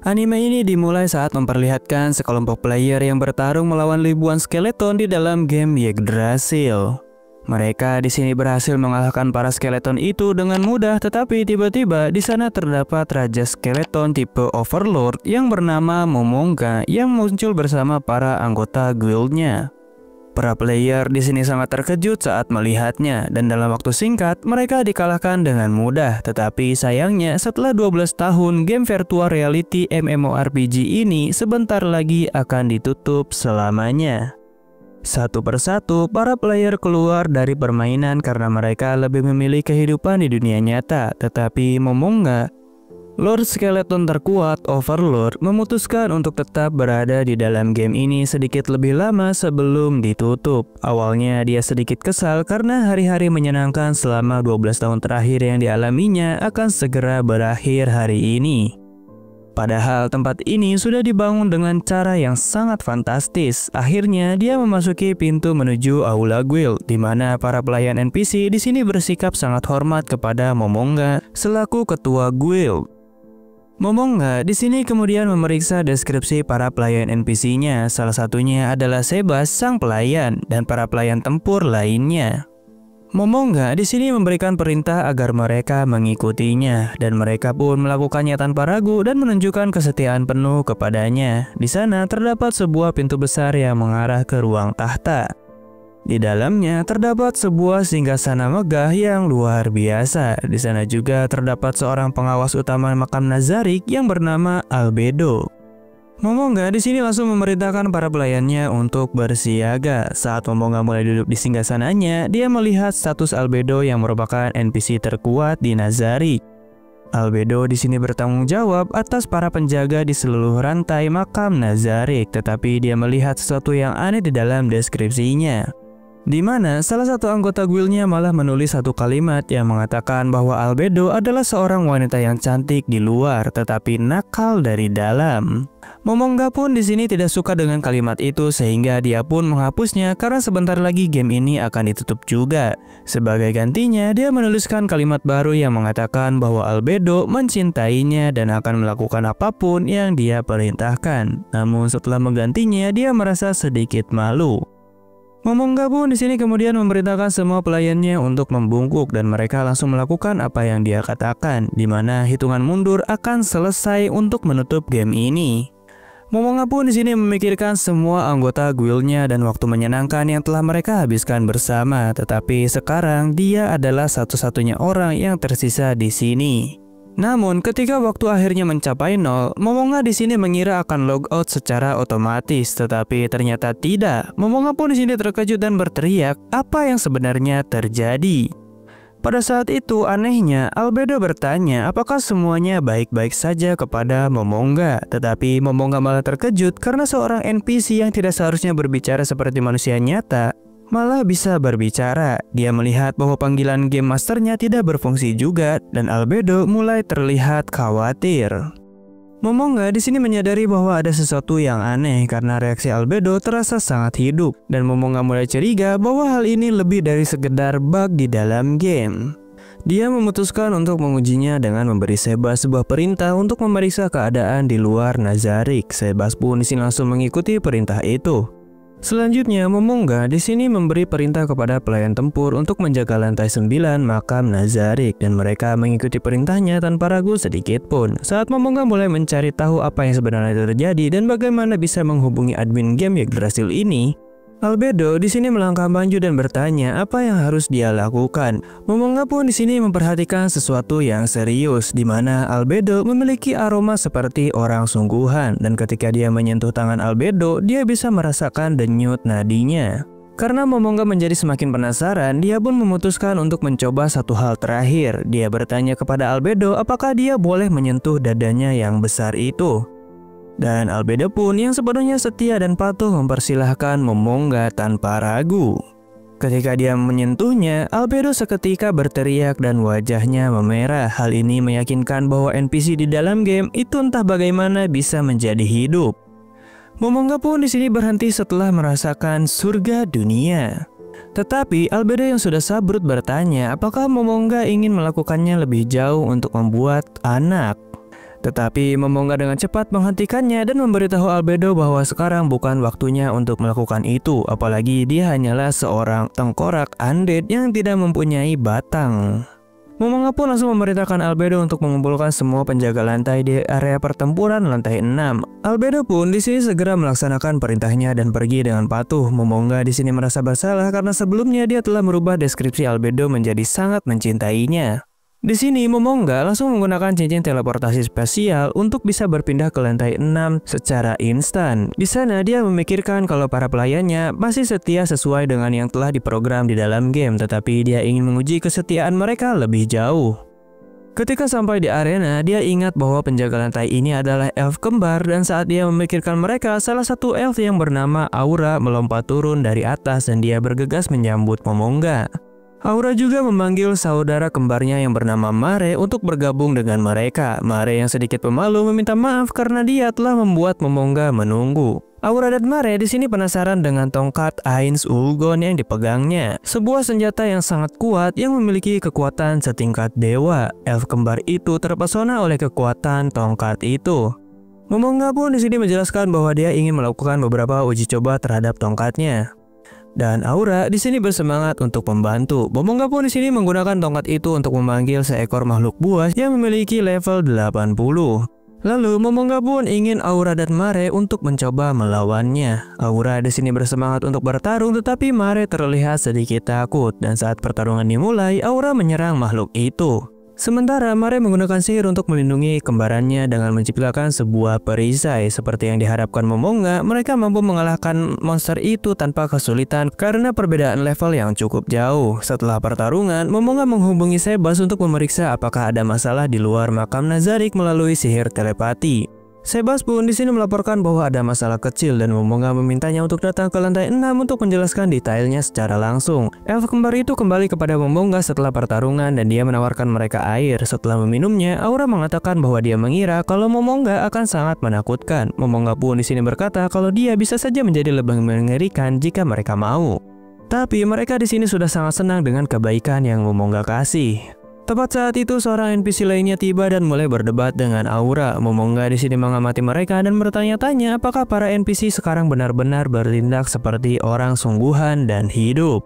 Anime ini dimulai saat memperlihatkan sekelompok player yang bertarung melawan ribuan skeleton di dalam game Yggdrasil. Mereka di sini berhasil mengalahkan para skeleton itu dengan mudah, tetapi tiba-tiba di sana terdapat raja skeleton tipe Overlord yang bernama Momonga yang muncul bersama para anggota guildnya. Para player di sini sangat terkejut saat melihatnya, dan dalam waktu singkat mereka dikalahkan dengan mudah. Tetapi sayangnya setelah 12 tahun game virtual reality MMORPG ini sebentar lagi akan ditutup selamanya. Satu persatu para player keluar dari permainan karena mereka lebih memilih kehidupan di dunia nyata. Tetapi Momonga, Lord Skeleton terkuat Overlord, memutuskan untuk tetap berada di dalam game ini sedikit lebih lama sebelum ditutup. Awalnya dia sedikit kesal karena hari-hari menyenangkan selama 12 tahun terakhir yang dialaminya akan segera berakhir hari ini. Padahal tempat ini sudah dibangun dengan cara yang sangat fantastis. Akhirnya dia memasuki pintu menuju Aula Guild, di mana para pelayan NPC di sini bersikap sangat hormat kepada Momonga selaku ketua guild. Momonga di sini kemudian memeriksa deskripsi para pelayan NPC-nya. Salah satunya adalah Sebas, sang pelayan, dan para pelayan tempur lainnya. Momonga di sini memberikan perintah agar mereka mengikutinya, dan mereka pun melakukannya tanpa ragu dan menunjukkan kesetiaan penuh kepadanya. Di sana terdapat sebuah pintu besar yang mengarah ke ruang tahta. Di dalamnya terdapat sebuah singgasana megah yang luar biasa. Di sana juga terdapat seorang pengawas utama makam Nazarik yang bernama Albedo. Momonga di sini langsung memerintahkan para pelayannya untuk bersiaga. Saat Momonga mulai duduk di singgasananya, dia melihat status Albedo yang merupakan NPC terkuat di Nazarik. Albedo di sini bertanggung jawab atas para penjaga di seluruh rantai makam Nazarik, tetapi dia melihat sesuatu yang aneh di dalam deskripsinya, di mana salah satu anggota guildnya malah menulis satu kalimat yang mengatakan bahwa Albedo adalah seorang wanita yang cantik di luar tetapi nakal dari dalam. Momonga pun di sini tidak suka dengan kalimat itu sehingga dia pun menghapusnya karena sebentar lagi game ini akan ditutup juga. Sebagai gantinya, dia menuliskan kalimat baru yang mengatakan bahwa Albedo mencintainya dan akan melakukan apapun yang dia perintahkan. Namun setelah menggantinya, dia merasa sedikit malu. Momonga pun di sini kemudian memerintahkan semua pelayannya untuk membungkuk dan mereka langsung melakukan apa yang dia katakan, di mana hitungan mundur akan selesai untuk menutup game ini. Momonga pun di sini memikirkan semua anggota guildnya dan waktu menyenangkan yang telah mereka habiskan bersama, tetapi sekarang dia adalah satu-satunya orang yang tersisa di sini. Namun ketika waktu akhirnya mencapai 0, Momonga di sini mengira akan logout secara otomatis, tetapi ternyata tidak. Momonga pun di sini terkejut dan berteriak, apa yang sebenarnya terjadi? Pada saat itu anehnya Albedo bertanya apakah semuanya baik-baik saja kepada Momonga, tetapi Momonga malah terkejut karena seorang NPC yang tidak seharusnya berbicara seperti manusia nyata malah bisa berbicara. Dia melihat bahwa panggilan game masternya tidak berfungsi juga dan Albedo mulai terlihat khawatir. Momonga di sini menyadari bahwa ada sesuatu yang aneh karena reaksi Albedo terasa sangat hidup dan Momonga mulai curiga bahwa hal ini lebih dari sekedar bug di dalam game. Dia memutuskan untuk mengujinya dengan memberi Sebas sebuah perintah untuk memeriksa keadaan di luar Nazarik. Sebas pun di sini langsung mengikuti perintah itu. Selanjutnya, Momonga di sini memberi perintah kepada pelayan tempur untuk menjaga lantai 9 makam Nazarik dan mereka mengikuti perintahnya tanpa ragu sedikit pun. Saat Momonga mulai mencari tahu apa yang sebenarnya terjadi dan bagaimana bisa menghubungi admin game Yggdrasil ini, Albedo di sini melangkah maju dan bertanya apa yang harus dia lakukan. Momonga pun di sini memperhatikan sesuatu yang serius, di mana Albedo memiliki aroma seperti orang sungguhan dan ketika dia menyentuh tangan Albedo, dia bisa merasakan denyut nadinya. Karena Momonga menjadi semakin penasaran, dia pun memutuskan untuk mencoba satu hal terakhir. Dia bertanya kepada Albedo apakah dia boleh menyentuh dadanya yang besar itu. Dan Albedo pun yang sepenuhnya setia dan patuh mempersilahkan Momonga tanpa ragu. Ketika dia menyentuhnya, Albedo seketika berteriak dan wajahnya memerah. Hal ini meyakinkan bahwa NPC di dalam game itu entah bagaimana bisa menjadi hidup. Momonga pun di sini berhenti setelah merasakan surga dunia. Tetapi Albedo yang sudah sabrut bertanya apakah Momonga ingin melakukannya lebih jauh untuk membuat anak. Tetapi Momonga dengan cepat menghentikannya dan memberitahu Albedo bahwa sekarang bukan waktunya untuk melakukan itu, apalagi dia hanyalah seorang tengkorak undead yang tidak mempunyai batang. Momonga pun langsung memerintahkan Albedo untuk mengumpulkan semua penjaga lantai di area pertempuran lantai 6. Albedo pun di sini segera melaksanakan perintahnya dan pergi dengan patuh. Momonga di sini merasa bersalah karena sebelumnya dia telah merubah deskripsi Albedo menjadi sangat mencintainya. Di sini Momonga langsung menggunakan cincin teleportasi spesial untuk bisa berpindah ke lantai 6 secara instan. Di sana dia memikirkan kalau para pelayannya masih setia sesuai dengan yang telah diprogram di dalam game, tetapi dia ingin menguji kesetiaan mereka lebih jauh. Ketika sampai di arena, dia ingat bahwa penjaga lantai ini adalah elf kembar dan saat dia memikirkan mereka, salah satu elf yang bernama Aura melompat turun dari atas dan dia bergegas menyambut Momonga. Aura juga memanggil saudara kembarnya yang bernama Mare untuk bergabung dengan mereka. Mare yang sedikit pemalu meminta maaf karena dia telah membuat Momonga menunggu. Aura dan Mare di sini penasaran dengan tongkat Ainz Ulgon yang dipegangnya, sebuah senjata yang sangat kuat yang memiliki kekuatan setingkat dewa. Elf kembar itu terpesona oleh kekuatan tongkat itu. Momonga pun di sini menjelaskan bahwa dia ingin melakukan beberapa uji coba terhadap tongkatnya. Dan Aura di sini bersemangat untuk membantu. Momonga pun di sini menggunakan tongkat itu untuk memanggil seekor makhluk buas yang memiliki level 80. Lalu Momonga pun ingin Aura dan Mare untuk mencoba melawannya. Aura di sini bersemangat untuk bertarung, tetapi Mare terlihat sedikit takut dan saat pertarungan dimulai, Aura menyerang makhluk itu. Sementara Mare menggunakan sihir untuk melindungi kembarannya dengan menciptakan sebuah perisai. Seperti yang diharapkan Momonga, mereka mampu mengalahkan monster itu tanpa kesulitan karena perbedaan level yang cukup jauh. Setelah pertarungan, Momonga menghubungi Sebas untuk memeriksa apakah ada masalah di luar makam Nazarik melalui sihir telepati. Sebas pun di sini melaporkan bahwa ada masalah kecil dan Momonga memintanya untuk datang ke lantai 6 untuk menjelaskan detailnya secara langsung. Elf kembar itu kembali kepada Momonga setelah pertarungan dan dia menawarkan mereka air. Setelah meminumnya, Aura mengatakan bahwa dia mengira kalau Momonga akan sangat menakutkan. Momonga pun di sini berkata kalau dia bisa saja menjadi lebih mengerikan jika mereka mau. Tapi mereka di sini sudah sangat senang dengan kebaikan yang Momonga kasih. Tepat saat itu seorang NPC lainnya tiba dan mulai berdebat dengan Aura. Momonga di sini mengamati mereka dan bertanya-tanya apakah para NPC sekarang benar-benar bertindak seperti orang sungguhan dan hidup.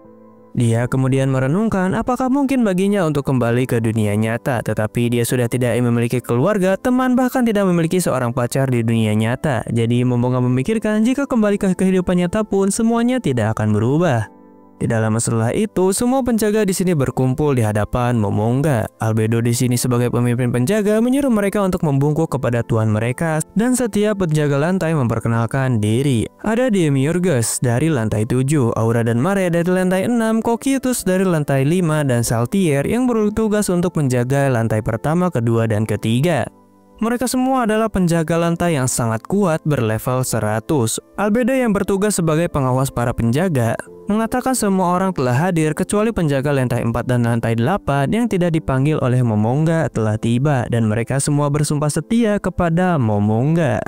Dia kemudian merenungkan apakah mungkin baginya untuk kembali ke dunia nyata, tetapi dia sudah tidak memiliki keluarga, teman, bahkan tidak memiliki seorang pacar di dunia nyata. Jadi Momonga memikirkan jika kembali ke kehidupan nyata pun semuanya tidak akan berubah. Tidak lama setelah itu, semua penjaga di sini berkumpul di hadapan Momonga. Albedo di sini sebagai pemimpin penjaga menyuruh mereka untuk membungkuk kepada tuan mereka dan setiap penjaga lantai memperkenalkan diri. Ada Demiurgus dari lantai 7, Aura dan Mare dari lantai 6, Cocytus dari lantai 5, dan Saltier yang bertugas untuk menjaga lantai pertama, kedua, dan ketiga. Mereka semua adalah penjaga lantai yang sangat kuat berlevel 100. Albedo yang bertugas sebagai pengawas para penjaga mengatakan semua orang telah hadir kecuali penjaga lantai 4 dan lantai 8 yang tidak dipanggil oleh Momonga telah tiba dan mereka semua bersumpah setia kepada Momonga.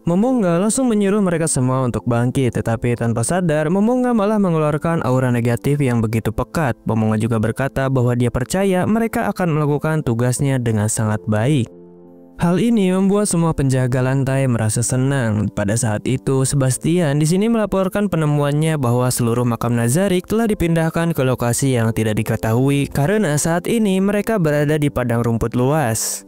Momonga langsung menyuruh mereka semua untuk bangkit, tetapi tanpa sadar Momonga malah mengeluarkan aura negatif yang begitu pekat. Momonga juga berkata bahwa dia percaya mereka akan melakukan tugasnya dengan sangat baik. Hal ini membuat semua penjaga lantai merasa senang. Pada saat itu, Sebastian di sini melaporkan penemuannya bahwa seluruh makam Nazarik telah dipindahkan ke lokasi yang tidak diketahui karena saat ini mereka berada di padang rumput luas.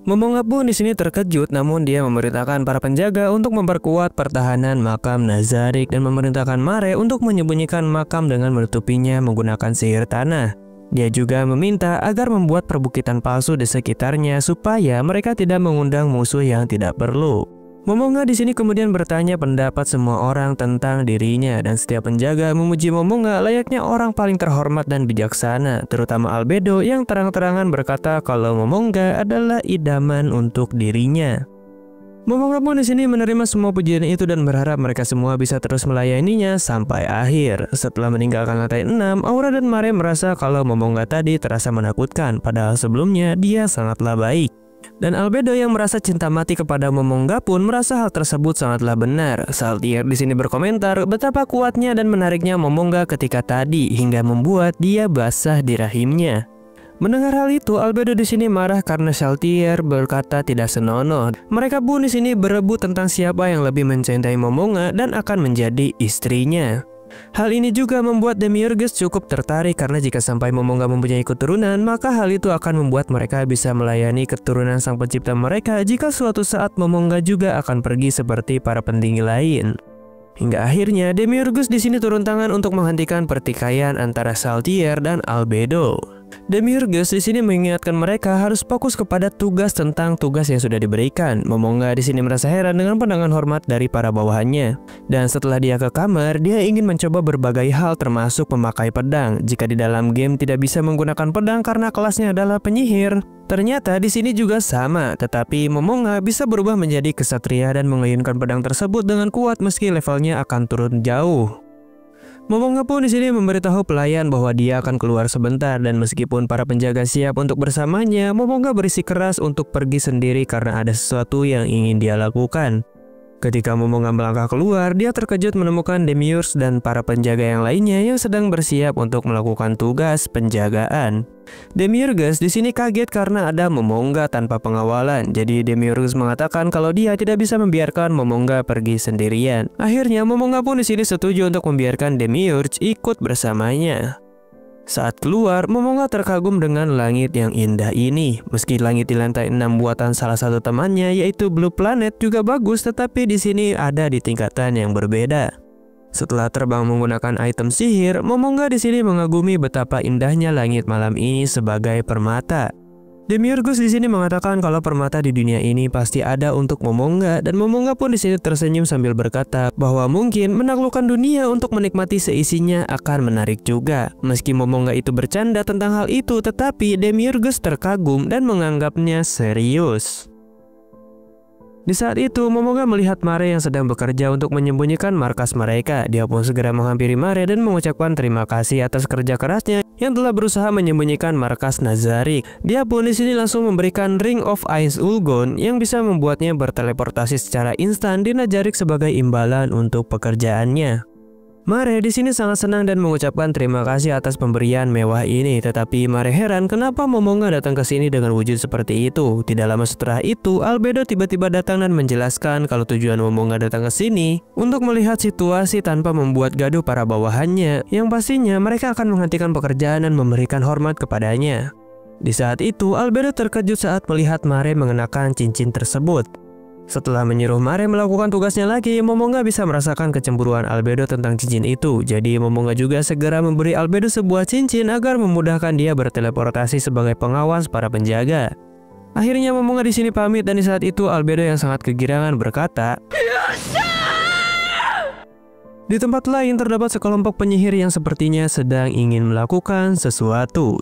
Momonga pun di sini terkejut, namun dia memerintahkan para penjaga untuk memperkuat pertahanan makam Nazarik dan memerintahkan Mare untuk menyembunyikan makam dengan menutupinya menggunakan sihir tanah. Dia juga meminta agar membuat perbukitan palsu di sekitarnya supaya mereka tidak mengundang musuh yang tidak perlu. Momonga di sini kemudian bertanya pendapat semua orang tentang dirinya dan setiap penjaga memuji Momonga layaknya orang paling terhormat dan bijaksana, terutama Albedo yang terang-terangan berkata kalau Momonga adalah idaman untuk dirinya. Momonga pun di sini menerima semua pujian itu dan berharap mereka semua bisa terus melayaninya sampai akhir. Setelah meninggalkan lantai 6, Aura dan Mare merasa kalau Momonga tadi terasa menakutkan, padahal sebelumnya dia sangatlah baik. Dan Albedo yang merasa cinta mati kepada Momonga pun merasa hal tersebut sangatlah benar. Saltier di sini berkomentar betapa kuatnya dan menariknya Momonga ketika tadi hingga membuat dia basah di rahimnya. Mendengar hal itu, Albedo di sini marah karena Saltier berkata tidak senonoh. Mereka pun di sini berebut tentang siapa yang lebih mencintai Momonga dan akan menjadi istrinya. Hal ini juga membuat Demiurgus cukup tertarik karena jika sampai Momonga mempunyai keturunan, maka hal itu akan membuat mereka bisa melayani keturunan sang pencipta mereka jika suatu saat Momonga juga akan pergi seperti para petinggi lain. Hingga akhirnya Demiurgus di sini turun tangan untuk menghentikan pertikaian antara Saltier dan Albedo. Demiurgus di sini mengingatkan mereka harus fokus kepada tugas tentang tugas yang sudah diberikan. Momonga di sini merasa heran dengan pandangan hormat dari para bawahannya. Dan setelah dia ke kamar, dia ingin mencoba berbagai hal termasuk memakai pedang. Jika di dalam game tidak bisa menggunakan pedang karena kelasnya adalah penyihir. Ternyata di sini juga sama, tetapi Momonga bisa berubah menjadi kesatria dan mengayunkan pedang tersebut dengan kuat meski levelnya akan turun jauh. Momonga pun di sini memberitahu pelayan bahwa dia akan keluar sebentar dan meskipun para penjaga siap untuk bersamanya, Momonga bersikeras untuk pergi sendiri karena ada sesuatu yang ingin dia lakukan. Ketika Momonga melangkah keluar, dia terkejut menemukan Demiurge dan para penjaga yang lainnya yang sedang bersiap untuk melakukan tugas penjagaan. Demiurge di sini kaget karena ada Momonga tanpa pengawalan. Jadi Demiurge mengatakan kalau dia tidak bisa membiarkan Momonga pergi sendirian. Akhirnya Momonga pun di sini setuju untuk membiarkan Demiurge ikut bersamanya. Saat keluar, Momonga terkagum dengan langit yang indah ini. Meski langit di lantai 6 buatan salah satu temannya yaitu Blue Planet juga bagus, tetapi di sini ada di tingkatan yang berbeda. Setelah terbang menggunakan item sihir, Momonga di sini mengagumi betapa indahnya langit malam ini sebagai permata. Demiurgus di sini mengatakan kalau permata di dunia ini pasti ada untuk Momonga dan Momonga pun di sini tersenyum sambil berkata bahwa mungkin menaklukkan dunia untuk menikmati seisinya akan menarik juga. Meski Momonga itu bercanda tentang hal itu, tetapi Demiurgus terkagum dan menganggapnya serius. Di saat itu, Momonga melihat Mare yang sedang bekerja untuk menyembunyikan markas mereka. Dia pun segera menghampiri Mare dan mengucapkan terima kasih atas kerja kerasnya yang telah berusaha menyembunyikan markas Nazarick. Dia pun di sini langsung memberikan Ring of Ice Ulgon yang bisa membuatnya berteleportasi secara instan di Nazarick sebagai imbalan untuk pekerjaannya. Mare di sini sangat senang dan mengucapkan terima kasih atas pemberian mewah ini, tetapi Mare heran kenapa Momonga datang ke sini dengan wujud seperti itu. Tidak lama setelah itu, Albedo tiba-tiba datang dan menjelaskan kalau tujuan Momonga datang ke sini untuk melihat situasi tanpa membuat gaduh para bawahannya, yang pastinya mereka akan menghentikan pekerjaan dan memberikan hormat kepadanya. Di saat itu, Albedo terkejut saat melihat Mare mengenakan cincin tersebut. Setelah menyuruh Mare melakukan tugasnya lagi, Momonga bisa merasakan kecemburuan Albedo tentang cincin itu. Jadi Momonga juga segera memberi Albedo sebuah cincin agar memudahkan dia berteleportasi sebagai pengawas para penjaga. Akhirnya Momonga di sini pamit dan di saat itu Albedo yang sangat kegirangan berkata, di tempat lain terdapat sekelompok penyihir yang sepertinya sedang ingin melakukan sesuatu.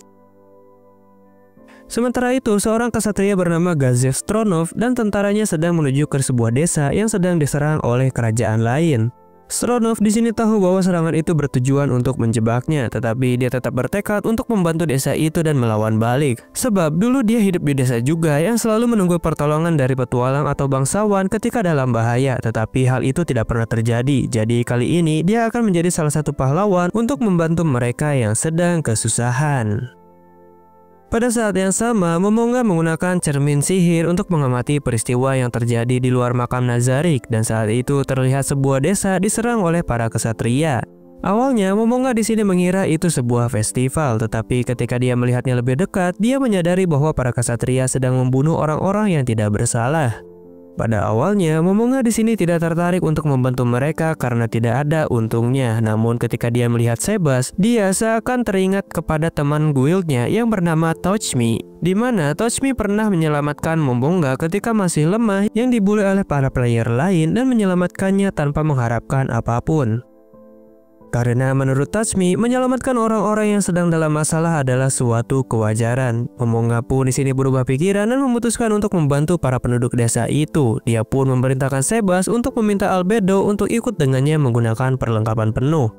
Sementara itu, seorang kesatria bernama Gazev Stronov dan tentaranya sedang menuju ke sebuah desa yang sedang diserang oleh kerajaan lain. Stronov di sini tahu bahwa serangan itu bertujuan untuk menjebaknya, tetapi dia tetap bertekad untuk membantu desa itu dan melawan balik. Sebab dulu dia hidup di desa juga yang selalu menunggu pertolongan dari petualang atau bangsawan ketika dalam bahaya, tetapi hal itu tidak pernah terjadi. Jadi kali ini dia akan menjadi salah satu pahlawan untuk membantu mereka yang sedang kesusahan. Pada saat yang sama, Momonga menggunakan cermin sihir untuk mengamati peristiwa yang terjadi di luar makam Nazarick dan saat itu terlihat sebuah desa diserang oleh para kesatria. Awalnya, Momonga di sini mengira itu sebuah festival, tetapi ketika dia melihatnya lebih dekat, dia menyadari bahwa para kesatria sedang membunuh orang-orang yang tidak bersalah. Pada awalnya, Momonga di sini tidak tertarik untuk membantu mereka karena tidak ada untungnya. Namun ketika dia melihat Sebas, dia seakan teringat kepada teman guildnya yang bernama Touchme, di mana Touchme pernah menyelamatkan Momonga ketika masih lemah yang dibully oleh para player lain dan menyelamatkannya tanpa mengharapkan apapun. Karena menurut Touchme, menyelamatkan orang-orang yang sedang dalam masalah adalah suatu kewajaran. Momonga pun di sini berubah pikiran dan memutuskan untuk membantu para penduduk desa itu. Dia pun memerintahkan Sebas untuk meminta Albedo untuk ikut dengannya menggunakan perlengkapan penuh.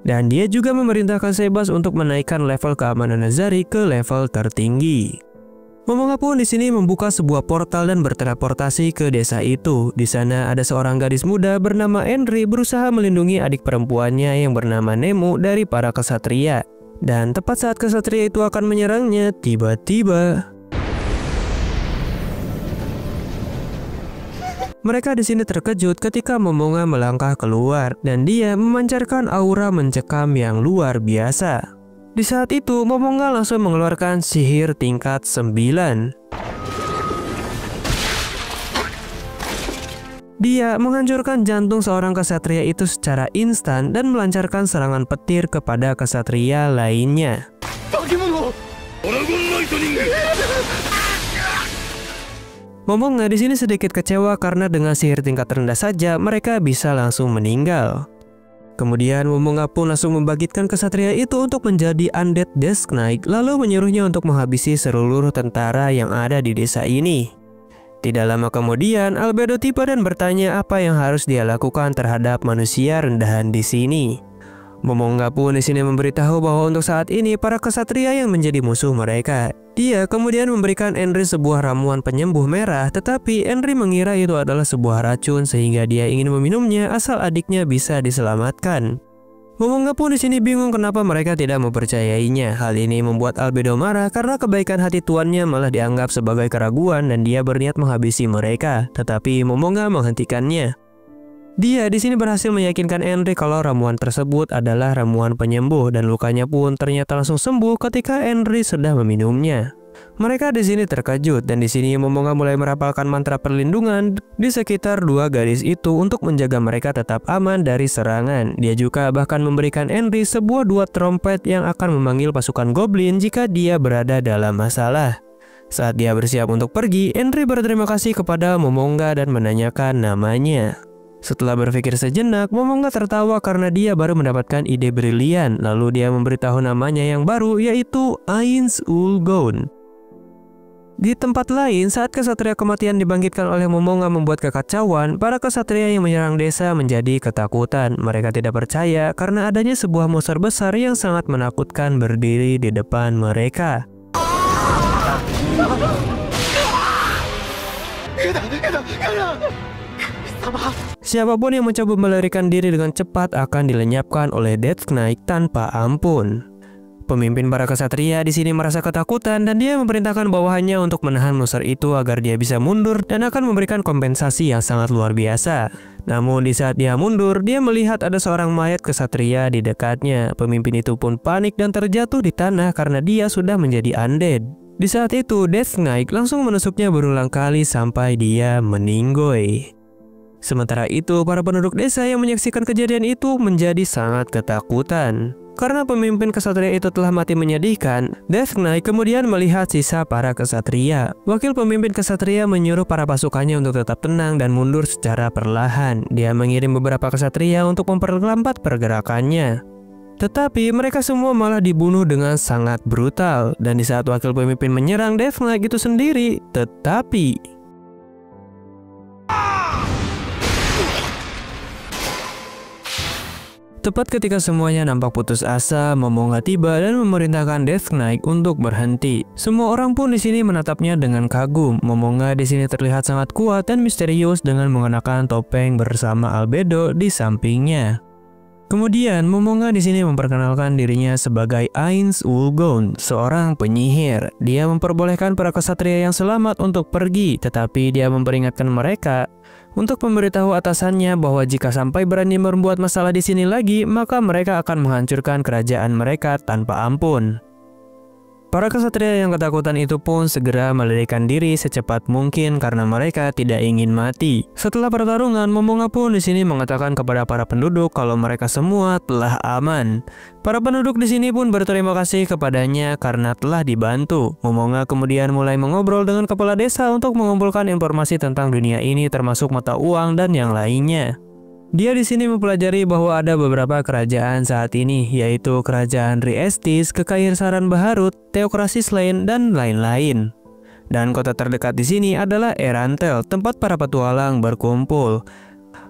Dan dia juga memerintahkan Sebas untuk menaikkan level keamanan Nazarick ke level tertinggi. Momonga pun di sini membuka sebuah portal dan berteleportasi ke desa itu. Di sana ada seorang gadis muda bernama Henry berusaha melindungi adik perempuannya yang bernama Nemu dari para kesatria. Dan tepat saat kesatria itu akan menyerangnya, tiba-tiba mereka di sini terkejut ketika Momonga melangkah keluar dan dia memancarkan aura mencekam yang luar biasa. Di saat itu, Momonga langsung mengeluarkan sihir tingkat 9. Dia menghancurkan jantung seorang kesatria itu secara instan dan melancarkan serangan petir kepada kesatria lainnya. Momonga di sini sedikit kecewa karena dengan sihir tingkat rendah saja mereka bisa langsung meninggal. Kemudian Momonga pun langsung membangkitkan kesatria itu untuk menjadi Undead Death Knight, lalu menyuruhnya untuk menghabisi seluruh tentara yang ada di desa ini. Tidak lama kemudian, Albedo tiba dan bertanya apa yang harus dia lakukan terhadap manusia rendahan di sini. Momonga pun di sini memberitahu bahwa untuk saat ini para kesatria yang menjadi musuh mereka. Dia kemudian memberikan Henry sebuah ramuan penyembuh merah, tetapi Henry mengira itu adalah sebuah racun sehingga dia ingin meminumnya asal adiknya bisa diselamatkan. Momonga pun di sini bingung kenapa mereka tidak mempercayainya. Hal ini membuat Albedo marah karena kebaikan hati tuannya malah dianggap sebagai keraguan dan dia berniat menghabisi mereka, tetapi Momonga menghentikannya. Dia di sini berhasil meyakinkan Henry kalau ramuan tersebut adalah ramuan penyembuh dan lukanya pun ternyata langsung sembuh ketika Henry sudah meminumnya. Mereka di sini terkejut dan di sini Momonga mulai merapalkan mantra perlindungan di sekitar dua gadis itu untuk menjaga mereka tetap aman dari serangan. Dia juga bahkan memberikan Henry sebuah dua trompet yang akan memanggil pasukan goblin jika dia berada dalam masalah. Saat dia bersiap untuk pergi, Henry berterima kasih kepada Momonga dan menanyakan namanya. Setelah berpikir sejenak, Momonga tertawa karena dia baru mendapatkan ide brilian. Lalu dia memberitahu namanya yang baru, yaitu Ainz Ul Gown. Di tempat lain, saat kesatria kematian dibangkitkan oleh Momonga membuat kekacauan, para kesatria yang menyerang desa menjadi ketakutan. Mereka tidak percaya karena adanya sebuah monster besar yang sangat menakutkan berdiri di depan mereka. Siapapun yang mencoba melarikan diri dengan cepat akan dilenyapkan oleh Death Knight tanpa ampun. Pemimpin para kesatria di sini merasa ketakutan dan dia memerintahkan bawahannya untuk menahan monster itu agar dia bisa mundur dan akan memberikan kompensasi yang sangat luar biasa. Namun di saat dia mundur, dia melihat ada seorang mayat kesatria di dekatnya. Pemimpin itu pun panik dan terjatuh di tanah karena dia sudah menjadi undead. Di saat itu, Death Knight langsung menusuknya berulang kali sampai dia meninggoy. Sementara itu, para penduduk desa yang menyaksikan kejadian itu menjadi sangat ketakutan. Karena pemimpin kesatria itu telah mati menyedihkan, Death Knight kemudian melihat sisa para kesatria. Wakil pemimpin kesatria menyuruh para pasukannya untuk tetap tenang dan mundur secara perlahan. Dia mengirim beberapa kesatria untuk memperlambat pergerakannya. Tetapi mereka semua malah dibunuh dengan sangat brutal. Dan di saat wakil pemimpin menyerang Death Knight itu sendiri, tepat ketika semuanya nampak putus asa, Momonga tiba dan memerintahkan Death Knight untuk berhenti. Semua orang pun di sini menatapnya dengan kagum. Momonga di sini terlihat sangat kuat dan misterius dengan mengenakan topeng bersama Albedo di sampingnya. Kemudian Momonga di sini memperkenalkan dirinya sebagai Ainz Ul Gown, seorang penyihir. Dia memperbolehkan para kesatria yang selamat untuk pergi, tetapi dia memperingatkan mereka untuk memberitahu atasannya bahwa jika sampai berani membuat masalah di sini lagi, maka mereka akan menghancurkan kerajaan mereka tanpa ampun. Para kesatria yang ketakutan itu pun segera melarikan diri secepat mungkin karena mereka tidak ingin mati. Setelah pertarungan, Momonga pun di sini mengatakan kepada para penduduk kalau mereka semua telah aman. Para penduduk di sini pun berterima kasih kepadanya karena telah dibantu. Momonga kemudian mulai mengobrol dengan kepala desa untuk mengumpulkan informasi tentang dunia ini termasuk mata uang dan yang lainnya. Dia di sini mempelajari bahwa ada beberapa kerajaan saat ini, yaitu Kerajaan Riestis, Kekaisaran Baharut, Teokrasi Slain, dan lain-lain. Dan kota terdekat di sini adalah Erantel, tempat para petualang berkumpul.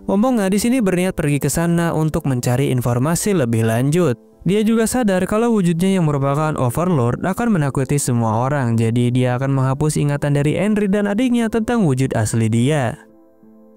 Momonga di sini berniat pergi ke sana untuk mencari informasi lebih lanjut. Dia juga sadar kalau wujudnya yang merupakan Overlord akan menakuti semua orang, jadi dia akan menghapus ingatan dari Henry dan adiknya tentang wujud asli dia.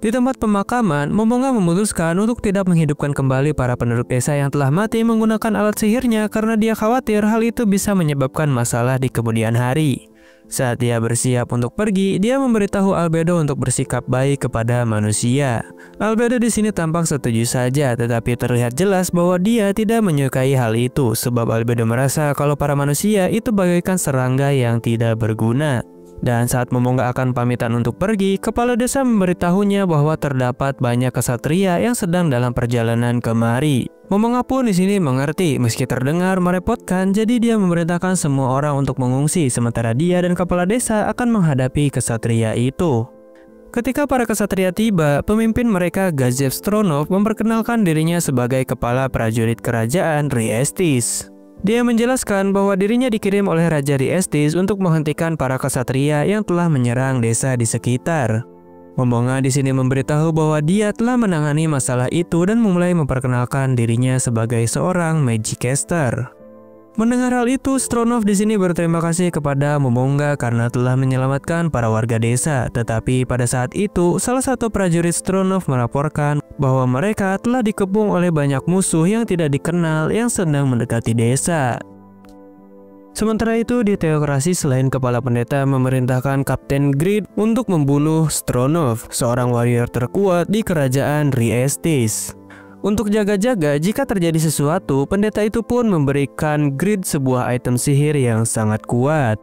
Di tempat pemakaman, Momonga memutuskan untuk tidak menghidupkan kembali para penduduk desa yang telah mati menggunakan alat sihirnya karena dia khawatir hal itu bisa menyebabkan masalah di kemudian hari. Saat dia bersiap untuk pergi, dia memberitahu Albedo untuk bersikap baik kepada manusia. Albedo di sini tampak setuju saja, tetapi terlihat jelas bahwa dia tidak menyukai hal itu sebab Albedo merasa kalau para manusia itu bagaikan serangga yang tidak berguna. Dan saat Momonga akan pamitan untuk pergi, kepala desa memberitahunya bahwa terdapat banyak kesatria yang sedang dalam perjalanan kemari. Momonga pun di sini mengerti, meski terdengar merepotkan, jadi dia memerintahkan semua orang untuk mengungsi, sementara dia dan kepala desa akan menghadapi kesatria itu. Ketika para kesatria tiba, pemimpin mereka Gazev Stronov memperkenalkan dirinya sebagai kepala prajurit kerajaan Riestis. Dia menjelaskan bahwa dirinya dikirim oleh Raja Riestis untuk menghentikan para kesatria yang telah menyerang desa di sekitar. Momonga di sini memberitahu bahwa dia telah menangani masalah itu dan memulai memperkenalkan dirinya sebagai seorang Magicaster. Mendengar hal itu, Stronov di sini berterima kasih kepada Momonga karena telah menyelamatkan para warga desa. Tetapi pada saat itu, salah satu prajurit Stronov melaporkan bahwa mereka telah dikepung oleh banyak musuh yang tidak dikenal yang sedang mendekati desa. Sementara itu, di teokrasi selain kepala pendeta memerintahkan Kapten Grid untuk membunuh Stronov, seorang warrior terkuat di kerajaan Riestis. Untuk jaga-jaga jika terjadi sesuatu, pendeta itu pun memberikan Grid sebuah item sihir yang sangat kuat.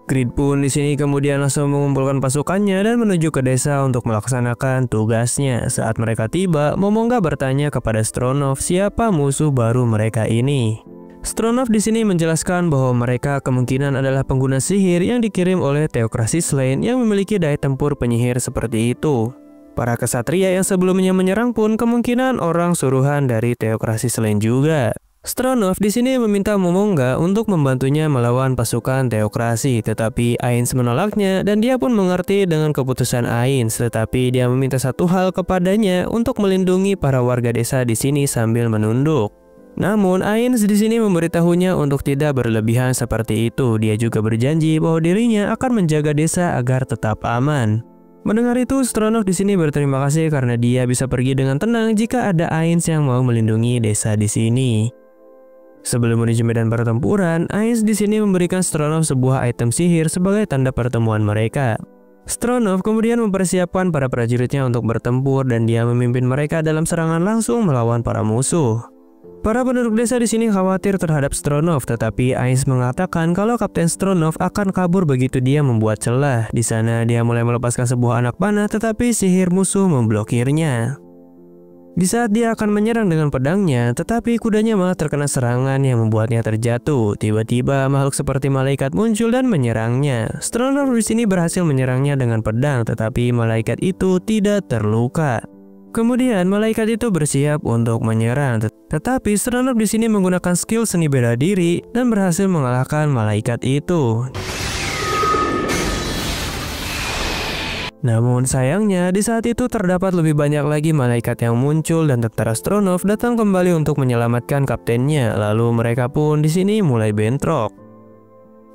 Grid pun di sini kemudian langsung mengumpulkan pasukannya dan menuju ke desa untuk melaksanakan tugasnya. Saat mereka tiba, Momonga bertanya kepada Stronov siapa musuh baru mereka ini. Stronov di sini menjelaskan bahwa mereka kemungkinan adalah pengguna sihir yang dikirim oleh teokrasi Slain yang memiliki daya tempur penyihir seperti itu. Para kesatria yang sebelumnya menyerang pun kemungkinan orang suruhan dari teokrasi Slain juga. Stronov di sini meminta Momonga untuk membantunya melawan pasukan teokrasi, tetapi Ainz menolaknya dan dia pun mengerti dengan keputusan Ainz, tetapi dia meminta satu hal kepadanya untuk melindungi para warga desa di sini sambil menunduk. Namun Ainz di sini memberitahunya untuk tidak berlebihan seperti itu. Dia juga berjanji bahwa dirinya akan menjaga desa agar tetap aman. Mendengar itu, Stronov di sini berterima kasih karena dia bisa pergi dengan tenang jika ada Ainz yang mau melindungi desa di sini. Sebelum menuju medan pertempuran, Ainz di sini memberikan Stronov sebuah item sihir sebagai tanda pertemuan mereka. Stronov kemudian mempersiapkan para prajuritnya untuk bertempur dan dia memimpin mereka dalam serangan langsung melawan para musuh. Para penduduk desa di sini khawatir terhadap Stronov, tetapi Ainz mengatakan kalau Kapten Stronov akan kabur begitu dia membuat celah. Di sana dia mulai melepaskan sebuah anak panah, tetapi sihir musuh memblokirnya. Di saat dia akan menyerang dengan pedangnya, tetapi kudanya malah terkena serangan yang membuatnya terjatuh. Tiba-tiba makhluk seperti malaikat muncul dan menyerangnya. Stronov di sini berhasil menyerangnya dengan pedang, tetapi malaikat itu tidak terluka. Kemudian malaikat itu bersiap untuk menyerang, tetapi Stronov di sini menggunakan skill seni bela diri dan berhasil mengalahkan malaikat itu. Namun sayangnya di saat itu terdapat lebih banyak lagi malaikat yang muncul dan tentara Stronov datang kembali untuk menyelamatkan kaptennya. Lalu mereka pun di sini mulai bentrok.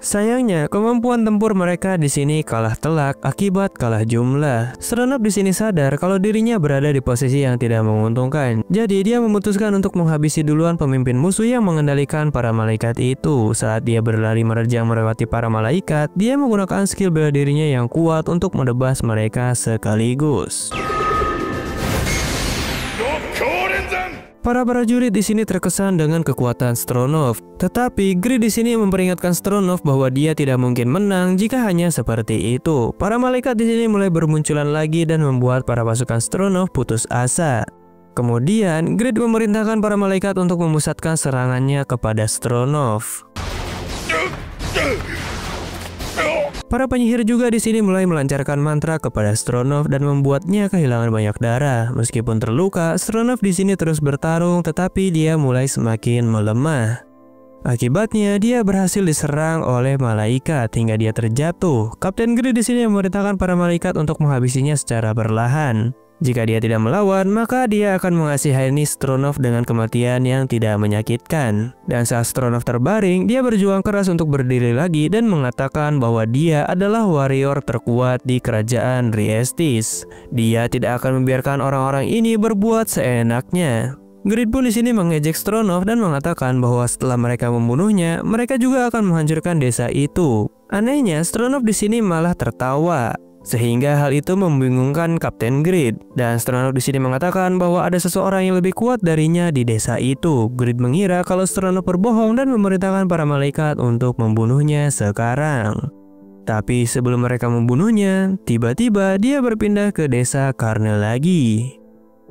Sayangnya, kemampuan tempur mereka di sini kalah telak akibat kalah jumlah. Stronov di sini sadar kalau dirinya berada di posisi yang tidak menguntungkan. Jadi dia memutuskan untuk menghabisi duluan pemimpin musuh yang mengendalikan para malaikat itu. Saat dia berlari menerjang melewati para malaikat, dia menggunakan skill bela dirinya yang kuat untuk menebas mereka sekaligus. Para prajurit di sini terkesan dengan kekuatan Stronov, tetapi Grid di sini memperingatkan Stronov bahwa dia tidak mungkin menang jika hanya seperti itu. Para malaikat di sini mulai bermunculan lagi dan membuat para pasukan Stronov putus asa. Kemudian Grid memerintahkan para malaikat untuk memusatkan serangannya kepada Stronov. Para penyihir juga di sini mulai melancarkan mantra kepada Stronov dan membuatnya kehilangan banyak darah. Meskipun terluka, Stronov di sini terus bertarung, tetapi dia mulai semakin melemah. Akibatnya, dia berhasil diserang oleh malaikat hingga dia terjatuh. Kapten Grid di sini memerintahkan para malaikat untuk menghabisinya secara perlahan. Jika dia tidak melawan, maka dia akan mengasihani Stronov dengan kematian yang tidak menyakitkan. Dan saat Stronov terbaring, dia berjuang keras untuk berdiri lagi dan mengatakan bahwa dia adalah warrior terkuat di kerajaan Riestis. Dia tidak akan membiarkan orang-orang ini berbuat seenaknya. Grid pun di sini mengejek Stronov dan mengatakan bahwa setelah mereka membunuhnya, mereka juga akan menghancurkan desa itu. Anehnya, Stronov di sini malah tertawa. Sehingga hal itu membingungkan Kapten Grid. Dan Stronov di sini mengatakan bahwa ada seseorang yang lebih kuat darinya di desa itu. Grid mengira kalau Stronov berbohong dan memerintahkan para malaikat untuk membunuhnya sekarang. Tapi sebelum mereka membunuhnya, tiba-tiba dia berpindah ke desa Karnel lagi.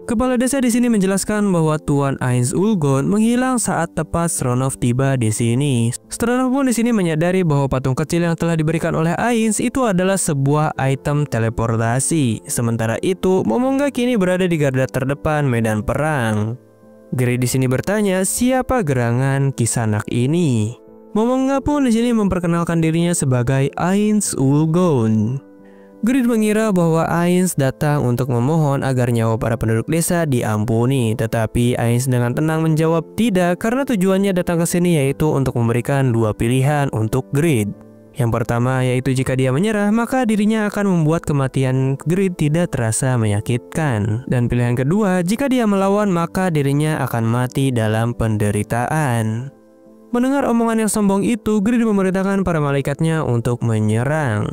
Kepala desa di sini menjelaskan bahwa Tuan Ainz Ulgon menghilang saat tepat Stronov tiba di sini. Stronov pun di sini menyadari bahwa patung kecil yang telah diberikan oleh Ainz itu adalah sebuah item teleportasi. Sementara itu, Momonga kini berada di garda terdepan medan perang. Grid di sini bertanya, siapa gerangan Kisanak ini? Momonga pun di sini memperkenalkan dirinya sebagai Ainz Ulgon. Grid mengira bahwa Ainz datang untuk memohon agar nyawa para penduduk desa diampuni, tetapi Ainz dengan tenang menjawab tidak karena tujuannya datang ke sini yaitu untuk memberikan dua pilihan untuk Grid. Yang pertama yaitu jika dia menyerah, maka dirinya akan membuat kematian Grid tidak terasa menyakitkan. Dan pilihan kedua, jika dia melawan maka dirinya akan mati dalam penderitaan. Mendengar omongan yang sombong itu, Grid memerintahkan para malaikatnya untuk menyerang.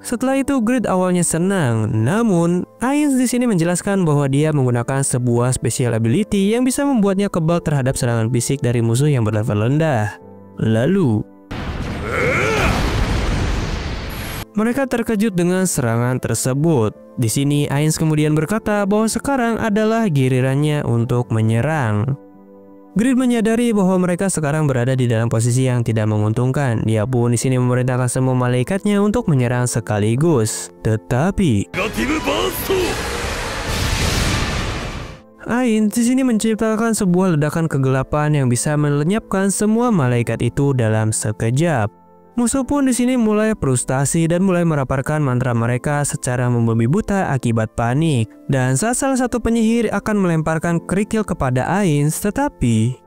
Setelah itu Grid awalnya senang, namun Ainz di sini menjelaskan bahwa dia menggunakan sebuah special ability yang bisa membuatnya kebal terhadap serangan fisik dari musuh yang berlevel rendah. Lalu mereka terkejut dengan serangan tersebut. Di sini Ainz kemudian berkata bahwa sekarang adalah gilirannya untuk menyerang. Grid menyadari bahwa mereka sekarang berada di dalam posisi yang tidak menguntungkan. Dia pun di sini memerintahkan semua malaikatnya untuk menyerang sekaligus. Tetapi Ainz di sini menciptakan sebuah ledakan kegelapan yang bisa melenyapkan semua malaikat itu dalam sekejap. Musuh pun di sini mulai frustasi dan mulai meraparkan mantra mereka secara membabi buta akibat panik. Dan saat salah satu penyihir akan melemparkan kerikil kepada Ainz, tetapi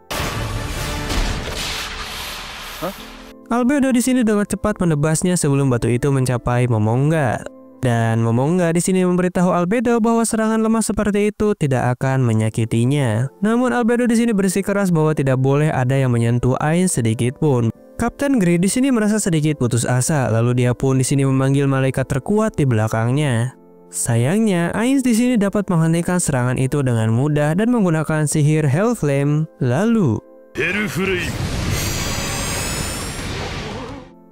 Albedo di sini dengan cepat menebasnya sebelum batu itu mencapai Momonga. Dan Momonga di sini memberitahu Albedo bahwa serangan lemah seperti itu tidak akan menyakitinya. Namun Albedo di sini bersikeras bahwa tidak boleh ada yang menyentuh Ainz sedikit pun. Kapten Grid di sini merasa sedikit putus asa, lalu dia pun di sini memanggil malaikat terkuat di belakangnya. Sayangnya, Ainz di sini dapat menghentikan serangan itu dengan mudah dan menggunakan sihir Hellflame. Lalu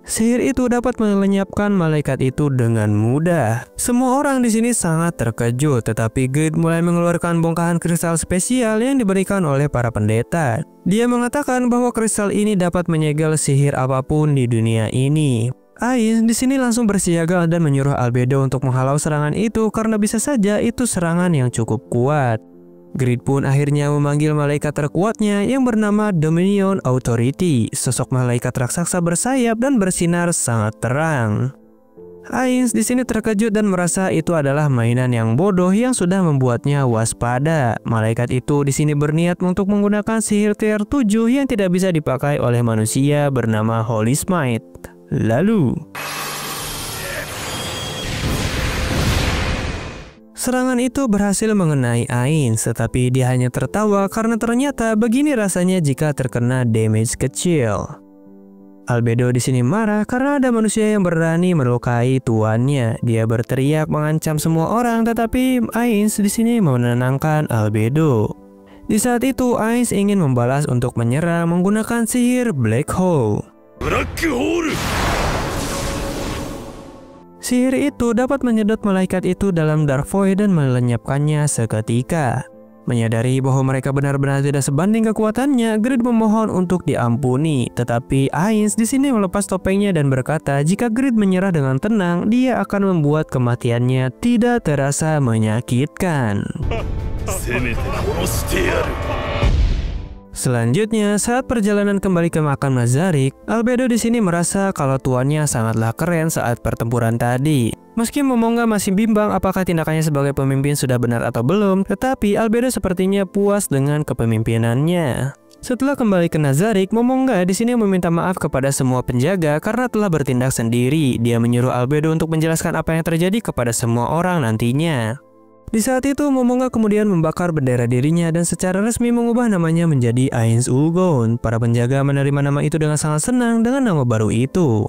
sihir itu dapat melenyapkan malaikat itu dengan mudah. Semua orang di sini sangat terkejut, tetapi Grid mulai mengeluarkan bongkahan kristal spesial yang diberikan oleh para pendeta. Dia mengatakan bahwa kristal ini dapat menyegel sihir apapun di dunia ini. Ainz di sini langsung bersiaga dan menyuruh Albedo untuk menghalau serangan itu karena bisa saja itu serangan yang cukup kuat. Grid pun akhirnya memanggil malaikat terkuatnya yang bernama Dominion Authority, sosok malaikat raksasa bersayap dan bersinar sangat terang. Ainz di sini terkejut dan merasa itu adalah mainan yang bodoh yang sudah membuatnya waspada. Malaikat itu di sini berniat untuk menggunakan sihir tier 7 yang tidak bisa dipakai oleh manusia bernama Holy Smite. Lalu serangan itu berhasil mengenai Ainz, tetapi dia hanya tertawa karena ternyata begini rasanya jika terkena damage kecil. Albedo di sini marah karena ada manusia yang berani melukai tuannya. Dia berteriak mengancam semua orang, tetapi Ainz di sini menenangkan Albedo. Di saat itu Ainz ingin membalas untuk menyerang menggunakan sihir Black Hole. Sihir itu dapat menyedot malaikat itu dalam Dark Void dan melenyapkannya seketika. Menyadari bahwa mereka benar-benar tidak sebanding kekuatannya, Grid memohon untuk diampuni. Tetapi Ainz di sini melepas topengnya dan berkata jika Grid menyerah dengan tenang, dia akan membuat kematiannya tidak terasa menyakitkan. Selanjutnya, saat perjalanan kembali ke makam Nazarik, Albedo di sini merasa kalau tuannya sangatlah keren saat pertempuran tadi. Meski Momonga masih bimbang apakah tindakannya sebagai pemimpin sudah benar atau belum, tetapi Albedo sepertinya puas dengan kepemimpinannya. Setelah kembali ke Nazarik, Momonga di sini meminta maaf kepada semua penjaga karena telah bertindak sendiri. Dia menyuruh Albedo untuk menjelaskan apa yang terjadi kepada semua orang nantinya. Di saat itu, Momonga kemudian membakar bendera dirinya dan secara resmi mengubah namanya menjadi Ainz Ulgon. Para penjaga menerima nama itu dengan sangat senang dengan nama baru itu.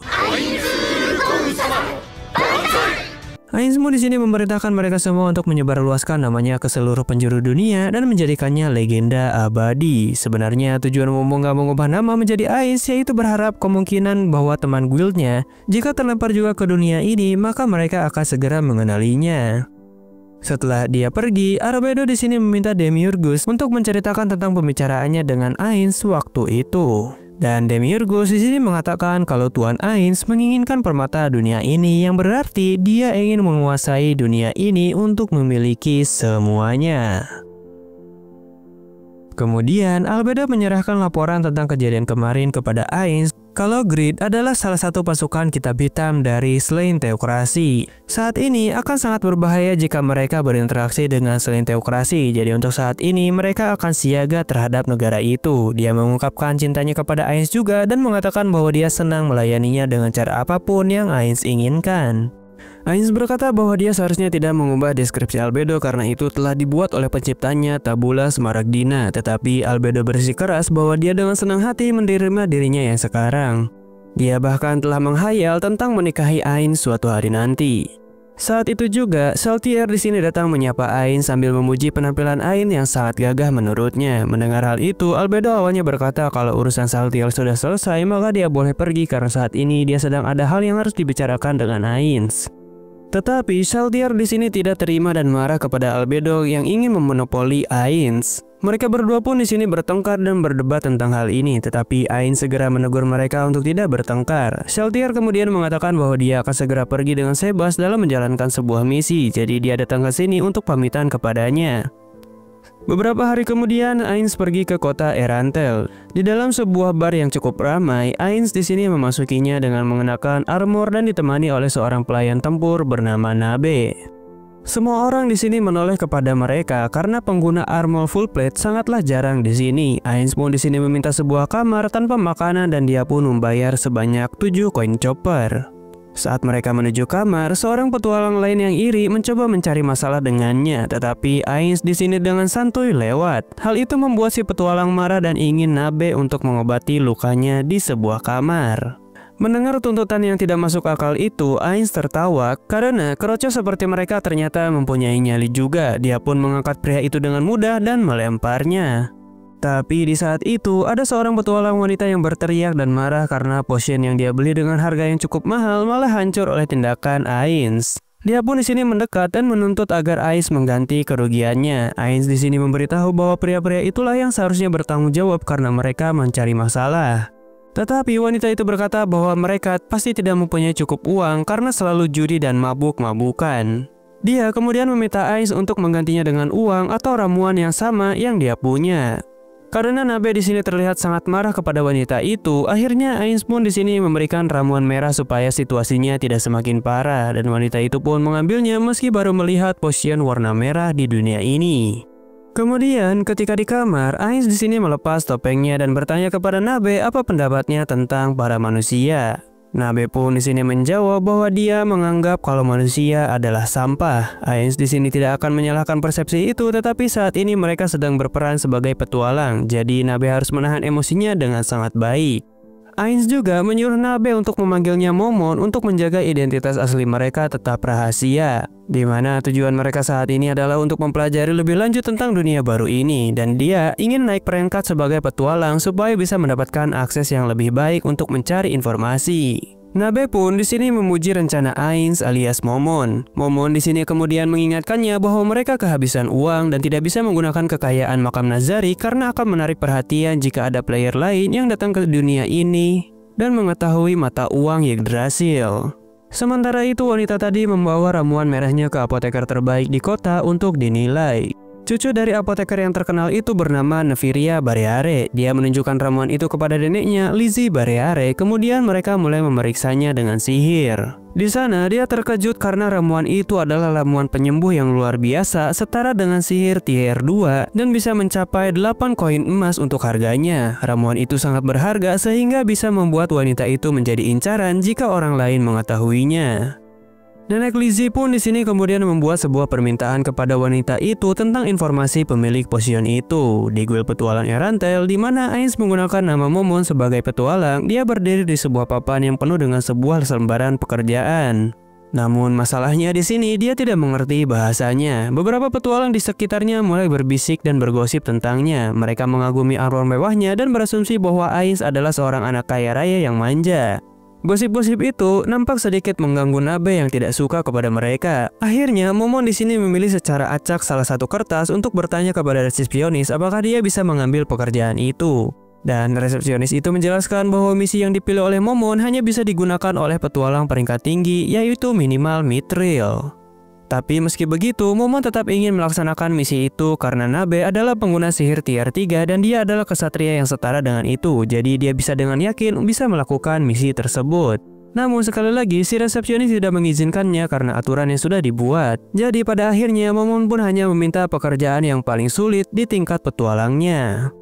Ainsmu di sini memerintahkan mereka semua untuk menyebarluaskan namanya ke seluruh penjuru dunia dan menjadikannya legenda abadi. Sebenarnya tujuan Momonga mengubah nama menjadi Ainz yaitu berharap kemungkinan bahwa teman guildnya jika terlempar juga ke dunia ini maka mereka akan segera mengenalinya. Setelah dia pergi, Albedo di sini meminta Demiurgus untuk menceritakan tentang pembicaraannya dengan Ainz waktu itu. Dan Demiurgus di sini mengatakan kalau Tuan Ainz menginginkan permata dunia ini, yang berarti dia ingin menguasai dunia ini untuk memiliki semuanya. Kemudian, Albedo menyerahkan laporan tentang kejadian kemarin kepada Ainz kalau Greed adalah salah satu pasukan kitab hitam dari selain teokrasi. Saat ini akan sangat berbahaya jika mereka berinteraksi dengan selain teokrasi, jadi untuk saat ini mereka akan siaga terhadap negara itu. Dia mengungkapkan cintanya kepada Ainz juga dan mengatakan bahwa dia senang melayaninya dengan cara apapun yang Ainz inginkan. Ainz berkata bahwa dia seharusnya tidak mengubah deskripsi Albedo karena itu telah dibuat oleh penciptanya Tabula Smaragdina, tetapi Albedo bersikeras bahwa dia dengan senang hati menerima dirinya yang sekarang. Dia bahkan telah menghayal tentang menikahi Ainz suatu hari nanti. Saat itu juga, Saltier di sini datang menyapa Ainz sambil memuji penampilan Ainz yang sangat gagah menurutnya. Mendengar hal itu, Albedo awalnya berkata kalau urusan Saltier sudah selesai maka dia boleh pergi karena saat ini dia sedang ada hal yang harus dibicarakan dengan Ainz. Tetapi Saltier di sini tidak terima dan marah kepada Albedo yang ingin memonopoli Ainz. Mereka berdua pun di sini bertengkar dan berdebat tentang hal ini, tetapi Ainz segera menegur mereka untuk tidak bertengkar. Saltier kemudian mengatakan bahwa dia akan segera pergi dengan Sebas dalam menjalankan sebuah misi, jadi dia datang ke sini untuk pamitan kepadanya. Beberapa hari kemudian, Ainz pergi ke kota Erantel. Di dalam sebuah bar yang cukup ramai, Ainz di sini memasukinya dengan mengenakan armor dan ditemani oleh seorang pelayan tempur bernama Nabe. Semua orang di sini menoleh kepada mereka karena pengguna armor full plate sangatlah jarang di sini. Ainz pun di sini meminta sebuah kamar tanpa makanan dan dia pun membayar sebanyak 7 koin chopper. Saat mereka menuju kamar, seorang petualang lain yang iri mencoba mencari masalah dengannya, tetapi Ainz di sini dengan santuy lewat. Hal itu membuat si petualang marah dan ingin Nabe untuk mengobati lukanya di sebuah kamar. Mendengar tuntutan yang tidak masuk akal itu, Ainz tertawa karena keroco seperti mereka ternyata mempunyai nyali juga. Dia pun mengangkat pria itu dengan mudah dan melemparnya. Tapi di saat itu, ada seorang petualang wanita yang berteriak dan marah karena potion yang dia beli dengan harga yang cukup mahal malah hancur oleh tindakan Ainz. Dia pun di sini mendekat dan menuntut agar Ainz mengganti kerugiannya. Ainz di sini memberitahu bahwa pria-pria itulah yang seharusnya bertanggung jawab karena mereka mencari masalah. Tetapi wanita itu berkata bahwa mereka pasti tidak mempunyai cukup uang karena selalu judi dan mabuk-mabukan. Dia kemudian meminta Ainz untuk menggantinya dengan uang atau ramuan yang sama yang dia punya. Karena Nabe di sini terlihat sangat marah kepada wanita itu, akhirnya Ainz pun di sini memberikan ramuan merah supaya situasinya tidak semakin parah, dan wanita itu pun mengambilnya meski baru melihat potion warna merah di dunia ini. Kemudian ketika di kamar, Ainz di sini melepas topengnya dan bertanya kepada Nabe apa pendapatnya tentang para manusia. Nabe pun di sini menjawab bahwa dia menganggap kalau manusia adalah sampah. Ainz di sini tidak akan menyalahkan persepsi itu, tetapi saat ini mereka sedang berperan sebagai petualang, jadi Nabe harus menahan emosinya dengan sangat baik. Ainz juga menyuruh Nabe untuk memanggilnya Momon untuk menjaga identitas asli mereka tetap rahasia, di mana tujuan mereka saat ini adalah untuk mempelajari lebih lanjut tentang dunia baru ini, dan dia ingin naik peringkat sebagai petualang supaya bisa mendapatkan akses yang lebih baik untuk mencari informasi. Nabe pun di sini memuji rencana Ainz alias Momon. Momon di sini kemudian mengingatkannya bahwa mereka kehabisan uang dan tidak bisa menggunakan kekayaan makam Nazarik karena akan menarik perhatian jika ada player lain yang datang ke dunia ini dan mengetahui mata uang Yggdrasil. Sementara itu wanita tadi membawa ramuan merahnya ke apoteker terbaik di kota untuk dinilai. Cucu dari apoteker yang terkenal itu bernama Nefiria Bareare. Dia menunjukkan ramuan itu kepada neneknya, Lizzie Bareare. Kemudian mereka mulai memeriksanya dengan sihir. Di sana dia terkejut karena ramuan itu adalah ramuan penyembuh yang luar biasa, setara dengan sihir tier 2 dan bisa mencapai 8 koin emas untuk harganya. Ramuan itu sangat berharga sehingga bisa membuat wanita itu menjadi incaran jika orang lain mengetahuinya. Nenek Lizzie pun di sini kemudian membuat sebuah permintaan kepada wanita itu tentang informasi pemilik posion itu. Di guild petualang Erantel, di mana Ainz menggunakan nama Momon sebagai petualang, dia berdiri di sebuah papan yang penuh dengan sebuah lembaran pekerjaan. Namun masalahnya di sini dia tidak mengerti bahasanya. Beberapa petualang di sekitarnya mulai berbisik dan bergosip tentangnya. Mereka mengagumi arwah mewahnya dan berasumsi bahwa Ainz adalah seorang anak kaya raya yang manja. Gosip-gosip itu nampak sedikit mengganggu Nabe yang tidak suka kepada mereka. Akhirnya, Momon di sini memilih secara acak salah satu kertas untuk bertanya kepada resepsionis apakah dia bisa mengambil pekerjaan itu. Dan resepsionis itu menjelaskan bahwa misi yang dipilih oleh Momon hanya bisa digunakan oleh petualang peringkat tinggi, yaitu minimal Mithril. Tapi meski begitu, Momon tetap ingin melaksanakan misi itu karena Nabe adalah pengguna sihir tier 3 dan dia adalah kesatria yang setara dengan itu. Jadi dia bisa dengan yakin bisa melakukan misi tersebut. Namun sekali lagi si resepsionis tidak mengizinkannya karena aturan yang sudah dibuat. Jadi pada akhirnya Momon pun hanya meminta pekerjaan yang paling sulit di tingkat petualangnya.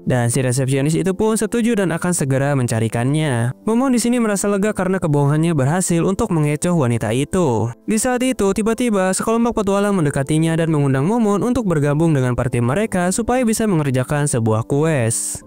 Dan si resepsionis itu pun setuju dan akan segera mencarikannya. Momon di sini merasa lega karena kebohongannya berhasil untuk mengecoh wanita itu. Di saat itu, tiba-tiba sekelompok petualang mendekatinya dan mengundang Momon untuk bergabung dengan parti mereka supaya bisa mengerjakan sebuah quest.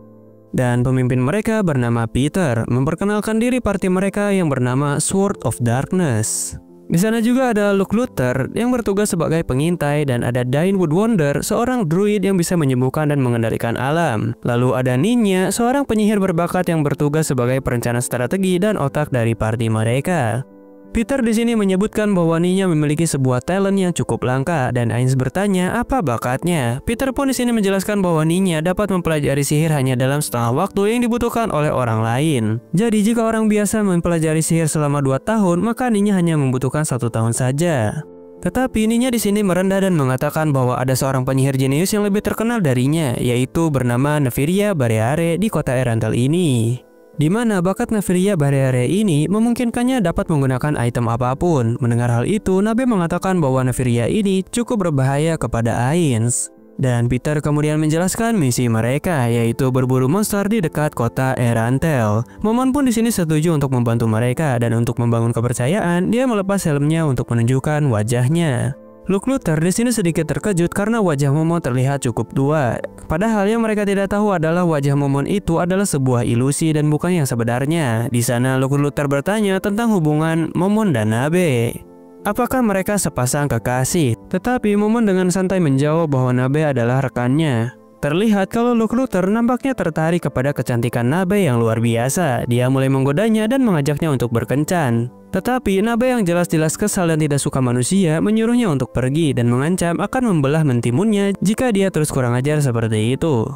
Dan pemimpin mereka bernama Peter, memperkenalkan diri parti mereka yang bernama Sword of Darkness. Di sana juga ada Luke Luther yang bertugas sebagai pengintai dan ada Dainwood Wonder, seorang druid yang bisa menyembuhkan dan mengendalikan alam. Lalu ada Ninya, seorang penyihir berbakat yang bertugas sebagai perencana strategi dan otak dari parti mereka. Peter di sini menyebutkan bahwa Ninya memiliki sebuah talent yang cukup langka dan Ainz bertanya apa bakatnya. Peter pun di sini menjelaskan bahwa Ninya dapat mempelajari sihir hanya dalam setengah waktu yang dibutuhkan oleh orang lain. Jadi jika orang biasa mempelajari sihir selama 2 tahun, maka Ninya hanya membutuhkan 1 tahun saja. Tetapi Ninya di sini merendah dan mengatakan bahwa ada seorang penyihir jenius yang lebih terkenal darinya, yaitu bernama Nefiria Bareare di kota Erantel ini. Di mana bakat Nefiria Bareare ini memungkinkannya dapat menggunakan item apapun. Mendengar hal itu, Nabe mengatakan bahwa Nefiria ini cukup berbahaya kepada Ainz. Dan Peter kemudian menjelaskan misi mereka, yaitu berburu monster di dekat kota Erantel. Momon pun di sini setuju untuk membantu mereka dan untuk membangun kepercayaan, dia melepas helmnya untuk menunjukkan wajahnya. Luke Luther di sini sedikit terkejut karena wajah Momon terlihat cukup tua. Padahal yang mereka tidak tahu adalah wajah Momon itu adalah sebuah ilusi dan bukan yang sebenarnya. Di sana Luke Luther bertanya tentang hubungan Momon dan Nabe. Apakah mereka sepasang kekasih? Tetapi Momon dengan santai menjawab bahwa Nabe adalah rekannya. Terlihat kalau Luke Luther nampaknya tertarik kepada kecantikan Nabe yang luar biasa. Dia mulai menggodanya dan mengajaknya untuk berkencan. Tetapi Nabe yang jelas-jelas kesal dan tidak suka manusia menyuruhnya untuk pergi dan mengancam akan membelah mentimunnya jika dia terus kurang ajar seperti itu.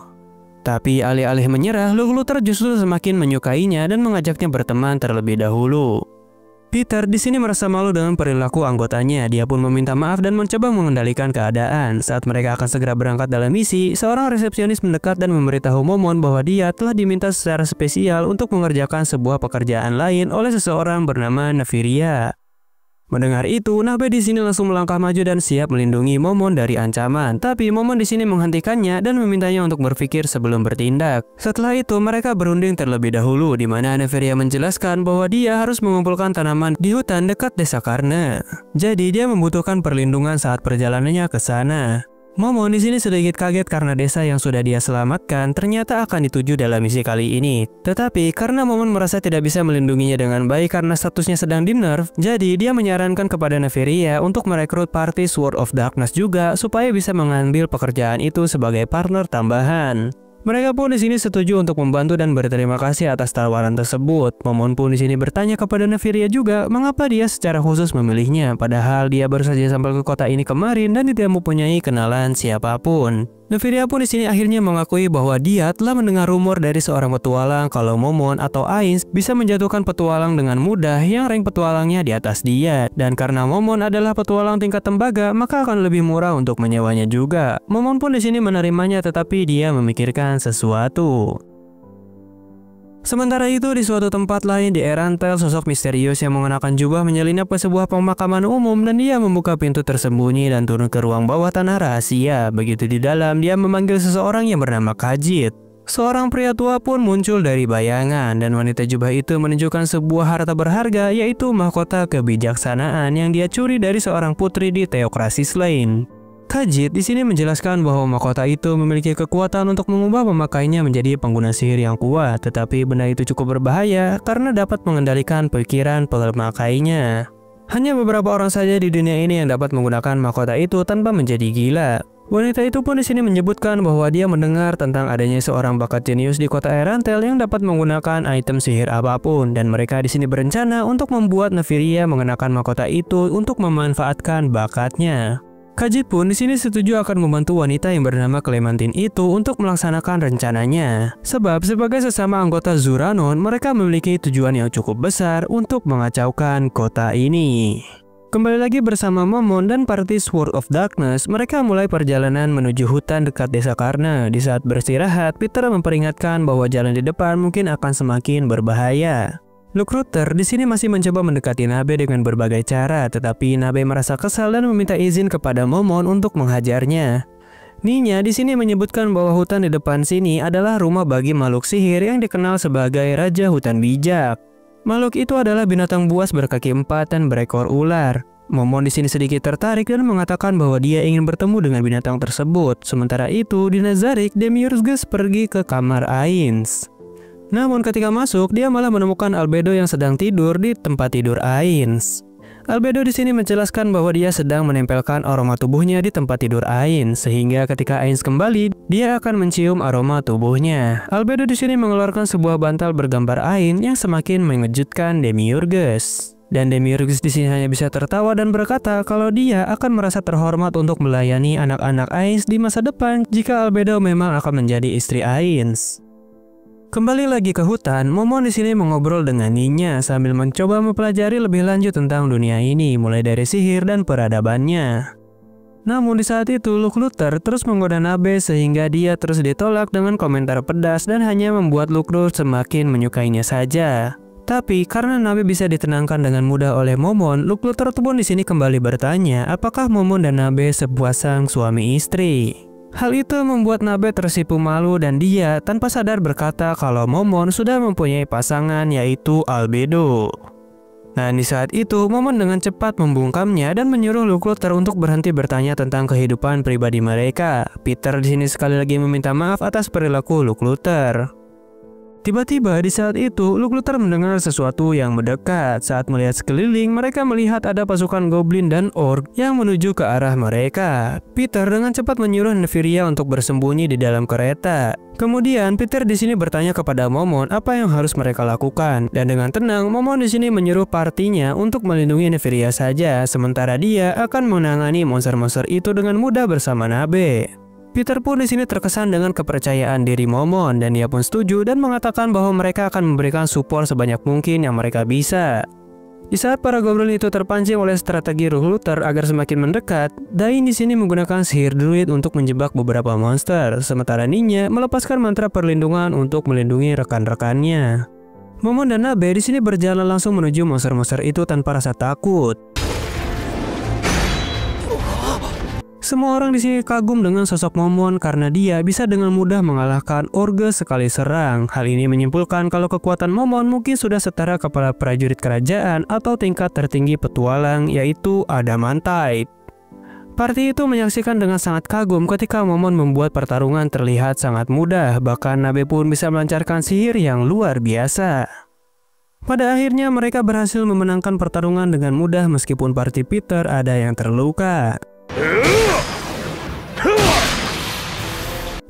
Tapi alih-alih menyerah, Luke Luther justru semakin menyukainya dan mengajaknya berteman terlebih dahulu. Peter di sini merasa malu dengan perilaku anggotanya. Dia pun meminta maaf dan mencoba mengendalikan keadaan. Saat mereka akan segera berangkat dalam misi, seorang resepsionis mendekat dan memberitahu Momon bahwa dia telah diminta secara spesial untuk mengerjakan sebuah pekerjaan lain oleh seseorang bernama Nefiria. Mendengar itu, Nabe di sini langsung melangkah maju dan siap melindungi Momon dari ancaman. Tapi Momon di sini menghentikannya dan memintanya untuk berpikir sebelum bertindak. Setelah itu, mereka berunding terlebih dahulu, di mana Nefiria menjelaskan bahwa dia harus mengumpulkan tanaman di hutan dekat desa Karna. Jadi dia membutuhkan perlindungan saat perjalanannya ke sana. Momon di sini sedikit kaget karena desa yang sudah dia selamatkan ternyata akan dituju dalam misi kali ini. Tetapi karena Momon merasa tidak bisa melindunginya dengan baik karena statusnya sedang di-nerf, jadi dia menyarankan kepada Nefiria untuk merekrut party Sword of Darkness juga supaya bisa mengambil pekerjaan itu sebagai partner tambahan. Mereka pun di sini setuju untuk membantu dan berterima kasih atas tawaran tersebut. Momon pun di sini bertanya kepada Nefiria juga mengapa dia secara khusus memilihnya, padahal dia baru saja sampai ke kota ini kemarin dan tidak mempunyai kenalan siapapun. Nefiria pun di sini akhirnya mengakui bahwa dia telah mendengar rumor dari seorang petualang kalau Momon atau Ainz bisa menjatuhkan petualang dengan mudah yang rank petualangnya di atas dia. Dan karena Momon adalah petualang tingkat tembaga, maka akan lebih murah untuk menyewanya juga. Momon pun di sini menerimanya, tetapi dia memikirkan sesuatu. Sementara itu, di suatu tempat lain di Erantel, sosok misterius yang mengenakan jubah menyelinap ke sebuah pemakaman umum dan dia membuka pintu tersembunyi dan turun ke ruang bawah tanah rahasia. Begitu di dalam, dia memanggil seseorang yang bernama Khajiit. Seorang pria tua pun muncul dari bayangan dan wanita jubah itu menunjukkan sebuah harta berharga, yaitu mahkota kebijaksanaan yang dia curi dari seorang putri di Theocrasis Lane. Khajiit di sini menjelaskan bahwa mahkota itu memiliki kekuatan untuk mengubah pemakainya menjadi pengguna sihir yang kuat, tetapi benda itu cukup berbahaya karena dapat mengendalikan pikiran pemakainya. Hanya beberapa orang saja di dunia ini yang dapat menggunakan mahkota itu tanpa menjadi gila. Wanita itu pun di sini menyebutkan bahwa dia mendengar tentang adanya seorang bakat jenius di kota Erantel yang dapat menggunakan item sihir apapun, dan mereka di sini berencana untuk membuat Nefiria mengenakan mahkota itu untuk memanfaatkan bakatnya. Khajiit pun di sini setuju akan membantu wanita yang bernama Clementine itu untuk melaksanakan rencananya. Sebab sebagai sesama anggota Zuranon, mereka memiliki tujuan yang cukup besar untuk mengacaukan kota ini. Kembali lagi bersama Momon dan party Sword of Darkness, mereka mulai perjalanan menuju hutan dekat desa Karna. Di saat beristirahat, Peter memperingatkan bahwa jalan di depan mungkin akan semakin berbahaya. Lukruter di sini masih mencoba mendekati Nabe dengan berbagai cara, tetapi Nabe merasa kesal dan meminta izin kepada Momon untuk menghajarnya. Ninya di sini menyebutkan bahwa hutan di depan sini adalah rumah bagi makhluk sihir yang dikenal sebagai Raja Hutan Bijak. Makhluk itu adalah binatang buas berkaki 4 dan berekor ular. Momon di sini sedikit tertarik dan mengatakan bahwa dia ingin bertemu dengan binatang tersebut. Sementara itu, di Nazarick, Demiurgus pergi ke kamar Ainz. Namun ketika masuk, dia malah menemukan Albedo yang sedang tidur di tempat tidur Ainz. Albedo di sini menjelaskan bahwa dia sedang menempelkan aroma tubuhnya di tempat tidur Ainz, sehingga ketika Ainz kembali, dia akan mencium aroma tubuhnya. Albedo di sini mengeluarkan sebuah bantal bergambar Ainz yang semakin mengejutkan Demiurgus. Dan Demiurgus di sini hanya bisa tertawa dan berkata kalau dia akan merasa terhormat untuk melayani anak-anak Ainz di masa depan jika Albedo memang akan menjadi istri Ainz. Kembali lagi ke hutan, Momon di sini mengobrol dengan Ninya sambil mencoba mempelajari lebih lanjut tentang dunia ini, mulai dari sihir dan peradabannya. Namun di saat itu, Lukruter terus menggoda Nabe sehingga dia terus ditolak dengan komentar pedas dan hanya membuat Lukruter semakin menyukainya saja. Tapi karena Nabe bisa ditenangkan dengan mudah oleh Momon, Lukruter pun di sini kembali bertanya apakah Momon dan Nabe sepasang suami istri. Hal itu membuat Nabe tersipu malu dan dia tanpa sadar berkata kalau Momon sudah mempunyai pasangan, yaitu Albedo. Nah, di saat itu Momon dengan cepat membungkamnya dan menyuruh Lukruter untuk berhenti bertanya tentang kehidupan pribadi mereka. Peter di sini sekali lagi meminta maaf atas perilaku Lukruter. Tiba-tiba di saat itu, Lukruter mendengar sesuatu yang mendekat. Saat melihat sekeliling, mereka melihat ada pasukan goblin dan orc yang menuju ke arah mereka. Peter dengan cepat menyuruh Nefiria untuk bersembunyi di dalam kereta. Kemudian Peter di sini bertanya kepada Momon apa yang harus mereka lakukan. Dan dengan tenang, Momon di sini menyuruh partinya untuk melindungi Nefiria saja, sementara dia akan menangani monster-monster itu dengan mudah bersama Nabe. Peter pun di sini terkesan dengan kepercayaan diri Momon dan dia pun setuju dan mengatakan bahwa mereka akan memberikan support sebanyak mungkin yang mereka bisa. Di saat para goblin itu terpancing oleh strategi Lukruter agar semakin mendekat, Dain di sini menggunakan sihir druid untuk menjebak beberapa monster, sementara Ninya melepaskan mantra perlindungan untuk melindungi rekan-rekannya. Momon dan Nabe di sini berjalan langsung menuju monster-monster itu tanpa rasa takut. Semua orang di sini kagum dengan sosok Momon karena dia bisa dengan mudah mengalahkan orge sekali serang. Hal ini menyimpulkan kalau kekuatan Momon mungkin sudah setara kepala prajurit kerajaan atau tingkat tertinggi petualang, yaitu Adamantite. Party itu menyaksikan dengan sangat kagum ketika Momon membuat pertarungan terlihat sangat mudah, bahkan Nabe pun bisa melancarkan sihir yang luar biasa. Pada akhirnya mereka berhasil memenangkan pertarungan dengan mudah meskipun party Peter ada yang terluka.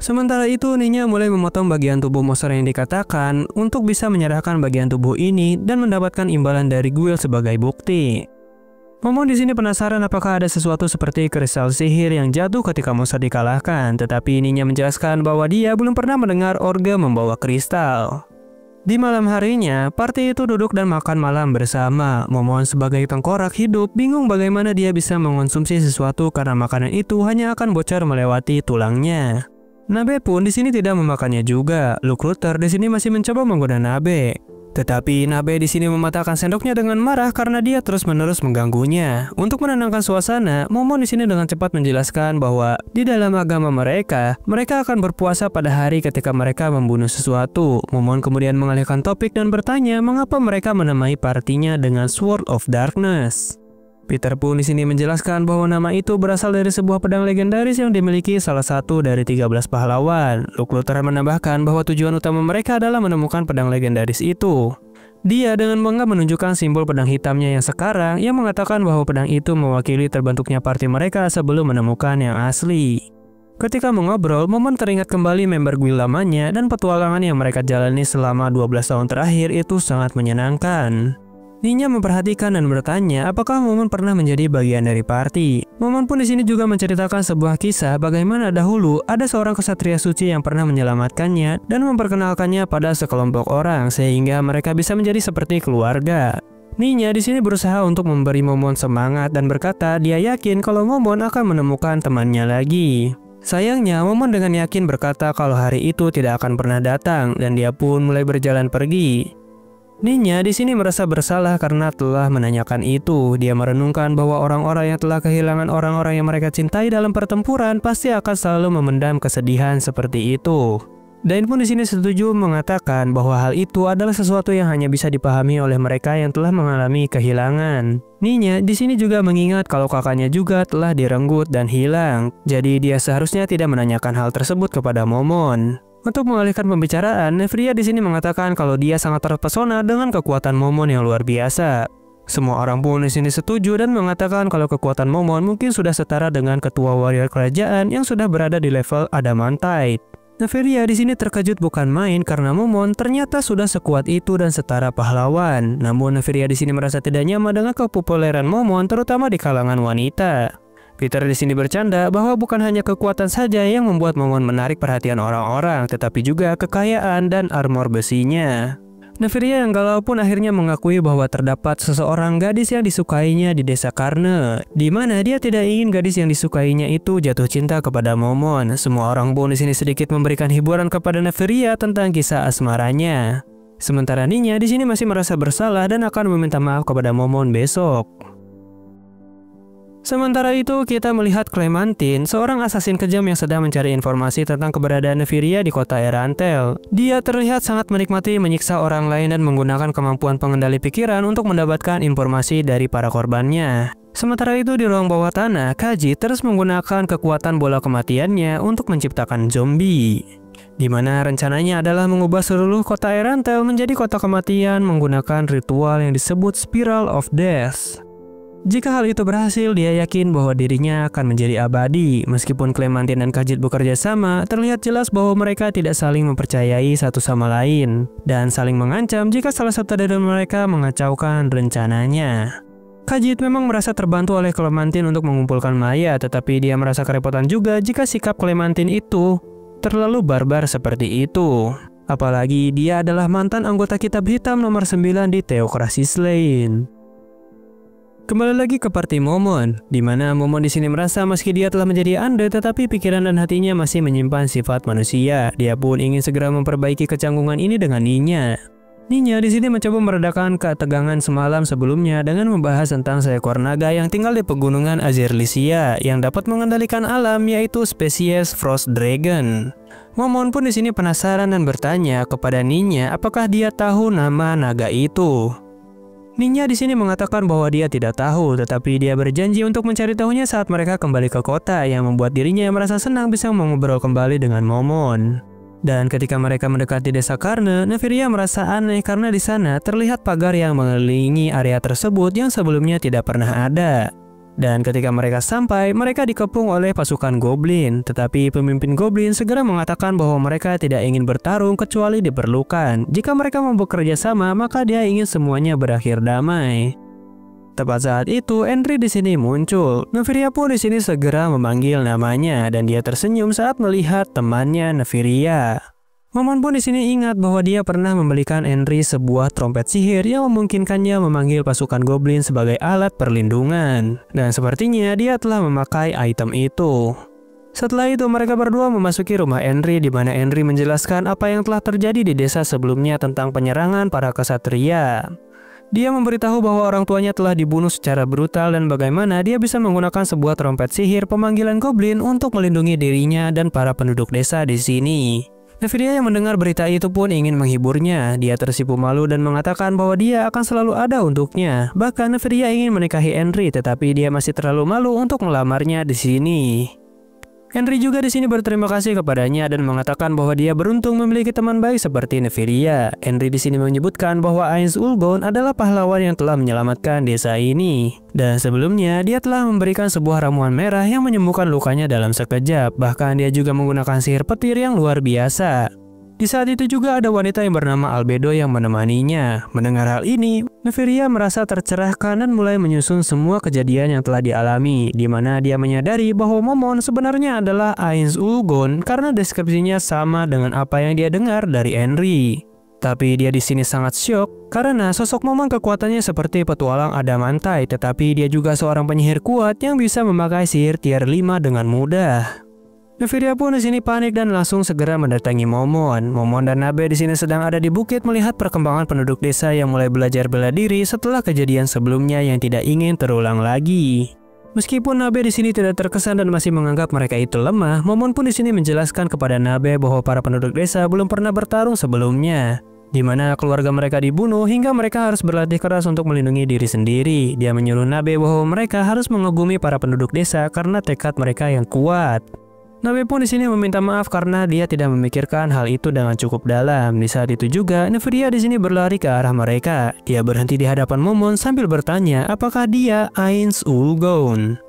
Sementara itu, Ninya mulai memotong bagian tubuh monster yang dikatakan untuk bisa menyerahkan bagian tubuh ini dan mendapatkan imbalan dari Guild sebagai bukti. Momon di sini penasaran apakah ada sesuatu seperti kristal sihir yang jatuh ketika monster dikalahkan, tetapi Ninya menjelaskan bahwa dia belum pernah mendengar orga membawa kristal. Di malam harinya, party itu duduk dan makan malam bersama. Momon sebagai tengkorak hidup bingung bagaimana dia bisa mengonsumsi sesuatu karena makanan itu hanya akan bocor melewati tulangnya. Nabe pun di sini tidak memakannya juga. Luke Luther di sini masih mencoba menggoda Nabe. Tetapi Nabe di sini mematahkan sendoknya dengan marah karena dia terus-menerus mengganggunya. Untuk menenangkan suasana, Momon di sini dengan cepat menjelaskan bahwa di dalam agama mereka akan berpuasa pada hari ketika mereka membunuh sesuatu. Momon kemudian mengalihkan topik dan bertanya mengapa mereka menamai partinya dengan Sword of Darkness. Peter pun di sini menjelaskan bahwa nama itu berasal dari sebuah pedang legendaris yang dimiliki salah satu dari 13 pahlawan. Luke Luther menambahkan bahwa tujuan utama mereka adalah menemukan pedang legendaris itu. Dia dengan bangga menunjukkan simbol pedang hitamnya yang sekarang yang mengatakan bahwa pedang itu mewakili terbentuknya party mereka sebelum menemukan yang asli. Ketika mengobrol, Momon teringat kembali member guild lamanya dan petualangan yang mereka jalani selama 12 tahun terakhir itu sangat menyenangkan. Ninya memperhatikan dan bertanya apakah Momon pernah menjadi bagian dari party. Momon pun di sini juga menceritakan sebuah kisah bagaimana dahulu ada seorang kesatria suci yang pernah menyelamatkannya dan memperkenalkannya pada sekelompok orang sehingga mereka bisa menjadi seperti keluarga. Ninya di sini berusaha untuk memberi Momon semangat dan berkata dia yakin kalau Momon akan menemukan temannya lagi. Sayangnya, Momon dengan yakin berkata kalau hari itu tidak akan pernah datang dan dia pun mulai berjalan pergi. Ninya di sini merasa bersalah karena telah menanyakan itu. Dia merenungkan bahwa orang-orang yang telah kehilangan orang-orang yang mereka cintai dalam pertempuran pasti akan selalu memendam kesedihan seperti itu. Dain pun di sini setuju mengatakan bahwa hal itu adalah sesuatu yang hanya bisa dipahami oleh mereka yang telah mengalami kehilangan. Ninya di sini juga mengingat kalau kakaknya juga telah direnggut dan hilang. Jadi dia seharusnya tidak menanyakan hal tersebut kepada Momon. Untuk mengalihkan pembicaraan, Nephria di sini mengatakan kalau dia sangat terpesona dengan kekuatan Momon yang luar biasa. Semua orang pun di sini setuju dan mengatakan kalau kekuatan Momon mungkin sudah setara dengan ketua warrior kerajaan yang sudah berada di level Adamantite. Nephria di sini terkejut bukan main karena Momon ternyata sudah sekuat itu dan setara pahlawan. Namun Nephria di sini merasa tidak nyaman dengan kepopuleran Momon terutama di kalangan wanita. Peter di sini bercanda bahwa bukan hanya kekuatan saja yang membuat Momon menarik perhatian orang-orang, tetapi juga kekayaan dan armor besinya. Nephria yang galau pun akhirnya mengakui bahwa terdapat seseorang gadis yang disukainya di desa Karne, di mana dia tidak ingin gadis yang disukainya itu jatuh cinta kepada Momon. Semua orang pun di sini sedikit memberikan hiburan kepada Nephria tentang kisah asmaranya. Sementara Ninya di sini masih merasa bersalah dan akan meminta maaf kepada Momon besok. Sementara itu, kita melihat Clementine, seorang asasin kejam yang sedang mencari informasi tentang keberadaan Nephria di kota Erantel. Dia terlihat sangat menikmati menyiksa orang lain dan menggunakan kemampuan pengendali pikiran untuk mendapatkan informasi dari para korbannya. Sementara itu, di ruang bawah tanah, Kaji terus menggunakan kekuatan bola kematiannya untuk menciptakan zombie. Di mana rencananya adalah mengubah seluruh kota Erantel menjadi kota kematian menggunakan ritual yang disebut Spiral of Death. Jika hal itu berhasil, dia yakin bahwa dirinya akan menjadi abadi. Meskipun Clementine dan Khajiit bekerja sama, terlihat jelas bahwa mereka tidak saling mempercayai satu sama lain dan saling mengancam jika salah satu dari mereka mengacaukan rencananya. Khajiit memang merasa terbantu oleh Clementine untuk mengumpulkan Maya, tetapi dia merasa kerepotan juga jika sikap Clementine itu terlalu barbar seperti itu. Apalagi dia adalah mantan anggota Kitab Hitam nomor 9 di Theocracy Lane. Kembali lagi ke party Momon, di mana Momon di sini merasa meski dia telah menjadi undead, tetapi pikiran dan hatinya masih menyimpan sifat manusia. Dia pun ingin segera memperbaiki kecanggungan ini dengan Ninya. Ninya di sini mencoba meredakan ketegangan semalam sebelumnya dengan membahas tentang seekor naga yang tinggal di pegunungan Azerlisia yang dapat mengendalikan alam, yaitu spesies Frost Dragon. Momon pun di sini penasaran dan bertanya kepada Ninya apakah dia tahu nama naga itu. Ninya di sini mengatakan bahwa dia tidak tahu, tetapi dia berjanji untuk mencari tahunya saat mereka kembali ke kota, yang membuat dirinya merasa senang bisa mengobrol kembali dengan Momon. Dan ketika mereka mendekati desa Karne, Nephria merasa aneh karena di sana terlihat pagar yang mengelilingi area tersebut yang sebelumnya tidak pernah ada. Dan ketika mereka sampai, mereka dikepung oleh pasukan goblin. Tetapi pemimpin goblin segera mengatakan bahwa mereka tidak ingin bertarung kecuali diperlukan. Jika mereka mau bekerja sama, maka dia ingin semuanya berakhir damai. Tepat saat itu, Henry di sini muncul. Neveria pun di sini segera memanggil namanya dan dia tersenyum saat melihat temannya Neveria. Momon pun di sini ingat bahwa dia pernah membelikan Henry sebuah trompet sihir yang memungkinkannya memanggil pasukan goblin sebagai alat perlindungan. Dan sepertinya dia telah memakai item itu. Setelah itu mereka berdua memasuki rumah Henry di mana Henry menjelaskan apa yang telah terjadi di desa sebelumnya tentang penyerangan para kesatria. Dia memberitahu bahwa orang tuanya telah dibunuh secara brutal dan bagaimana dia bisa menggunakan sebuah trompet sihir pemanggilan goblin untuk melindungi dirinya dan para penduduk desa di sini. Neveria yang mendengar berita itu pun ingin menghiburnya. Dia tersipu malu dan mengatakan bahwa dia akan selalu ada untuknya. Bahkan Neveria ingin menikahi Henry, tetapi dia masih terlalu malu untuk melamarnya di sini. Henry juga di sini berterima kasih kepadanya dan mengatakan bahwa dia beruntung memiliki teman baik seperti Neveria. Henry di sini menyebutkan bahwa Ainz Ulgon adalah pahlawan yang telah menyelamatkan desa ini. Dan sebelumnya dia telah memberikan sebuah ramuan merah yang menyembuhkan lukanya dalam sekejap. Bahkan dia juga menggunakan sihir petir yang luar biasa. Di saat itu juga ada wanita yang bernama Albedo yang menemaninya. Mendengar hal ini, Neveria merasa tercerahkan dan mulai menyusun semua kejadian yang telah dialami, di mana dia menyadari bahwa Momon sebenarnya adalah Ainz Ulgon karena deskripsinya sama dengan apa yang dia dengar dari Henry. Tapi dia di sini sangat syok karena sosok Momon kekuatannya seperti petualang adamantai, tetapi dia juga seorang penyihir kuat yang bisa memakai sihir tier 5 dengan mudah. Neveria pun di sini panik dan langsung segera mendatangi Momon. Momon dan Nabe di sini sedang ada di bukit melihat perkembangan penduduk desa yang mulai belajar bela diri setelah kejadian sebelumnya yang tidak ingin terulang lagi. Meskipun Nabe di sini tidak terkesan dan masih menganggap mereka itu lemah, Momon pun di sini menjelaskan kepada Nabe bahwa para penduduk desa belum pernah bertarung sebelumnya, di mana keluarga mereka dibunuh hingga mereka harus berlatih keras untuk melindungi diri sendiri. Dia menyuruh Nabe bahwa mereka harus mengagumi para penduduk desa karena tekad mereka yang kuat. Nabe pun di sini meminta maaf karena dia tidak memikirkan hal itu dengan cukup dalam. Di saat itu juga, Neveria di sini berlari ke arah mereka. Dia berhenti di hadapan Momon sambil bertanya apakah dia Ainz Ulgon.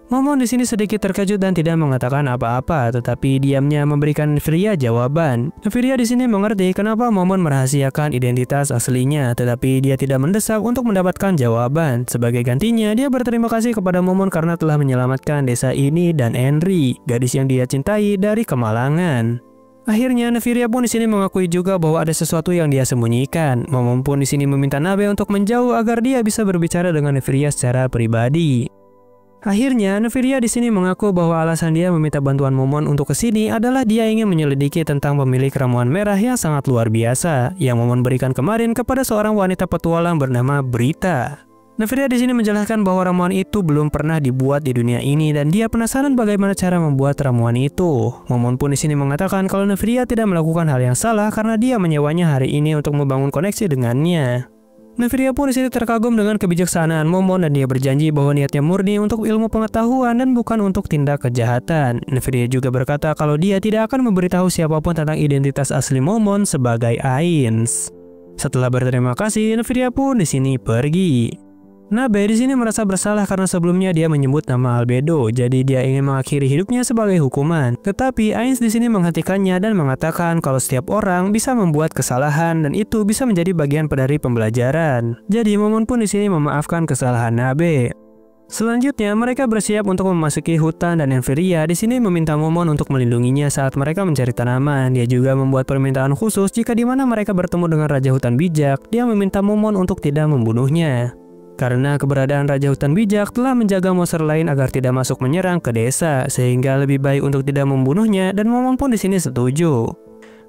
Momon di sini sedikit terkejut dan tidak mengatakan apa-apa, tetapi diamnya memberikan Neveria jawaban. Neveria di sini mengerti kenapa Momon merahasiakan identitas aslinya, tetapi dia tidak mendesak untuk mendapatkan jawaban. Sebagai gantinya, dia berterima kasih kepada Momon karena telah menyelamatkan desa ini dan Henry, gadis yang dia cintai dari kemalangan. Akhirnya, Neveria pun di sini mengakui juga bahwa ada sesuatu yang dia sembunyikan. Momon pun di sini meminta Nabe untuk menjauh agar dia bisa berbicara dengan Neveria secara pribadi. Akhirnya, Neveria di sini mengaku bahwa alasan dia meminta bantuan Momon untuk kesini adalah dia ingin menyelidiki tentang pemilik ramuan merah yang sangat luar biasa yang Momon berikan kemarin kepada seorang wanita petualang bernama Brita. Neveria di sini menjelaskan bahwa ramuan itu belum pernah dibuat di dunia ini dan dia penasaran bagaimana cara membuat ramuan itu. Momon pun di sini mengatakan kalau Neveria tidak melakukan hal yang salah karena dia menyewanya hari ini untuk membangun koneksi dengannya. Neveria pun di sini terkagum dengan kebijaksanaan Momon dan dia berjanji bahwa niatnya murni untuk ilmu pengetahuan dan bukan untuk tindak kejahatan. Neveria juga berkata kalau dia tidak akan memberitahu siapapun tentang identitas asli Momon sebagai Ainz. Setelah berterima kasih, Neveria pun di sini pergi. Nabe di sini merasa bersalah karena sebelumnya dia menyebut nama Albedo, jadi dia ingin mengakhiri hidupnya sebagai hukuman. Tetapi Ainz di sini menghentikannya dan mengatakan kalau setiap orang bisa membuat kesalahan dan itu bisa menjadi bagian dari pembelajaran. Jadi Momon pun di sini memaafkan kesalahan Nabe. Selanjutnya mereka bersiap untuk memasuki hutan dan Neveria di sini meminta Momon untuk melindunginya saat mereka mencari tanaman. Dia juga membuat permintaan khusus jika di mana mereka bertemu dengan Raja Hutan Bijak. Dia meminta Momon untuk tidak membunuhnya. Karena keberadaan Raja Hutan Bijak telah menjaga monster lain agar tidak masuk menyerang ke desa, sehingga lebih baik untuk tidak membunuhnya dan Momon pun di sini setuju.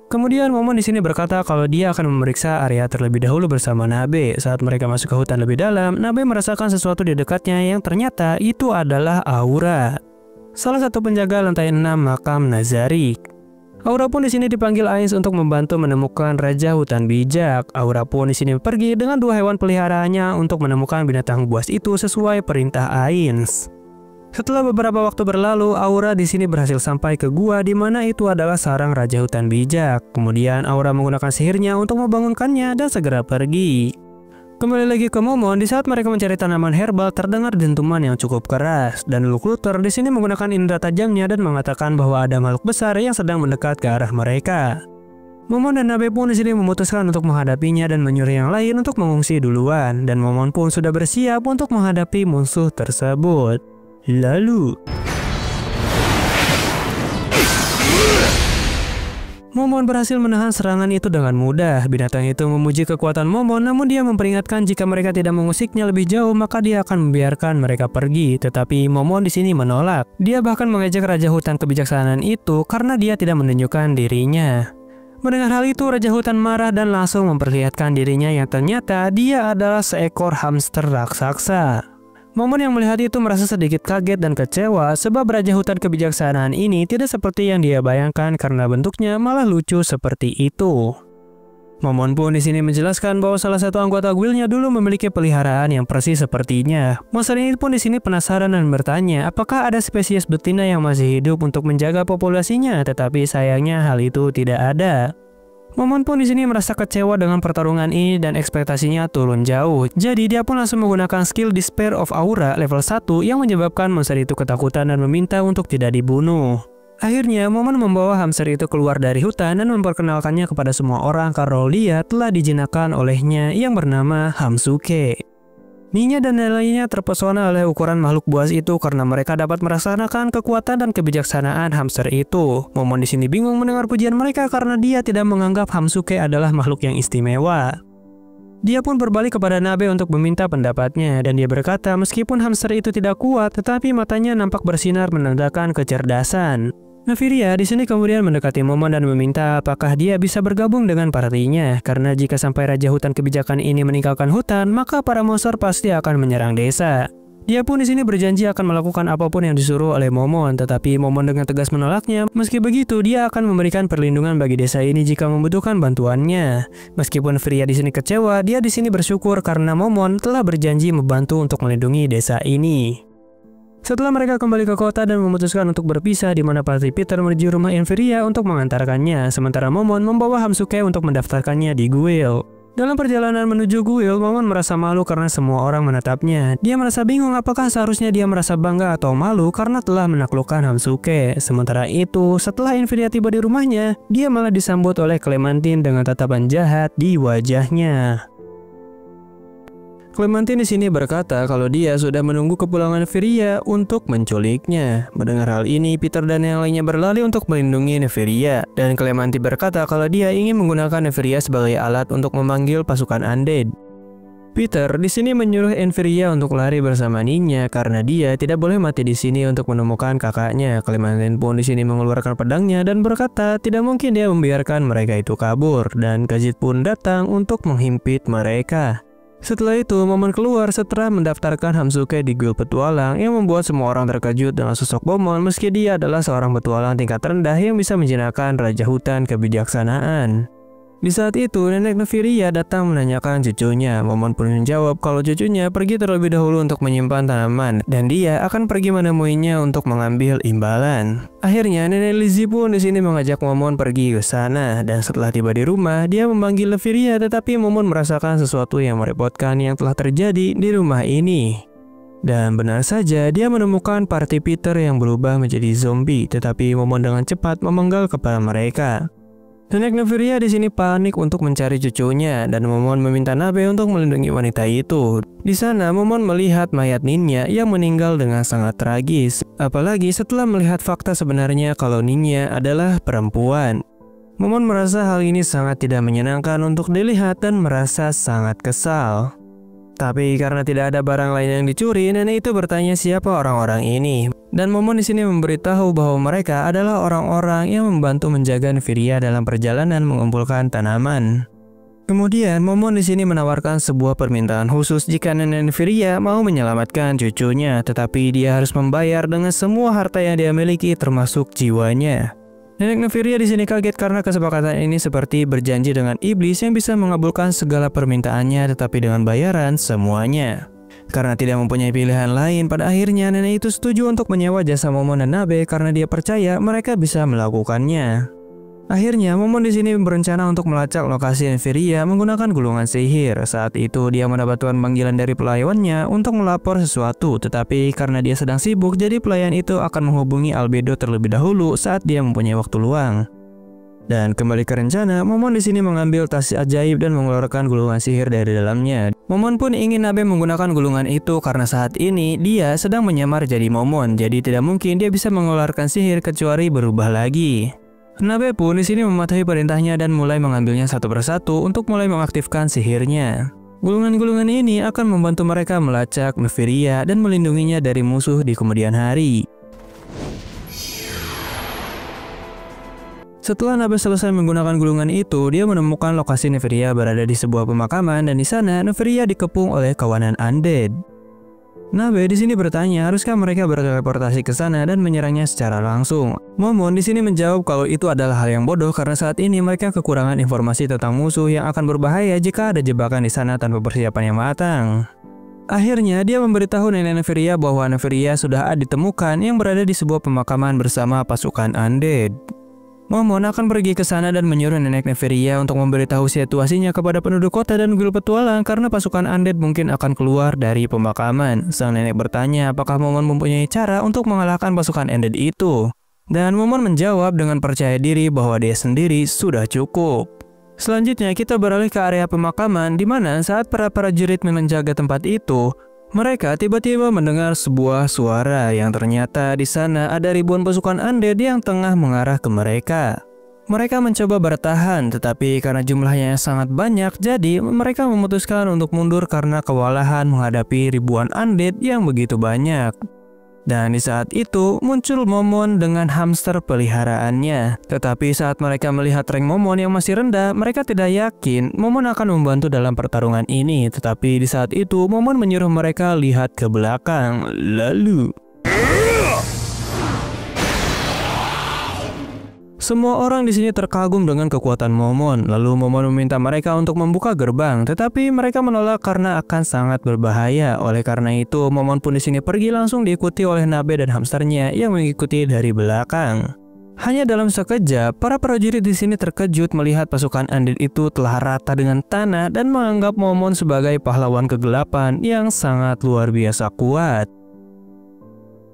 Kemudian Momon di sini berkata kalau dia akan memeriksa area terlebih dahulu bersama Nabe. Saat mereka masuk ke hutan lebih dalam, Nabe merasakan sesuatu di dekatnya yang ternyata itu adalah Aura, salah satu penjaga lantai 6 makam Nazarik. Aura pun di sini dipanggil Ainz untuk membantu menemukan Raja Hutan Bijak. Aura pun di sini pergi dengan 2 hewan peliharaannya untuk menemukan binatang buas itu sesuai perintah Ainz. Setelah beberapa waktu berlalu, Aura di sini berhasil sampai ke gua di mana itu adalah sarang Raja Hutan Bijak. Kemudian Aura menggunakan sihirnya untuk membangunkannya dan segera pergi. Kembali lagi ke Momon, di saat mereka mencari tanaman herbal terdengar dentuman yang cukup keras dan Luke Luthor di sini menggunakan indera tajamnya dan mengatakan bahwa ada makhluk besar yang sedang mendekat ke arah mereka. Momon dan Nabe pun di sini memutuskan untuk menghadapinya dan menyuruh yang lain untuk mengungsi duluan, dan Momon pun sudah bersiap untuk menghadapi musuh tersebut. Lalu Momon berhasil menahan serangan itu dengan mudah. Binatang itu memuji kekuatan Momon, namun dia memperingatkan jika mereka tidak mengusiknya lebih jauh maka dia akan membiarkan mereka pergi. Tetapi Momon di sini menolak. Dia bahkan mengejek Raja Hutan Kebijaksanaan itu karena dia tidak menunjukkan dirinya. Mendengar hal itu, Raja Hutan marah dan langsung memperlihatkan dirinya yang ternyata dia adalah seekor hamster raksasa. Momon yang melihat itu merasa sedikit kaget dan kecewa sebab Raja Hutan Kebijaksanaan ini tidak seperti yang dia bayangkan karena bentuknya malah lucu seperti itu. Momon pun di sini menjelaskan bahwa salah satu anggota guildnya dulu memiliki peliharaan yang persis sepertinya. Monster ini pun di sini penasaran dan bertanya apakah ada spesies betina yang masih hidup untuk menjaga populasinya, tetapi sayangnya hal itu tidak ada. Momon pun di sini merasa kecewa dengan pertarungan ini dan ekspektasinya turun jauh. Jadi dia pun langsung menggunakan skill Despair of Aura level 1 yang menyebabkan monster itu ketakutan dan meminta untuk tidak dibunuh. Akhirnya, Momon membawa hamster itu keluar dari hutan dan memperkenalkannya kepada semua orang karena dia telah dijinakkan olehnya yang bernama Hamsuke. Ninya dan lainnya terpesona oleh ukuran makhluk buas itu karena mereka dapat merasakan kekuatan dan kebijaksanaan hamster itu. Momon di sini bingung mendengar pujian mereka karena dia tidak menganggap Hamsuke adalah makhluk yang istimewa. Dia pun berbalik kepada Nabe untuk meminta pendapatnya dan dia berkata meskipun hamster itu tidak kuat tetapi matanya nampak bersinar menandakan kecerdasan. Nefiria di sini kemudian mendekati Momon dan meminta apakah dia bisa bergabung dengan partinya karena jika sampai Raja Hutan Kebijakan ini meninggalkan hutan maka para monster pasti akan menyerang desa. Dia pun di sini berjanji akan melakukan apapun yang disuruh oleh Momon, tetapi Momon dengan tegas menolaknya. Meski begitu, dia akan memberikan perlindungan bagi desa ini jika membutuhkan bantuannya. Meskipun Firia di sini kecewa, dia di sini bersyukur karena Momon telah berjanji membantu untuk melindungi desa ini. Setelah mereka kembali ke kota dan memutuskan untuk berpisah di mana party Peter menuju rumah Enfiria untuk mengantarkannya, sementara Momon membawa Hamsuke untuk mendaftarkannya di guild. Dalam perjalanan menuju guild, Momon merasa malu karena semua orang menatapnya. Dia merasa bingung apakah seharusnya dia merasa bangga atau malu karena telah menaklukkan Hamsuke. Sementara itu, setelah Enfiria tiba di rumahnya, dia malah disambut oleh Clementine dengan tatapan jahat di wajahnya. Clementine di sini berkata kalau dia sudah menunggu kepulangan Nefiria untuk menculiknya. Mendengar hal ini, Peter dan yang lainnya berlari untuk melindungi Nefiria. Dan Clementine berkata kalau dia ingin menggunakan Nefiria sebagai alat untuk memanggil pasukan undead. Peter di sini menyuruh Enfiria untuk lari bersama Ninya karena dia tidak boleh mati di sini untuk menemukan kakaknya. Clementine pun di sini mengeluarkan pedangnya dan berkata tidak mungkin dia membiarkan mereka itu kabur. Dan Khajiit pun datang untuk menghimpit mereka. Setelah itu, Momon keluar setelah mendaftarkan Hamsuke di guild petualang yang membuat semua orang terkejut dengan sosok Momon meski dia adalah seorang petualang tingkat rendah yang bisa menjinakkan Raja Hutan Kebijaksanaan. Di saat itu, nenek Nefiria datang menanyakan cucunya. Momon pun menjawab kalau cucunya pergi terlebih dahulu untuk menyimpan tanaman dan dia akan pergi menemuinya untuk mengambil imbalan. Akhirnya, nenek Lizzie pun di sini mengajak Momon pergi ke sana dan setelah tiba di rumah, dia memanggil Nefiria tetapi Momon merasakan sesuatu yang merepotkan yang telah terjadi di rumah ini. Dan benar saja, dia menemukan party Peter yang berubah menjadi zombie, tetapi Momon dengan cepat memenggal kepala mereka. Nenek Nefiria di sini panik untuk mencari cucunya dan Momon meminta Nabe untuk melindungi wanita itu. Di sana Momon melihat mayat Ninya yang meninggal dengan sangat tragis, apalagi setelah melihat fakta sebenarnya kalau Ninya adalah perempuan. Momon merasa hal ini sangat tidak menyenangkan untuk dilihat dan merasa sangat kesal. Tapi karena tidak ada barang lain yang dicuri, nenek itu bertanya siapa orang-orang ini. Dan Momon di sini memberitahu bahwa mereka adalah orang-orang yang membantu menjaga Nefiria dalam perjalanan mengumpulkan tanaman. Kemudian Momon di sini menawarkan sebuah permintaan khusus jika nenek Nefiria mau menyelamatkan cucunya, tetapi dia harus membayar dengan semua harta yang dia miliki termasuk jiwanya. Nenek Nefiria di sini kaget karena kesepakatan ini seperti berjanji dengan iblis yang bisa mengabulkan segala permintaannya tetapi dengan bayaran semuanya. Karena tidak mempunyai pilihan lain, pada akhirnya nenek itu setuju untuk menyewa jasa Momon dan Nabe karena dia percaya mereka bisa melakukannya. Akhirnya Momon di sini berencana untuk melacak lokasi Nefiria menggunakan gulungan sihir. Saat itu dia mendapatkan panggilan dari pelayannya untuk melapor sesuatu, tetapi karena dia sedang sibuk, jadi pelayan itu akan menghubungi Albedo terlebih dahulu saat dia mempunyai waktu luang. Dan kembali ke rencana, Momon di sini mengambil tas ajaib dan mengeluarkan gulungan sihir dari dalamnya. Momon pun ingin Nabe menggunakan gulungan itu karena saat ini dia sedang menyamar jadi Momon, jadi tidak mungkin dia bisa mengeluarkan sihir kecuali berubah lagi. Nabe pun di sini mematuhi perintahnya dan mulai mengambilnya satu persatu untuk mulai mengaktifkan sihirnya. Gulungan-gulungan ini akan membantu mereka melacak Neferia dan melindunginya dari musuh di kemudian hari. Setelah Nabe selesai menggunakan gulungan itu, dia menemukan lokasi Neferia berada di sebuah pemakaman dan di sana Neferia dikepung oleh kawanan undead. Nabe di sini bertanya, haruskah mereka berteleportasi ke sana dan menyerangnya secara langsung? Momon di sini menjawab kalau itu adalah hal yang bodoh karena saat ini mereka kekurangan informasi tentang musuh yang akan berbahaya jika ada jebakan di sana tanpa persiapan yang matang. Akhirnya dia memberitahu nenek Neferia bahwa Neferia sudah ditemukan yang berada di sebuah pemakaman bersama pasukan undead. Momon akan pergi ke sana dan menyuruh nenek Neferia untuk memberitahu situasinya kepada penduduk kota dan guru petualang karena pasukan undead mungkin akan keluar dari pemakaman. Sang nenek bertanya apakah Momon mempunyai cara untuk mengalahkan pasukan undead itu. Dan Momon menjawab dengan percaya diri bahwa dia sendiri sudah cukup. Selanjutnya kita beralih ke area pemakaman di mana saat para prajurit menjaga tempat itu, mereka tiba-tiba mendengar sebuah suara yang ternyata di sana ada ribuan pasukan undead yang tengah mengarah ke mereka. Mereka mencoba bertahan, tetapi karena jumlahnya sangat banyak, jadi mereka memutuskan untuk mundur karena kewalahan menghadapi ribuan undead yang begitu banyak. Dan di saat itu muncul Momon dengan hamster peliharaannya. Tetapi saat mereka melihat rank Momon yang masih rendah, mereka tidak yakin Momon akan membantu dalam pertarungan ini. Tetapi di saat itu Momon menyuruh mereka lihat ke belakang. Lalu semua orang di sini terkagum dengan kekuatan Momon. Lalu Momon meminta mereka untuk membuka gerbang, tetapi mereka menolak karena akan sangat berbahaya. Oleh karena itu, Momon pun di sini pergi langsung diikuti oleh Nabe dan hamsternya yang mengikuti dari belakang. Hanya dalam sekejap, para prajurit di sini terkejut melihat pasukan undead itu telah rata dengan tanah dan menganggap Momon sebagai pahlawan kegelapan yang sangat luar biasa kuat.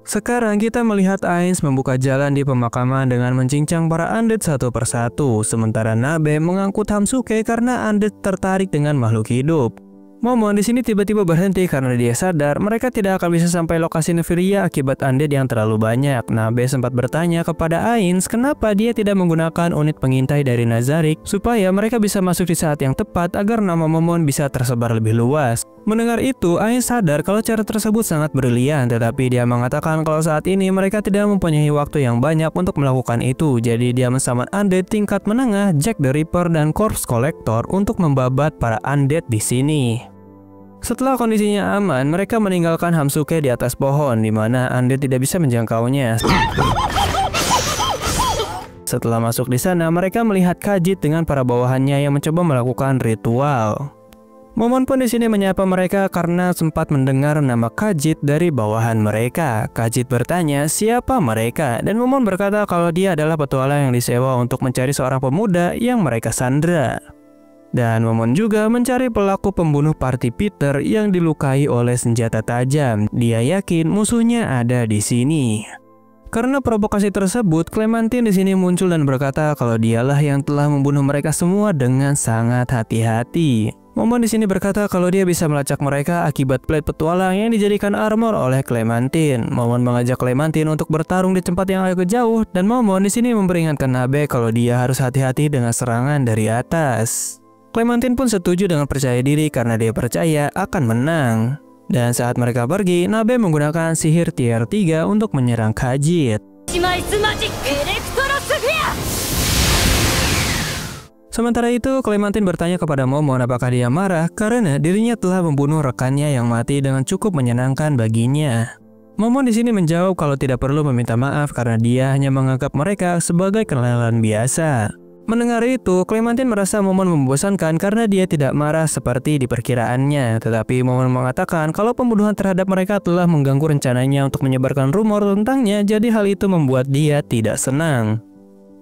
Sekarang kita melihat Ainz membuka jalan di pemakaman dengan mencincang para undead satu persatu, sementara Nabe mengangkut Hamsuke karena undead tertarik dengan makhluk hidup. Momon di sini tiba-tiba berhenti karena dia sadar mereka tidak akan bisa sampai lokasi Neferia akibat undead yang terlalu banyak. Nabe sempat bertanya kepada Ainz kenapa dia tidak menggunakan unit pengintai dari Nazarik supaya mereka bisa masuk di saat yang tepat agar nama Momon bisa tersebar lebih luas. Mendengar itu, Ainz sadar kalau cara tersebut sangat brilian, tetapi dia mengatakan kalau saat ini mereka tidak mempunyai waktu yang banyak untuk melakukan itu. Jadi dia mensaman undead tingkat menengah, Jack the Ripper dan Corpse Collector untuk membabat para undead di sini. Setelah kondisinya aman, mereka meninggalkan Hamsuke di atas pohon, di mana undead tidak bisa menjangkaunya. Setelah masuk di sana, mereka melihat Khajiit dengan para bawahannya yang mencoba melakukan ritual. Momon pun di sini menyapa mereka karena sempat mendengar nama Khajiit dari bawahan mereka. Khajiit bertanya siapa mereka, dan Momon berkata kalau dia adalah petualang yang disewa untuk mencari seorang pemuda yang mereka sandra. Dan Momon juga mencari pelaku pembunuh party Peter yang dilukai oleh senjata tajam. Dia yakin musuhnya ada di sini. Karena provokasi tersebut, Clementine di sini muncul dan berkata kalau dialah yang telah membunuh mereka semua dengan sangat hati-hati. Momon di sini berkata kalau dia bisa melacak mereka akibat plate petualang yang dijadikan armor oleh Clementine. Momon mengajak Clementine untuk bertarung di tempat yang agak jauh, dan Momon di sini memperingatkan Nabe kalau dia harus hati-hati dengan serangan dari atas. Clementine pun setuju dengan percaya diri karena dia percaya akan menang. Dan saat mereka pergi, Nabe menggunakan sihir tier 3 untuk menyerang Khajiit. Sementara itu, Clementine bertanya kepada Momon apakah dia marah karena dirinya telah membunuh rekannya yang mati dengan cukup menyenangkan baginya. Momon di sini menjawab kalau tidak perlu meminta maaf karena dia hanya menganggap mereka sebagai kenalan biasa. Mendengar itu, Clementine merasa Momon membosankan karena dia tidak marah seperti diperkiraannya. Tetapi Momon mengatakan kalau pembunuhan terhadap mereka telah mengganggu rencananya untuk menyebarkan rumor tentangnya, jadi hal itu membuat dia tidak senang.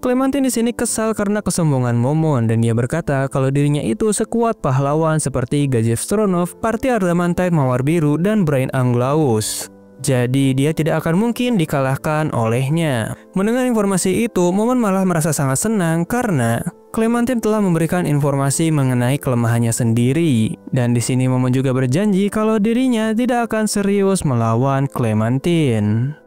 Clementine di sini kesal karena kesombongan Momon dan dia berkata kalau dirinya itu sekuat pahlawan seperti Gajev Stronov, Party Ardamantine Mawar Biru, dan Brain Anglaus. Jadi dia tidak akan mungkin dikalahkan olehnya. Mendengar informasi itu, Momon malah merasa sangat senang karena Clementine telah memberikan informasi mengenai kelemahannya sendiri. Dan di sini Momon juga berjanji kalau dirinya tidak akan serius melawan Clementine.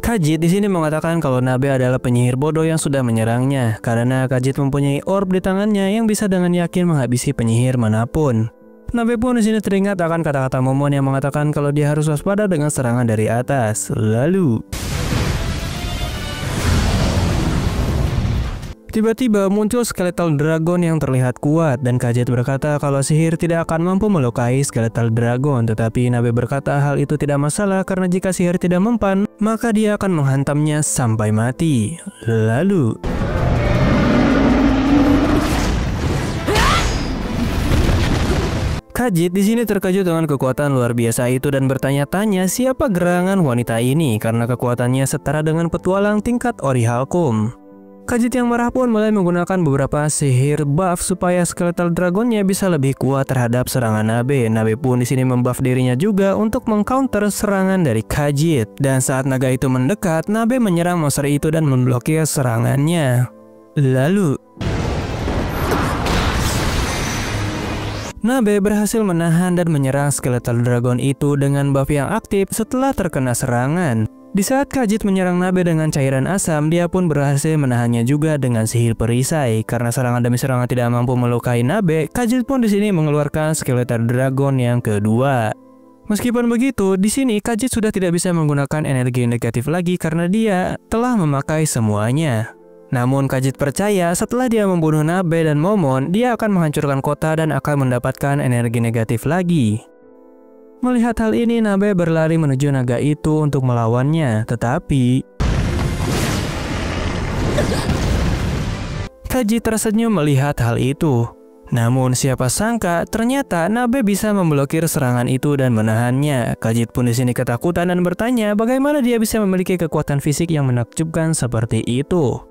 Kajit di sini mengatakan kalau Nabe adalah penyihir bodoh yang sudah menyerangnya karena Kajit mempunyai orb di tangannya yang bisa dengan yakin menghabisi penyihir manapun. Nabe pun di sini teringat akan kata-kata Momon yang mengatakan kalau dia harus waspada dengan serangan dari atas. Lalu tiba-tiba muncul skeletal dragon yang terlihat kuat dan Kajit berkata kalau sihir tidak akan mampu melukai skeletal dragon, tetapi Nabe berkata hal itu tidak masalah karena jika sihir tidak mempan, maka dia akan menghantamnya sampai mati. Lalu Kajit di sini terkejut dengan kekuatan luar biasa itu dan bertanya-tanya siapa gerangan wanita ini karena kekuatannya setara dengan petualang tingkat Orichalcum. Kajit yang marah pun mulai menggunakan beberapa sihir buff supaya skeletal dragonnya bisa lebih kuat terhadap serangan Nabe. Nabe pun di sini membuff dirinya juga untuk mengcounter serangan dari Kajit. Dan saat naga itu mendekat, Nabe menyerang monster itu dan memblokir serangannya. Lalu Nabe berhasil menahan dan menyerang skeletal dragon itu dengan buff yang aktif setelah terkena serangan. Di saat Kajit menyerang Nabe dengan cairan asam, dia pun berhasil menahannya juga dengan sihir perisai. Karena serangan demi serangan tidak mampu melukai Nabe, Kajit pun di sini mengeluarkan skeletal dragon yang kedua. Meskipun begitu, di sini Kajit sudah tidak bisa menggunakan energi negatif lagi karena dia telah memakai semuanya. Namun Kajit percaya setelah dia membunuh Nabe dan Momon, dia akan menghancurkan kota dan akan mendapatkan energi negatif lagi. Melihat hal ini, Nabe berlari menuju naga itu untuk melawannya, tetapi Kajit tersenyum melihat hal itu. Namun siapa sangka ternyata Nabe bisa memblokir serangan itu dan menahannya. Kajit pun di sini ketakutan dan bertanya bagaimana dia bisa memiliki kekuatan fisik yang menakjubkan seperti itu.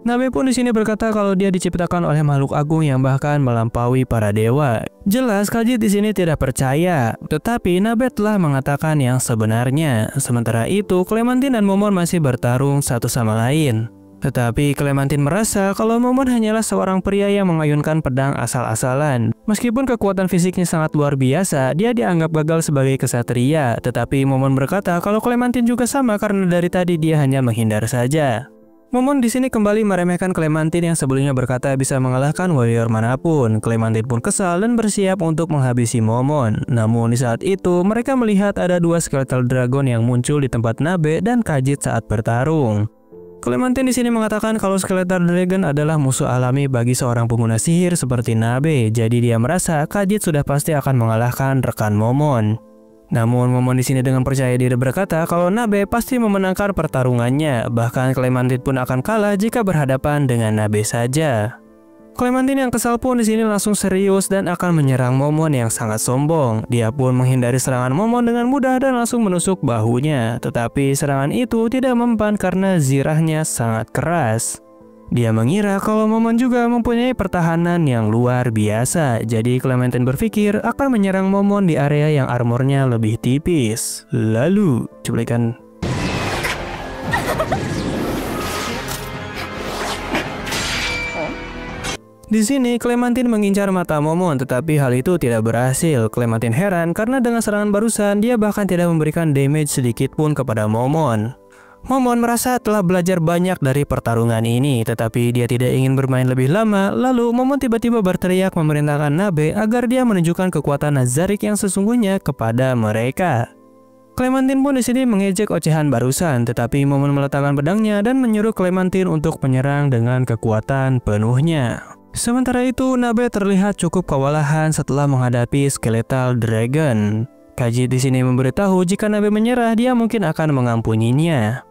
Nabe pun di sini berkata kalau dia diciptakan oleh makhluk agung yang bahkan melampaui para dewa. Jelas Kajit di sini tidak percaya, tetapi Nabe telah mengatakan yang sebenarnya. Sementara itu, Clementine dan Momon masih bertarung satu sama lain. Tetapi Clementine merasa kalau Momon hanyalah seorang pria yang mengayunkan pedang asal-asalan. Meskipun kekuatan fisiknya sangat luar biasa, dia dianggap gagal sebagai kesatria. Tetapi Momon berkata kalau Clementine juga sama karena dari tadi dia hanya menghindar saja. Momon di sini kembali meremehkan Clementine yang sebelumnya berkata bisa mengalahkan warrior manapun. Clementine pun kesal dan bersiap untuk menghabisi Momon. Namun di saat itu mereka melihat ada dua skeletal dragon yang muncul di tempat Nabe dan Kajit saat bertarung. Clementine di sini mengatakan kalau skeletal dragon adalah musuh alami bagi seorang pengguna sihir seperti Nabe. Jadi dia merasa Kajit sudah pasti akan mengalahkan rekan Momon. Namun Momon di sini dengan percaya diri berkata kalau Nabe pasti memenangkan pertarungannya, bahkan Clementine pun akan kalah jika berhadapan dengan Nabe saja. Clementine yang kesal pun di sini langsung serius dan akan menyerang Momon yang sangat sombong. Dia pun menghindari serangan Momon dengan mudah dan langsung menusuk bahunya, tetapi serangan itu tidak mempan karena zirahnya sangat keras. Dia mengira kalau Momon juga mempunyai pertahanan yang luar biasa, jadi Clementine berpikir akan menyerang Momon di area yang armornya lebih tipis. Lalu, cuplikan. Di sini Clementine mengincar mata Momon, tetapi hal itu tidak berhasil. Clementine heran karena dengan serangan barusan dia bahkan tidak memberikan damage sedikit pun kepada Momon. Momon merasa telah belajar banyak dari pertarungan ini, tetapi dia tidak ingin bermain lebih lama. Lalu Momon tiba-tiba berteriak memerintahkan Nabe agar dia menunjukkan kekuatan Nazarik yang sesungguhnya kepada mereka. Clementine pun di sini mengejek ocehan barusan, tetapi Momon meletakkan pedangnya dan menyuruh Clementine untuk menyerang dengan kekuatan penuhnya. Sementara itu, Nabe terlihat cukup kewalahan setelah menghadapi skeletal dragon. Kajit di sini memberitahu jika Nabe menyerah, dia mungkin akan mengampuninya.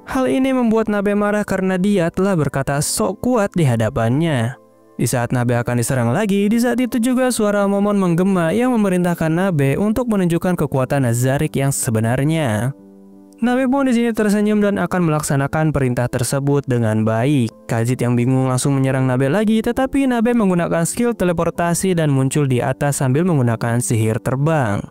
Hal ini membuat Nabe marah karena dia telah berkata sok kuat di hadapannya. Di saat Nabe akan diserang lagi, di saat itu juga suara Momon menggema yang memerintahkan Nabe untuk menunjukkan kekuatan Nazarik yang sebenarnya. Nabe pun di sini tersenyum dan akan melaksanakan perintah tersebut dengan baik. Kajit yang bingung langsung menyerang Nabe lagi, tetapi Nabe menggunakan skill teleportasi dan muncul di atas sambil menggunakan sihir terbang.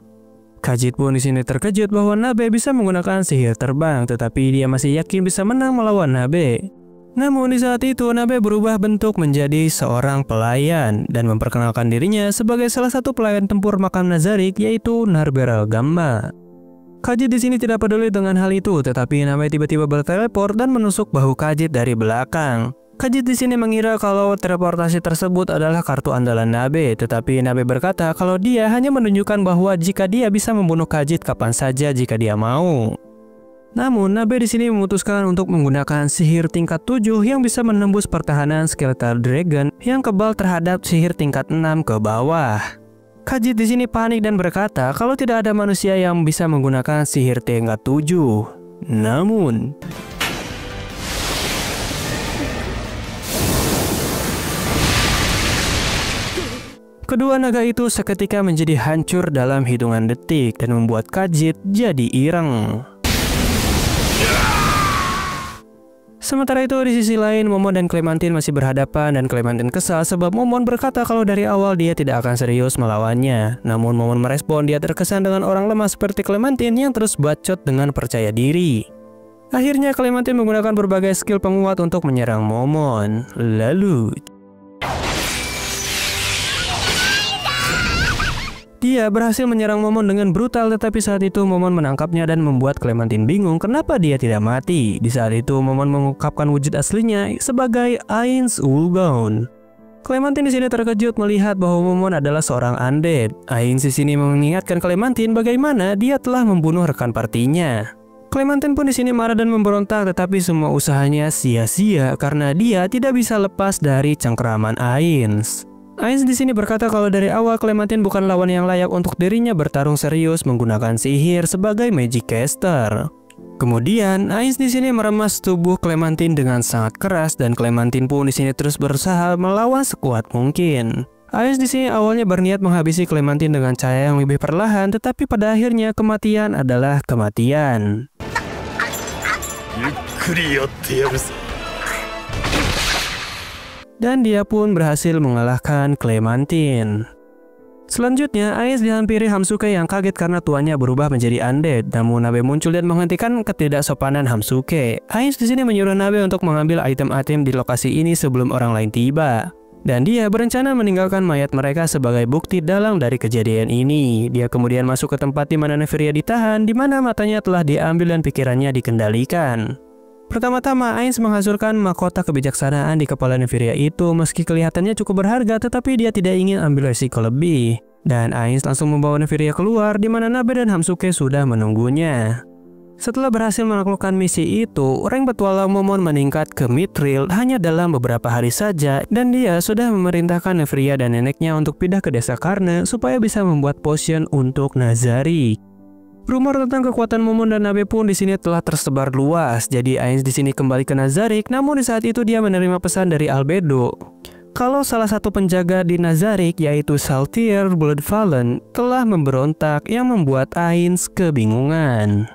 Kajit pun di sini terkejut bahwa Nabe bisa menggunakan sihir terbang, tetapi dia masih yakin bisa menang melawan Nabe. Namun di saat itu Nabe berubah bentuk menjadi seorang pelayan dan memperkenalkan dirinya sebagai salah satu pelayan tempur makam Nazarik, yaitu Narberal Gamba. Kajit di sini tidak peduli dengan hal itu, tetapi Nabe tiba-tiba berteleport dan menusuk bahu Kajit dari belakang. Kajit di sini mengira kalau teleportasi tersebut adalah kartu andalan Nabe, tetapi Nabe berkata kalau dia hanya menunjukkan bahwa jika dia bisa membunuh Kajit kapan saja jika dia mau. Namun Nabe di sini memutuskan untuk menggunakan sihir tingkat 7 yang bisa menembus pertahanan Skeletal Dragon yang kebal terhadap sihir tingkat 6 ke bawah. Kajit di sini panik dan berkata kalau tidak ada manusia yang bisa menggunakan sihir tingkat 7. Namun kedua naga itu seketika menjadi hancur dalam hitungan detik dan membuat Kajit jadi ireng. Sementara itu di sisi lain Momon dan Clementine masih berhadapan dan Clementine kesal sebab Momon berkata kalau dari awal dia tidak akan serius melawannya. Namun Momon merespon dia terkesan dengan orang lemah seperti Clementine yang terus bacot dengan percaya diri. Akhirnya Clementine menggunakan berbagai skill penguat untuk menyerang Momon. Lalu dia berhasil menyerang Momon dengan brutal, tetapi saat itu Momon menangkapnya dan membuat Clementine bingung kenapa dia tidak mati. Di saat itu Momon mengungkapkan wujud aslinya sebagai Ainz Ulgaun. Clementine di sini terkejut melihat bahwa Momon adalah seorang undead. Ainz di sini mengingatkan Clementine bagaimana dia telah membunuh rekan partinya. Clementine pun di sini marah dan memberontak, tetapi semua usahanya sia-sia karena dia tidak bisa lepas dari cengkeraman Ainz. Ainz di sini berkata kalau dari awal Clementine bukan lawan yang layak untuk dirinya bertarung serius menggunakan sihir sebagai magic caster. Kemudian Ainz di sini meremas tubuh Clementine dengan sangat keras dan Clementine pun di sini terus berusaha melawan sekuat mungkin. Ainz di sini awalnya berniat menghabisi Clementine dengan cara yang lebih perlahan, tetapi pada akhirnya kematian adalah kematian. Dan dia pun berhasil mengalahkan Clementine. Selanjutnya, Ainz dihampiri Hamsuke yang kaget karena tuannya berubah menjadi undead. Namun Nabe muncul dan menghentikan ketidaksopanan Hamsuke. Ainz di sini menyuruh Nabe untuk mengambil item-item di lokasi ini sebelum orang lain tiba. Dan dia berencana meninggalkan mayat mereka sebagai bukti dalang dari kejadian ini. Dia kemudian masuk ke tempat di mana Neferia ditahan, di mana matanya telah diambil dan pikirannya dikendalikan. Pertama-tama, Ainz menghancurkan mahkota kebijaksanaan di kepala Neferia itu. Meski kelihatannya cukup berharga, tetapi dia tidak ingin ambil resiko lebih. Dan Ainz langsung membawa Neferia keluar, di mana Nabe dan Hamsuke sudah menunggunya. Setelah berhasil menaklukkan misi itu, rank petualang Momon meningkat ke Mithril hanya dalam beberapa hari saja, dan dia sudah memerintahkan Neferia dan neneknya untuk pindah ke desa Karna supaya bisa membuat potion untuk Nazarik. Rumor tentang kekuatan Momon dan Nabe pun di sini telah tersebar luas. Jadi Ainz di sini kembali ke Nazarik, namun di saat itu dia menerima pesan dari Albedo kalau salah satu penjaga di Nazarik yaitu Saltier Bloodfallen telah memberontak yang membuat Ainz kebingungan.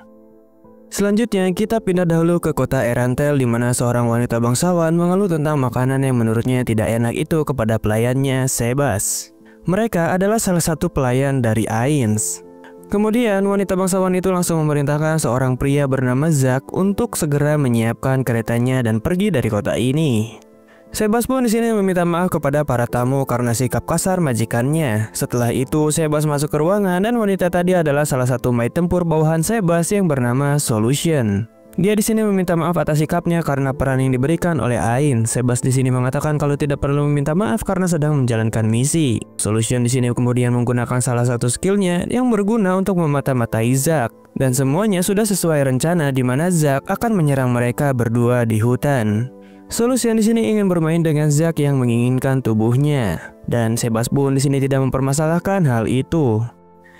Selanjutnya kita pindah dahulu ke kota Erantel di mana seorang wanita bangsawan mengeluh tentang makanan yang menurutnya tidak enak itu kepada pelayannya Sebas. Mereka adalah salah satu pelayan dari Ainz. Kemudian wanita bangsawan itu langsung memerintahkan seorang pria bernama Zack untuk segera menyiapkan keretanya dan pergi dari kota ini. Sebas pun di sini meminta maaf kepada para tamu karena sikap kasar majikannya. Setelah itu Sebas masuk ke ruangan dan wanita tadi adalah salah satu maid tempur bawahan Sebas yang bernama Solution. Dia di sini meminta maaf atas sikapnya karena peran yang diberikan oleh Ainz. Sebas di sini mengatakan kalau tidak perlu meminta maaf karena sedang menjalankan misi. Solution di sini kemudian menggunakan salah satu skillnya yang berguna untuk memata-matai Zack. Dan semuanya sudah sesuai rencana di mana Zack akan menyerang mereka berdua di hutan. Solution di sini ingin bermain dengan Zack yang menginginkan tubuhnya. Dan Sebas pun di sini tidak mempermasalahkan hal itu.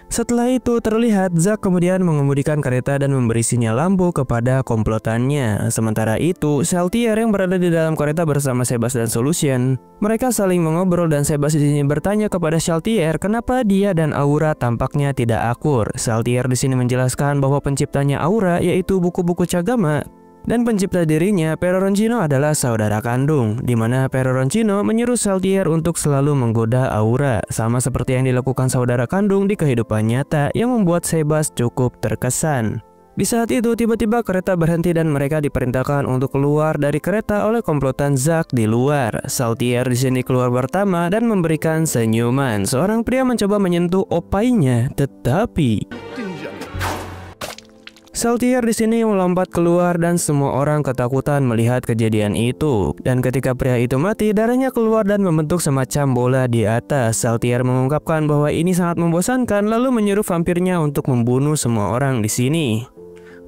Setelah itu terlihat Zack kemudian mengemudikan kereta dan memberi sinyal lampu kepada komplotannya. Sementara itu Saltier yang berada di dalam kereta bersama Sebas dan Solution. Mereka saling mengobrol dan Sebas di sini bertanya kepada Saltier kenapa dia dan Aura tampaknya tidak akur. Saltier di sini menjelaskan bahwa penciptanya Aura yaitu buku-buku Cagama Dan pencipta dirinya, Pero Roncino adalah saudara kandung, di mana Pero Roncino menyuruh Saltier untuk selalu menggoda Aura, sama seperti yang dilakukan saudara kandung di kehidupan nyata yang membuat Sebas cukup terkesan. Di saat itu, tiba-tiba kereta berhenti dan mereka diperintahkan untuk keluar dari kereta oleh komplotan Zack di luar. Saltier di sini keluar pertama dan memberikan senyuman. Seorang pria mencoba menyentuh opainya, tetapi Saltier di sini melompat keluar dan semua orang ketakutan melihat kejadian itu. Dan ketika pria itu mati, darahnya keluar dan membentuk semacam bola di atas. Saltier mengungkapkan bahwa ini sangat membosankan, lalu menyuruh vampirnya untuk membunuh semua orang di sini.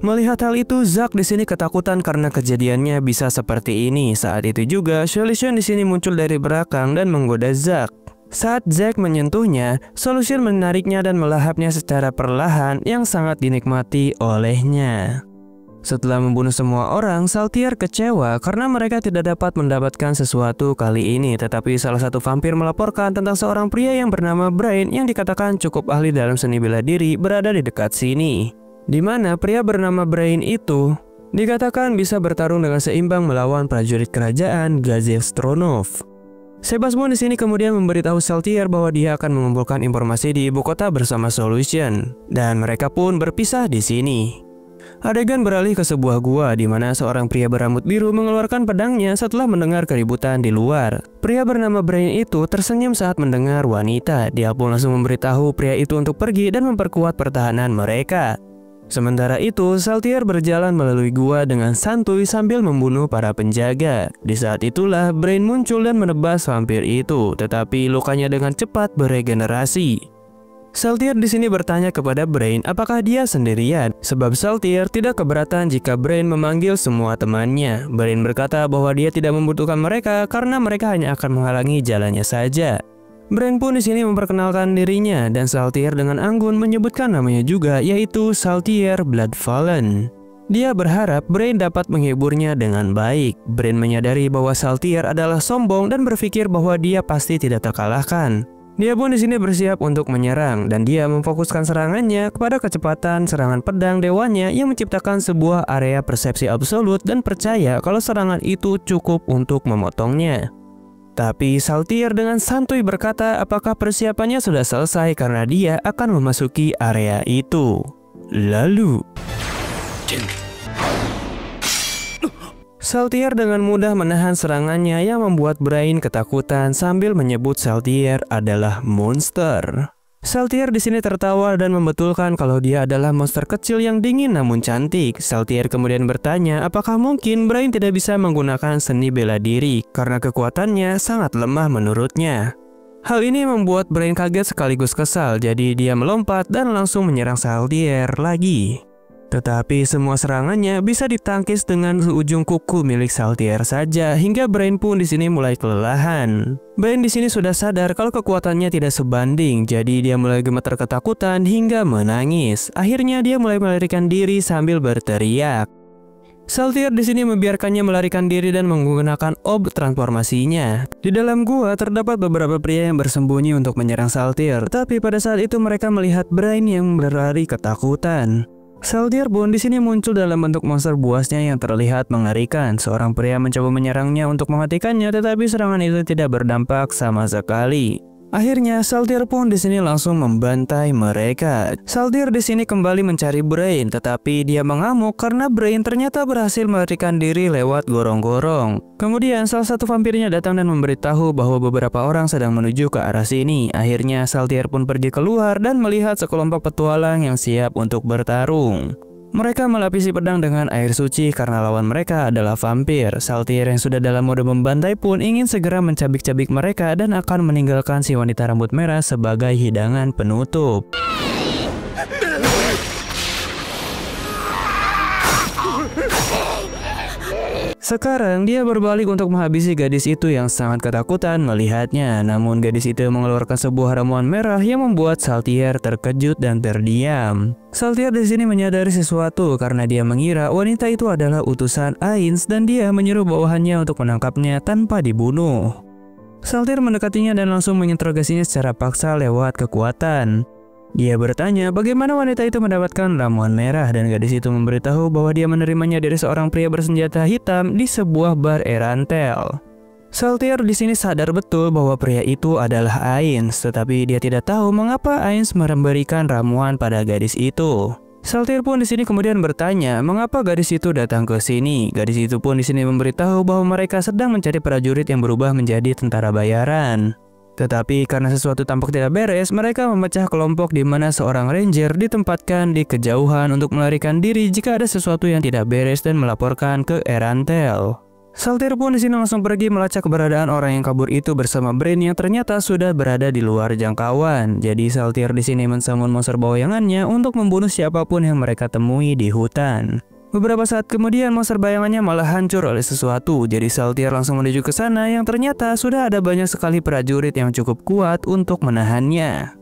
Melihat hal itu, Zack di sini ketakutan karena kejadiannya bisa seperti ini. Saat itu juga, Solution di sini muncul dari belakang dan menggoda Zack. Saat Zack menyentuhnya, Solution menariknya dan melahapnya secara perlahan yang sangat dinikmati olehnya. Setelah membunuh semua orang, Saltier kecewa karena mereka tidak dapat mendapatkan sesuatu kali ini. Tetapi salah satu vampir melaporkan tentang seorang pria yang bernama Brain yang dikatakan cukup ahli dalam seni bela diri berada di dekat sini. Di mana pria bernama Brain itu dikatakan bisa bertarung dengan seimbang melawan prajurit kerajaan Gazev Stronov. Sebas pun di sini kemudian memberitahu Saltier bahwa dia akan mengumpulkan informasi di ibu kota bersama Solution, dan mereka pun berpisah di sini. Adegan beralih ke sebuah gua di mana seorang pria berambut biru mengeluarkan pedangnya setelah mendengar keributan di luar. Pria bernama Brain itu tersenyum saat mendengar wanita. Dia pun langsung memberitahu pria itu untuk pergi dan memperkuat pertahanan mereka. Sementara itu, Saltier berjalan melalui gua dengan santuy sambil membunuh para penjaga. Di saat itulah Brain muncul dan menebas vampir itu, tetapi lukanya dengan cepat beregenerasi. Saltier di sini bertanya kepada Brain apakah dia sendirian, sebab Saltier tidak keberatan jika Brain memanggil semua temannya. Brain berkata bahwa dia tidak membutuhkan mereka karena mereka hanya akan menghalangi jalannya saja. Brain pun di sini memperkenalkan dirinya dan Saltier dengan anggun menyebutkan namanya juga, yaitu Saltier Bloodfallen. Dia berharap Brain dapat menghiburnya dengan baik. Brain menyadari bahwa Saltier adalah sombong dan berpikir bahwa dia pasti tidak terkalahkan. Dia pun di sini bersiap untuk menyerang dan dia memfokuskan serangannya kepada kecepatan serangan pedang dewanya yang menciptakan sebuah area persepsi absolut dan percaya kalau serangan itu cukup untuk memotongnya. Tapi Saltier dengan santuy berkata apakah persiapannya sudah selesai karena dia akan memasuki area itu. Lalu Saltier dengan mudah menahan serangannya yang membuat Brain ketakutan sambil menyebut Saltier adalah monster. Saltier di sini tertawa dan membetulkan kalau dia adalah monster kecil yang dingin namun cantik. Saltier kemudian bertanya apakah mungkin Brain tidak bisa menggunakan seni bela diri karena kekuatannya sangat lemah menurutnya. Hal ini membuat Brain kaget sekaligus kesal, jadi dia melompat dan langsung menyerang Saltier lagi. Tetapi semua serangannya bisa ditangkis dengan ujung kuku milik Saltier saja, hingga Brain pun di sini mulai kelelahan. Brain di sini sudah sadar kalau kekuatannya tidak sebanding, jadi dia mulai gemetar ketakutan hingga menangis. Akhirnya dia mulai melarikan diri sambil berteriak. Saltier di sini membiarkannya melarikan diri dan menggunakan orb transformasinya. Di dalam gua terdapat beberapa pria yang bersembunyi untuk menyerang Saltier, tapi pada saat itu mereka melihat Brain yang berlari ketakutan. Saltier pun di sini muncul dalam bentuk monster buasnya yang terlihat mengerikan. Seorang pria mencoba menyerangnya untuk mematikannya, tetapi serangan itu tidak berdampak sama sekali. Akhirnya Saltier pun di sini langsung membantai mereka. Saltier di sini kembali mencari Brain, tetapi dia mengamuk karena Brain ternyata berhasil melarikan diri lewat gorong-gorong. Kemudian salah satu vampirnya datang dan memberitahu bahwa beberapa orang sedang menuju ke arah sini. Akhirnya Saltier pun pergi keluar dan melihat sekelompok petualang yang siap untuk bertarung. Mereka melapisi pedang dengan air suci karena lawan mereka adalah vampir. Saltier yang sudah dalam mode membantai pun ingin segera mencabik-cabik mereka dan akan meninggalkan si wanita rambut merah sebagai hidangan penutup. Sekarang dia berbalik untuk menghabisi gadis itu yang sangat ketakutan melihatnya. Namun gadis itu mengeluarkan sebuah ramuan merah yang membuat Saltier terkejut dan terdiam. Saltier di sini menyadari sesuatu karena dia mengira wanita itu adalah utusan Ainz dan dia menyuruh bawahannya untuk menangkapnya tanpa dibunuh. Saltier mendekatinya dan langsung menginterogasinya secara paksa lewat kekuatan. Dia bertanya bagaimana wanita itu mendapatkan ramuan merah dan gadis itu memberitahu bahwa dia menerimanya dari seorang pria bersenjata hitam di sebuah bar Erantel. Saltier di sini sadar betul bahwa pria itu adalah Ainz, tetapi dia tidak tahu mengapa Ainz memberikan ramuan pada gadis itu. Saltier pun di sini kemudian bertanya mengapa gadis itu datang ke sini. Gadis itu pun di sini memberitahu bahwa mereka sedang mencari prajurit yang berubah menjadi tentara bayaran. Tetapi karena sesuatu tampak tidak beres, mereka memecah kelompok di mana seorang ranger ditempatkan di kejauhan untuk melarikan diri jika ada sesuatu yang tidak beres dan melaporkan ke Erantel. Saltier pun di sini langsung pergi melacak keberadaan orang yang kabur itu bersama Brain yang ternyata sudah berada di luar jangkauan. Jadi Saltier di sini mensummon monster bayangannya untuk membunuh siapapun yang mereka temui di hutan. Beberapa saat kemudian monster bayangannya malah hancur oleh sesuatu. Jadi Saltier langsung menuju ke sana yang ternyata sudah ada banyak sekali prajurit yang cukup kuat untuk menahannya.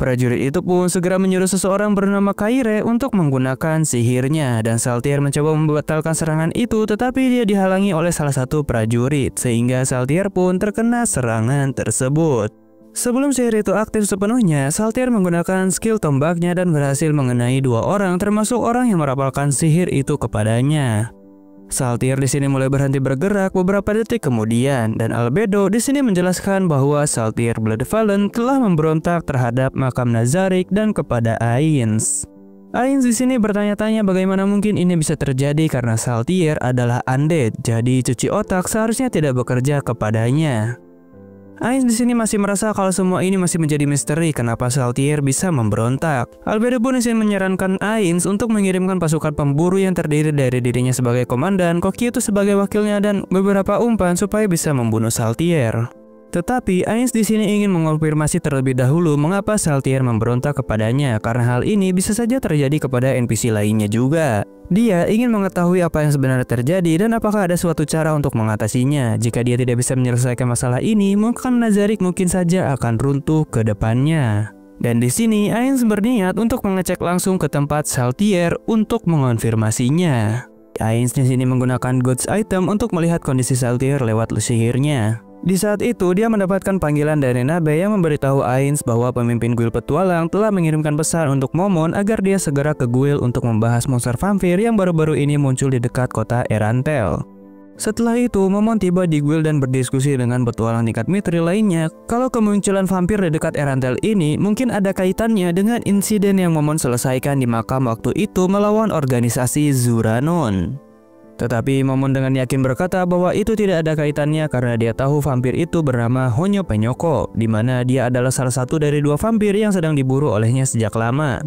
Prajurit itu pun segera menyuruh seseorang bernama Kaire untuk menggunakan sihirnya dan Saltier mencoba membatalkan serangan itu tetapi dia dihalangi oleh salah satu prajurit sehingga Saltier pun terkena serangan tersebut. Sebelum sihir itu aktif sepenuhnya, Saltier menggunakan skill tombaknya dan berhasil mengenai dua orang termasuk orang yang merapalkan sihir itu kepadanya. Saltier di sini mulai berhenti bergerak beberapa detik kemudian dan Albedo di sini menjelaskan bahwa Saltier Bloodfallen telah memberontak terhadap makam Nazarick dan kepada Ainz. Ainz di sini bertanya-tanya bagaimana mungkin ini bisa terjadi karena Saltier adalah undead, jadi cuci otak seharusnya tidak bekerja kepadanya. Ainz di sini masih merasa kalau semua ini masih menjadi misteri kenapa Saltier bisa memberontak. Albedo pun di sini menyarankan Ainz untuk mengirimkan pasukan pemburu yang terdiri dari dirinya sebagai komandan, Kokito sebagai wakilnya dan beberapa umpan supaya bisa membunuh Saltier. Tetapi Ainz di sini ingin mengonfirmasi terlebih dahulu mengapa Saltier memberontak kepadanya karena hal ini bisa saja terjadi kepada NPC lainnya juga. Dia ingin mengetahui apa yang sebenarnya terjadi dan apakah ada suatu cara untuk mengatasinya. Jika dia tidak bisa menyelesaikan masalah ini, makam Nazarick mungkin saja akan runtuh ke depannya. Dan di sini Ainz berniat untuk mengecek langsung ke tempat Saltier untuk mengonfirmasinya. Ainz di sini menggunakan God's Item untuk melihat kondisi Saltier lewat sihirnya. Di saat itu, dia mendapatkan panggilan dari Nabe yang memberitahu Ainz bahwa pemimpin guild petualang telah mengirimkan pesan untuk Momon agar dia segera ke guild untuk membahas monster vampir yang baru-baru ini muncul di dekat kota Erantel. Setelah itu, Momon tiba di guild dan berdiskusi dengan petualang tingkat mithril lainnya kalau kemunculan vampir di dekat Erantel ini mungkin ada kaitannya dengan insiden yang Momon selesaikan di makam waktu itu melawan organisasi Zuranon. Tetapi Momon dengan yakin berkata bahwa itu tidak ada kaitannya karena dia tahu vampir itu bernama Honyo Penyoko, di mana dia adalah salah satu dari dua vampir yang sedang diburu olehnya sejak lama.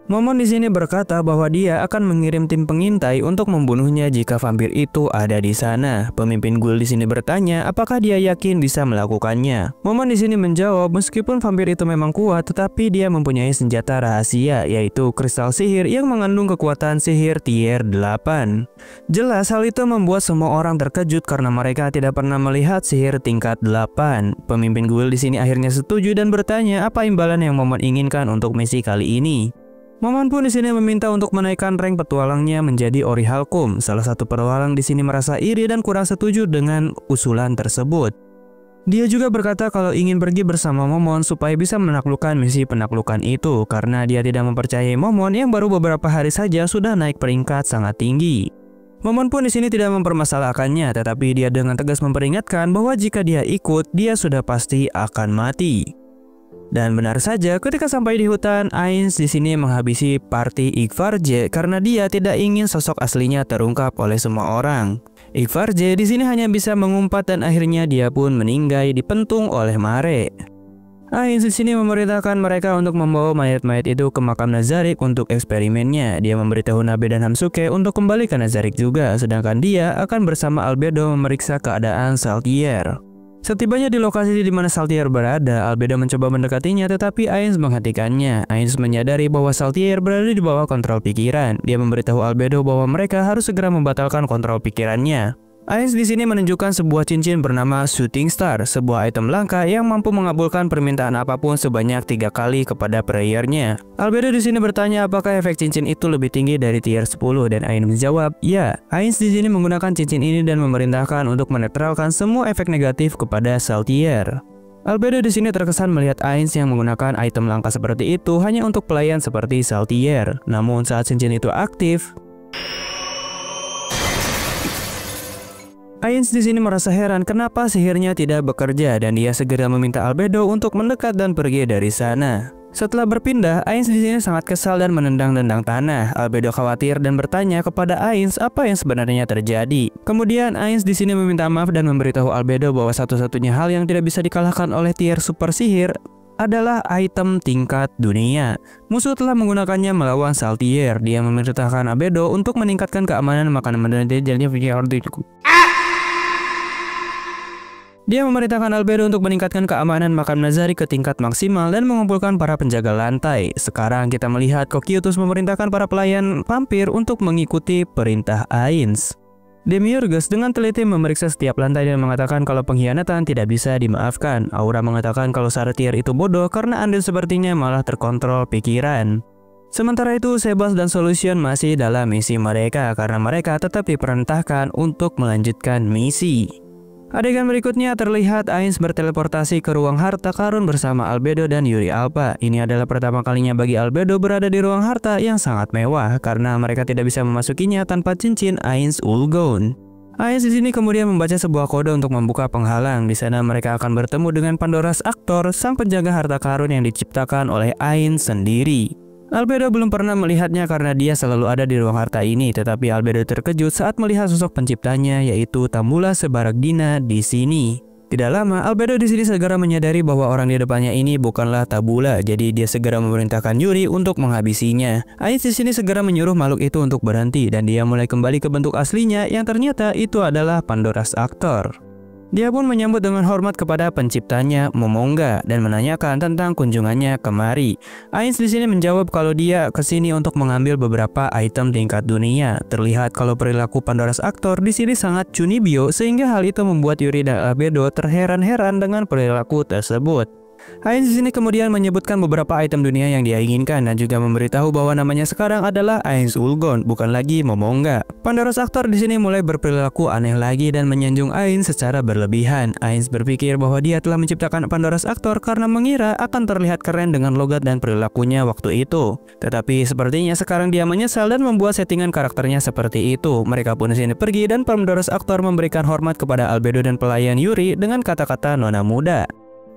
Momon di sini berkata bahwa dia akan mengirim tim pengintai untuk membunuhnya jika vampir itu ada di sana. Pemimpin guild di sini bertanya apakah dia yakin bisa melakukannya. Momon di sini menjawab meskipun vampir itu memang kuat, tetapi dia mempunyai senjata rahasia yaitu kristal sihir yang mengandung kekuatan sihir tier 8. Jelas hal itu membuat semua orang terkejut karena mereka tidak pernah melihat sihir tingkat 8. Pemimpin guild di sini akhirnya setuju dan bertanya apa imbalan yang Momon inginkan untuk misi kali ini. Momon pun di sini meminta untuk menaikkan rank petualangnya menjadi Orichalcum. Salah satu petualang di sini merasa iri dan kurang setuju dengan usulan tersebut. Dia juga berkata kalau ingin pergi bersama Momon supaya bisa menaklukkan misi penaklukan itu karena dia tidak mempercayai Momon yang baru beberapa hari saja sudah naik peringkat sangat tinggi. Momon pun di sini tidak mempermasalahkannya, tetapi dia dengan tegas memperingatkan bahwa jika dia ikut, dia sudah pasti akan mati. Dan benar saja, ketika sampai di hutan, Ainz di sini menghabisi party Igvarje karena dia tidak ingin sosok aslinya terungkap oleh semua orang. Igvarje di sini hanya bisa mengumpat dan akhirnya dia pun meninggal dipentung oleh Mare. Ainz di sini memerintahkan mereka untuk membawa mayat-mayat itu ke makam Nazarick untuk eksperimennya. Dia memberitahu Nabe dan Hamsuke untuk kembali ke Nazarick juga, sedangkan dia akan bersama Albedo memeriksa keadaan Saltier. Setibanya di lokasi di mana Saltier berada, Albedo mencoba mendekatinya tetapi Ainz menghentikannya. Ainz menyadari bahwa Saltier berada di bawah kontrol pikiran. Dia memberitahu Albedo bahwa mereka harus segera membatalkan kontrol pikirannya. Ainz di sini menunjukkan sebuah cincin bernama Shooting Star, sebuah item langka yang mampu mengabulkan permintaan apapun sebanyak 3 kali kepada playernya. Albedo di sini bertanya apakah efek cincin itu lebih tinggi dari tier 10 dan Ainz menjawab, ya. Ainz di sini menggunakan cincin ini dan memerintahkan untuk menetralkan semua efek negatif kepada Saltier. Albedo di sini terkesan melihat Ainz yang menggunakan item langka seperti itu hanya untuk pelayan seperti Saltier. Namun saat cincin itu aktif, Ainz di sini merasa heran kenapa sihirnya tidak bekerja dan dia segera meminta Albedo untuk mendekat dan pergi dari sana. Setelah berpindah, Ainz di sini sangat kesal dan menendang-nendang tanah. Albedo khawatir dan bertanya kepada Ainz apa yang sebenarnya terjadi. Kemudian Ainz di sini meminta maaf dan memberitahu Albedo bahwa satu-satunya hal yang tidak bisa dikalahkan oleh tier super sihir adalah item tingkat dunia. Musuh telah menggunakannya melawan Saltier. Dia memerintahkan Albedo untuk meningkatkan keamanan makanan dan jadinya Dia memerintahkan Albedo untuk meningkatkan keamanan makam Nazari ke tingkat maksimal dan mengumpulkan para penjaga lantai. Sekarang kita melihat Cocytus memerintahkan para pelayan vampir untuk mengikuti perintah Ainz. Demiurgus dengan teliti memeriksa setiap lantai dan mengatakan kalau pengkhianatan tidak bisa dimaafkan. Aura mengatakan kalau Saltier itu bodoh karena andil sepertinya malah terkontrol pikiran. Sementara itu, Sebas dan Solution masih dalam misi mereka karena mereka tetap diperintahkan untuk melanjutkan misi. Adegan berikutnya terlihat Ainz berteleportasi ke ruang harta karun bersama Albedo dan Yuri Alpha. Ini adalah pertama kalinya bagi Albedo berada di ruang harta yang sangat mewah karena mereka tidak bisa memasukinya tanpa cincin Ainz Ulgon. Ainz di sini kemudian membaca sebuah kode untuk membuka penghalang. Di sana mereka akan bertemu dengan Pandora's Actor, sang penjaga harta karun yang diciptakan oleh Ainz sendiri. Albedo belum pernah melihatnya karena dia selalu ada di ruang harta ini, tetapi Albedo terkejut saat melihat sosok penciptanya yaitu Tambula Sebaragdina di sini. Tidak lama, Albedo di sini segera menyadari bahwa orang di depannya ini bukanlah Tabula, jadi dia segera memerintahkan Yuri untuk menghabisinya. Ainz di sini segera menyuruh makhluk itu untuk berhenti dan dia mulai kembali ke bentuk aslinya yang ternyata itu adalah Pandora's Actor. Dia pun menyambut dengan hormat kepada penciptanya, Momonga, dan menanyakan tentang kunjungannya kemari. Ainz di sini menjawab kalau dia kesini untuk mengambil beberapa item tingkat dunia. Terlihat kalau perilaku Pandora's Actor di sini sangat cunibyo, sehingga hal itu membuat Yuri dan Albedo terheran-heran dengan perilaku tersebut. Ainz di sini kemudian menyebutkan beberapa item dunia yang dia inginkan dan juga memberitahu bahwa namanya sekarang adalah Ainz Ulgon, bukan lagi Momonga. Pandora's Actor di sini mulai berperilaku aneh lagi dan menyanjung Ainz secara berlebihan. Ainz berpikir bahwa dia telah menciptakan Pandora's Actor karena mengira akan terlihat keren dengan logat dan perilakunya waktu itu. Tetapi sepertinya sekarang dia menyesal dan membuat settingan karakternya seperti itu. Mereka pun di sini pergi dan Pandora's Actor memberikan hormat kepada Albedo dan pelayan Yuri dengan kata-kata nona muda.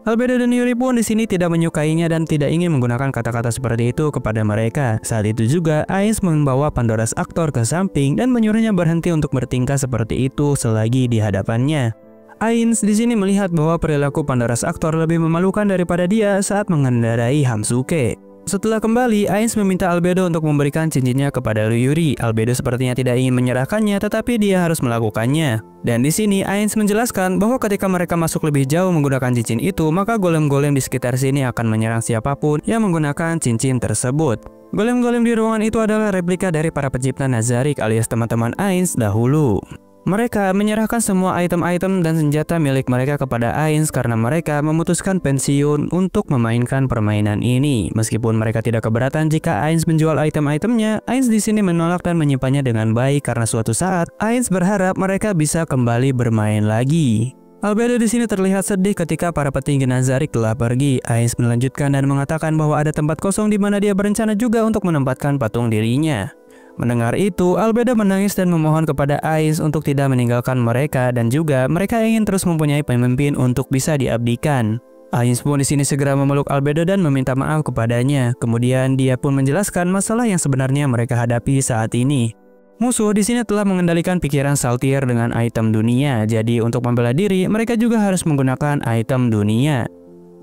Albedo dan Yuri pun di sini tidak menyukainya dan tidak ingin menggunakan kata-kata seperti itu kepada mereka. Saat itu juga, Ainz membawa Pandora's Actor ke samping dan menyuruhnya berhenti untuk bertingkah seperti itu selagi di hadapannya. Ainz di sini melihat bahwa perilaku Pandora's Actor lebih memalukan daripada dia saat mengendarai Hamsuke. Setelah kembali, Ainz meminta Albedo untuk memberikan cincinnya kepada Yuri. Albedo sepertinya tidak ingin menyerahkannya, tetapi dia harus melakukannya. Dan di sini Ainz menjelaskan bahwa ketika mereka masuk lebih jauh menggunakan cincin itu, maka golem-golem di sekitar sini akan menyerang siapapun yang menggunakan cincin tersebut. Golem-golem di ruangan itu adalah replika dari para pencipta Nazarick alias teman-teman Ainz dahulu. Mereka menyerahkan semua item-item dan senjata milik mereka kepada Ainz karena mereka memutuskan pensiun untuk memainkan permainan ini. Meskipun mereka tidak keberatan jika Ainz menjual item-itemnya, Ainz di sini menolak dan menyimpannya dengan baik karena suatu saat Ainz berharap mereka bisa kembali bermain lagi. Albedo di sini terlihat sedih ketika para petinggi Nazarick telah pergi. Ainz melanjutkan dan mengatakan bahwa ada tempat kosong di mana dia berencana juga untuk menempatkan patung dirinya. Mendengar itu, Albedo menangis dan memohon kepada Ainz untuk tidak meninggalkan mereka dan juga mereka ingin terus mempunyai pemimpin untuk bisa diabdikan. Ainz pun di sini segera memeluk Albedo dan meminta maaf kepadanya. Kemudian dia pun menjelaskan masalah yang sebenarnya mereka hadapi saat ini. Musuh di sini telah mengendalikan pikiran Saltier dengan item dunia. Jadi untuk membela diri, mereka juga harus menggunakan item dunia.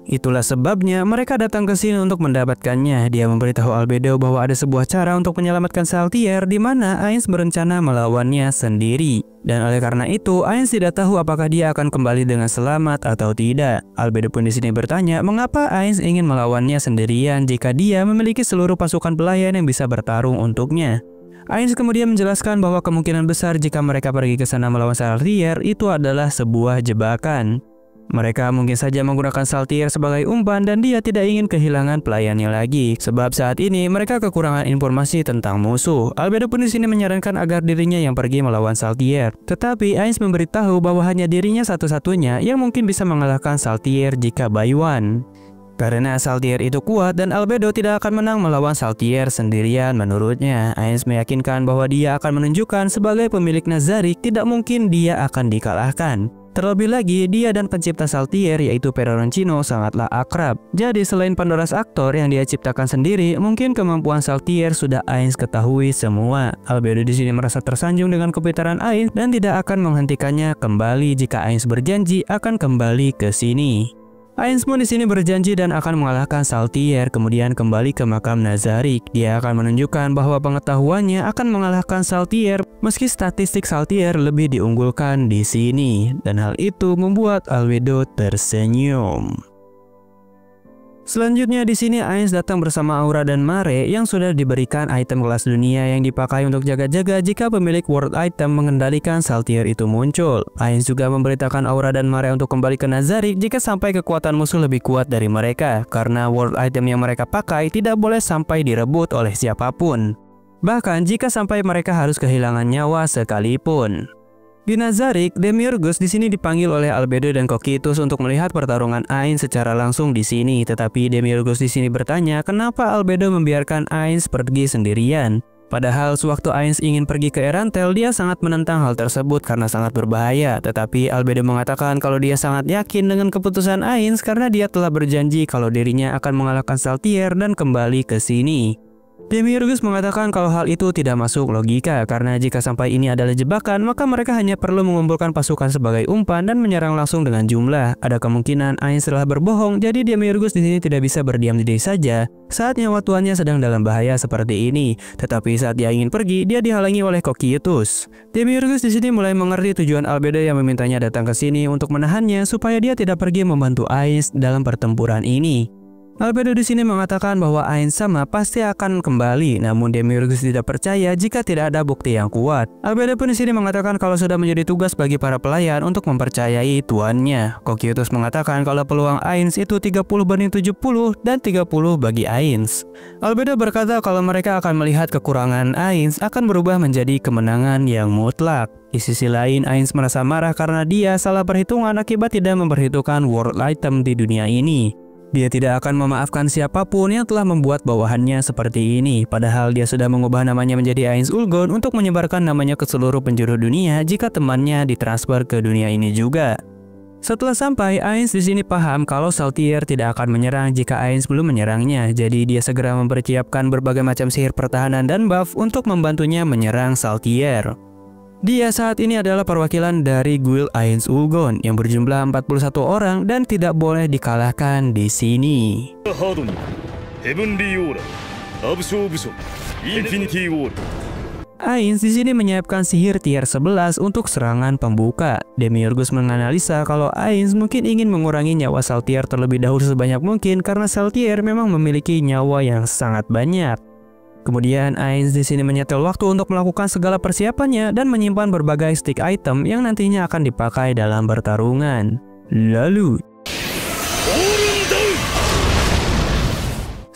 Itulah sebabnya mereka datang ke sini untuk mendapatkannya. Dia memberitahu Albedo bahwa ada sebuah cara untuk menyelamatkan Saltier di mana Ainz berencana melawannya sendiri. Dan oleh karena itu, Ainz tidak tahu apakah dia akan kembali dengan selamat atau tidak. Albedo pun di sini bertanya mengapa Ainz ingin melawannya sendirian jika dia memiliki seluruh pasukan pelayan yang bisa bertarung untuknya. Ainz kemudian menjelaskan bahwa kemungkinan besar jika mereka pergi ke sana melawan Saltier itu adalah sebuah jebakan. Mereka mungkin saja menggunakan Saltier sebagai umpan dan dia tidak ingin kehilangan pelayannya lagi. Sebab saat ini mereka kekurangan informasi tentang musuh. Albedo pun di sini menyarankan agar dirinya yang pergi melawan Saltier. Tetapi Ainz memberitahu bahwa hanya dirinya satu-satunya yang mungkin bisa mengalahkan Saltier jika by one. Karena Saltier itu kuat dan Albedo tidak akan menang melawan Saltier sendirian menurutnya. Ainz meyakinkan bahwa dia akan menunjukkan sebagai pemilik Nazarik tidak mungkin dia akan dikalahkan. Terlebih lagi, dia dan pencipta Saltier yaitu Pero Roncino sangatlah akrab. Jadi selain Pandora's aktor yang dia ciptakan sendiri, mungkin kemampuan Saltier sudah Ainz ketahui semua. Albedo di sini merasa tersanjung dengan kepintaran Ainz dan tidak akan menghentikannya kembali jika Ainz berjanji akan kembali ke sini. Ainz pun di sini berjanji dan akan mengalahkan Saltier, kemudian kembali ke makam Nazarik. Dia akan menunjukkan bahwa pengetahuannya akan mengalahkan Saltier, meski statistik Saltier lebih diunggulkan di sini. Dan hal itu membuat Albedo tersenyum. Selanjutnya di sini Ainz datang bersama Aura dan Mare yang sudah diberikan item kelas dunia yang dipakai untuk jaga-jaga jika pemilik World Item mengendalikan Saltier itu muncul. Ainz juga memberitakan Aura dan Mare untuk kembali ke Nazarik jika sampai kekuatan musuh lebih kuat dari mereka, karena World Item yang mereka pakai tidak boleh sampai direbut oleh siapapun. Bahkan jika sampai mereka harus kehilangan nyawa sekalipun. Di Nazarik, Demiurgus di sini dipanggil oleh Albedo dan Cocytus untuk melihat pertarungan Ainz secara langsung di sini. Tetapi Demiurgus di sini bertanya kenapa Albedo membiarkan Ainz pergi sendirian. Padahal sewaktu Ainz ingin pergi ke Erantel, dia sangat menentang hal tersebut karena sangat berbahaya. Tetapi Albedo mengatakan kalau dia sangat yakin dengan keputusan Ainz karena dia telah berjanji kalau dirinya akan mengalahkan Saltier dan kembali ke sini. Demiurgus mengatakan kalau hal itu tidak masuk logika karena jika sampai ini adalah jebakan maka mereka hanya perlu mengumpulkan pasukan sebagai umpan dan menyerang langsung dengan jumlah. Ada kemungkinan Ainz telah berbohong, jadi Demiurgus di sini tidak bisa berdiam diri saja saat nyawa tuannya sedang dalam bahaya seperti ini. Tetapi saat dia ingin pergi, dia dihalangi oleh Cocytus. Demiurgus di sini mulai mengerti tujuan Albedo yang memintanya datang ke sini untuk menahannya supaya dia tidak pergi membantu Ainz dalam pertempuran ini. Albedo di sini mengatakan bahwa Ainz sama pasti akan kembali, namun Demiurgus tidak percaya jika tidak ada bukti yang kuat. Albedo pun di sini mengatakan kalau sudah menjadi tugas bagi para pelayan untuk mempercayai tuannya. Cocytus mengatakan kalau peluang Ainz itu 30/70 dan 30 bagi Ainz. Albedo berkata kalau mereka akan melihat kekurangan Ainz akan berubah menjadi kemenangan yang mutlak. Di sisi lain, Ainz merasa marah karena dia salah perhitungan akibat tidak memperhitungkan world item di dunia ini. Dia tidak akan memaafkan siapapun yang telah membuat bawahannya seperti ini, padahal dia sudah mengubah namanya menjadi Ainz Ulgon untuk menyebarkan namanya ke seluruh penjuru dunia jika temannya ditransfer ke dunia ini juga. Setelah sampai, Ainz di sini paham kalau Saltier tidak akan menyerang jika Ainz belum menyerangnya, jadi dia segera mempersiapkan berbagai macam sihir pertahanan dan buff untuk membantunya menyerang Saltier. Dia saat ini adalah perwakilan dari guild Ainz Ulgon yang berjumlah 41 orang dan tidak boleh dikalahkan di sini. Ainz di sini menyiapkan sihir tier 11 untuk serangan pembuka. Demiurgus menganalisa kalau Ainz mungkin ingin mengurangi nyawa Saltier terlebih dahulu sebanyak mungkin karena Saltier memang memiliki nyawa yang sangat banyak. Kemudian Ainz di sini menyetel waktu untuk melakukan segala persiapannya dan menyimpan berbagai stick item yang nantinya akan dipakai dalam pertarungan. Lalu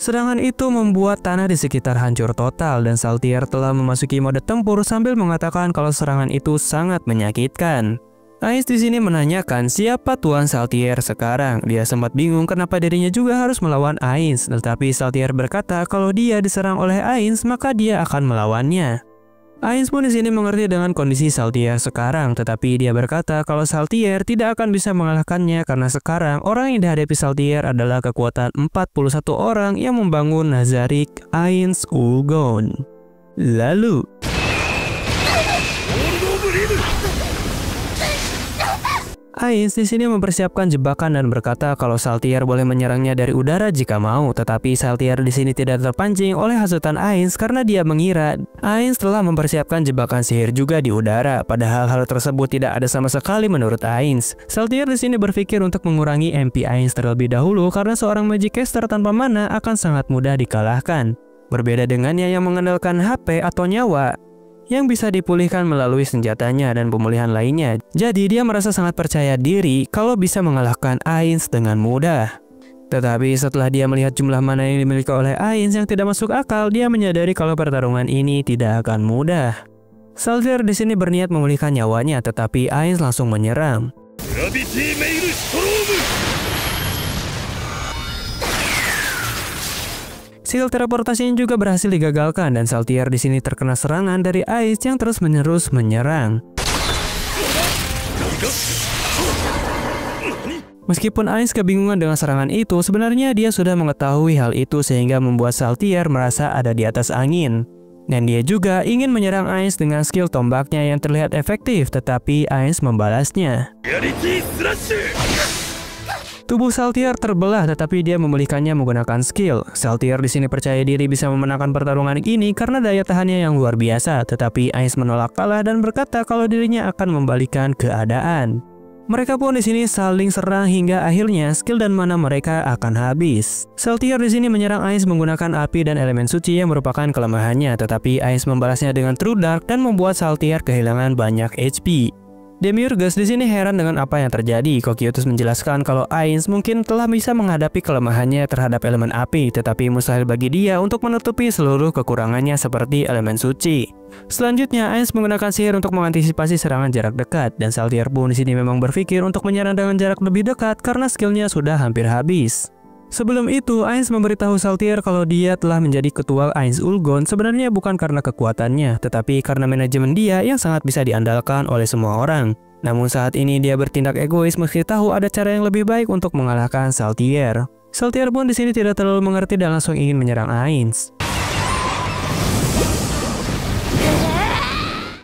serangan itu membuat tanah di sekitar hancur total dan Saltier telah memasuki mode tempur sambil mengatakan kalau serangan itu sangat menyakitkan. Ainz di sini menanyakan siapa Tuan Saltier sekarang. Dia sempat bingung kenapa dirinya juga harus melawan Ainz, tetapi Saltier berkata kalau dia diserang oleh Ainz maka dia akan melawannya. Ainz pun di sini mengerti dengan kondisi Saltier sekarang, tetapi dia berkata kalau Saltier tidak akan bisa mengalahkannya karena sekarang orang yang dihadapi Saltier adalah kekuatan 41 orang yang membangun Nazarik Ainz Ulgon. Lalu Ainz di sini mempersiapkan jebakan dan berkata kalau Saltier boleh menyerangnya dari udara jika mau, tetapi Saltier di sini tidak terpancing oleh hasutan Ainz karena dia mengira Ainz telah mempersiapkan jebakan sihir juga di udara, padahal hal tersebut tidak ada sama sekali menurut Ainz. Saltier di sini berpikir untuk mengurangi MP Ainz terlebih dahulu karena seorang magic caster tanpa mana akan sangat mudah dikalahkan. Berbeda dengannya yang mengandalkan HP atau nyawa. yang bisa dipulihkan melalui senjatanya dan pemulihan lainnya. Jadi dia merasa sangat percaya diri kalau bisa mengalahkan Ainz dengan mudah. Tetapi setelah dia melihat jumlah mana yang dimiliki oleh Ainz yang tidak masuk akal, dia menyadari kalau pertarungan ini tidak akan mudah. Saltier di sini berniat memulihkan nyawanya, tetapi Ainz langsung menyerang. Skill teleportasinya juga berhasil digagalkan dan Saltier di sini terkena serangan dari Ainz yang terus-menerus menyerang. Meskipun Ainz kebingungan dengan serangan itu, sebenarnya dia sudah mengetahui hal itu sehingga membuat Saltier merasa ada di atas angin. Dan dia juga ingin menyerang Ainz dengan skill tombaknya yang terlihat efektif, tetapi Ainz membalasnya. Tubuh Saltier terbelah, tetapi dia memulihkannya menggunakan skill. Saltier di sini percaya diri bisa memenangkan pertarungan ini karena daya tahannya yang luar biasa, tetapi Ainz menolak kalah dan berkata kalau dirinya akan membalikan keadaan. Mereka pun di sini saling serang hingga akhirnya skill dan mana mereka akan habis. Saltier di sini menyerang Ainz menggunakan api dan elemen suci yang merupakan kelemahannya, tetapi Ainz membalasnya dengan True Dark dan membuat Saltier kehilangan banyak HP. Demiurgus di sini heran dengan apa yang terjadi. Cocytus menjelaskan kalau Ainz mungkin telah bisa menghadapi kelemahannya terhadap elemen api, tetapi mustahil bagi dia untuk menutupi seluruh kekurangannya seperti elemen suci. Selanjutnya, Ainz menggunakan sihir untuk mengantisipasi serangan jarak dekat, dan Saltier pun di sini memang berpikir untuk menyerang dengan jarak lebih dekat karena skillnya sudah hampir habis. Sebelum itu, Ainz memberitahu Saltier kalau dia telah menjadi ketua Ainz Ulgon sebenarnya bukan karena kekuatannya, tetapi karena manajemen dia yang sangat bisa diandalkan oleh semua orang. Namun saat ini dia bertindak egois meski tahu ada cara yang lebih baik untuk mengalahkan Saltier. Saltier pun di sini tidak terlalu mengerti dan langsung ingin menyerang Ainz.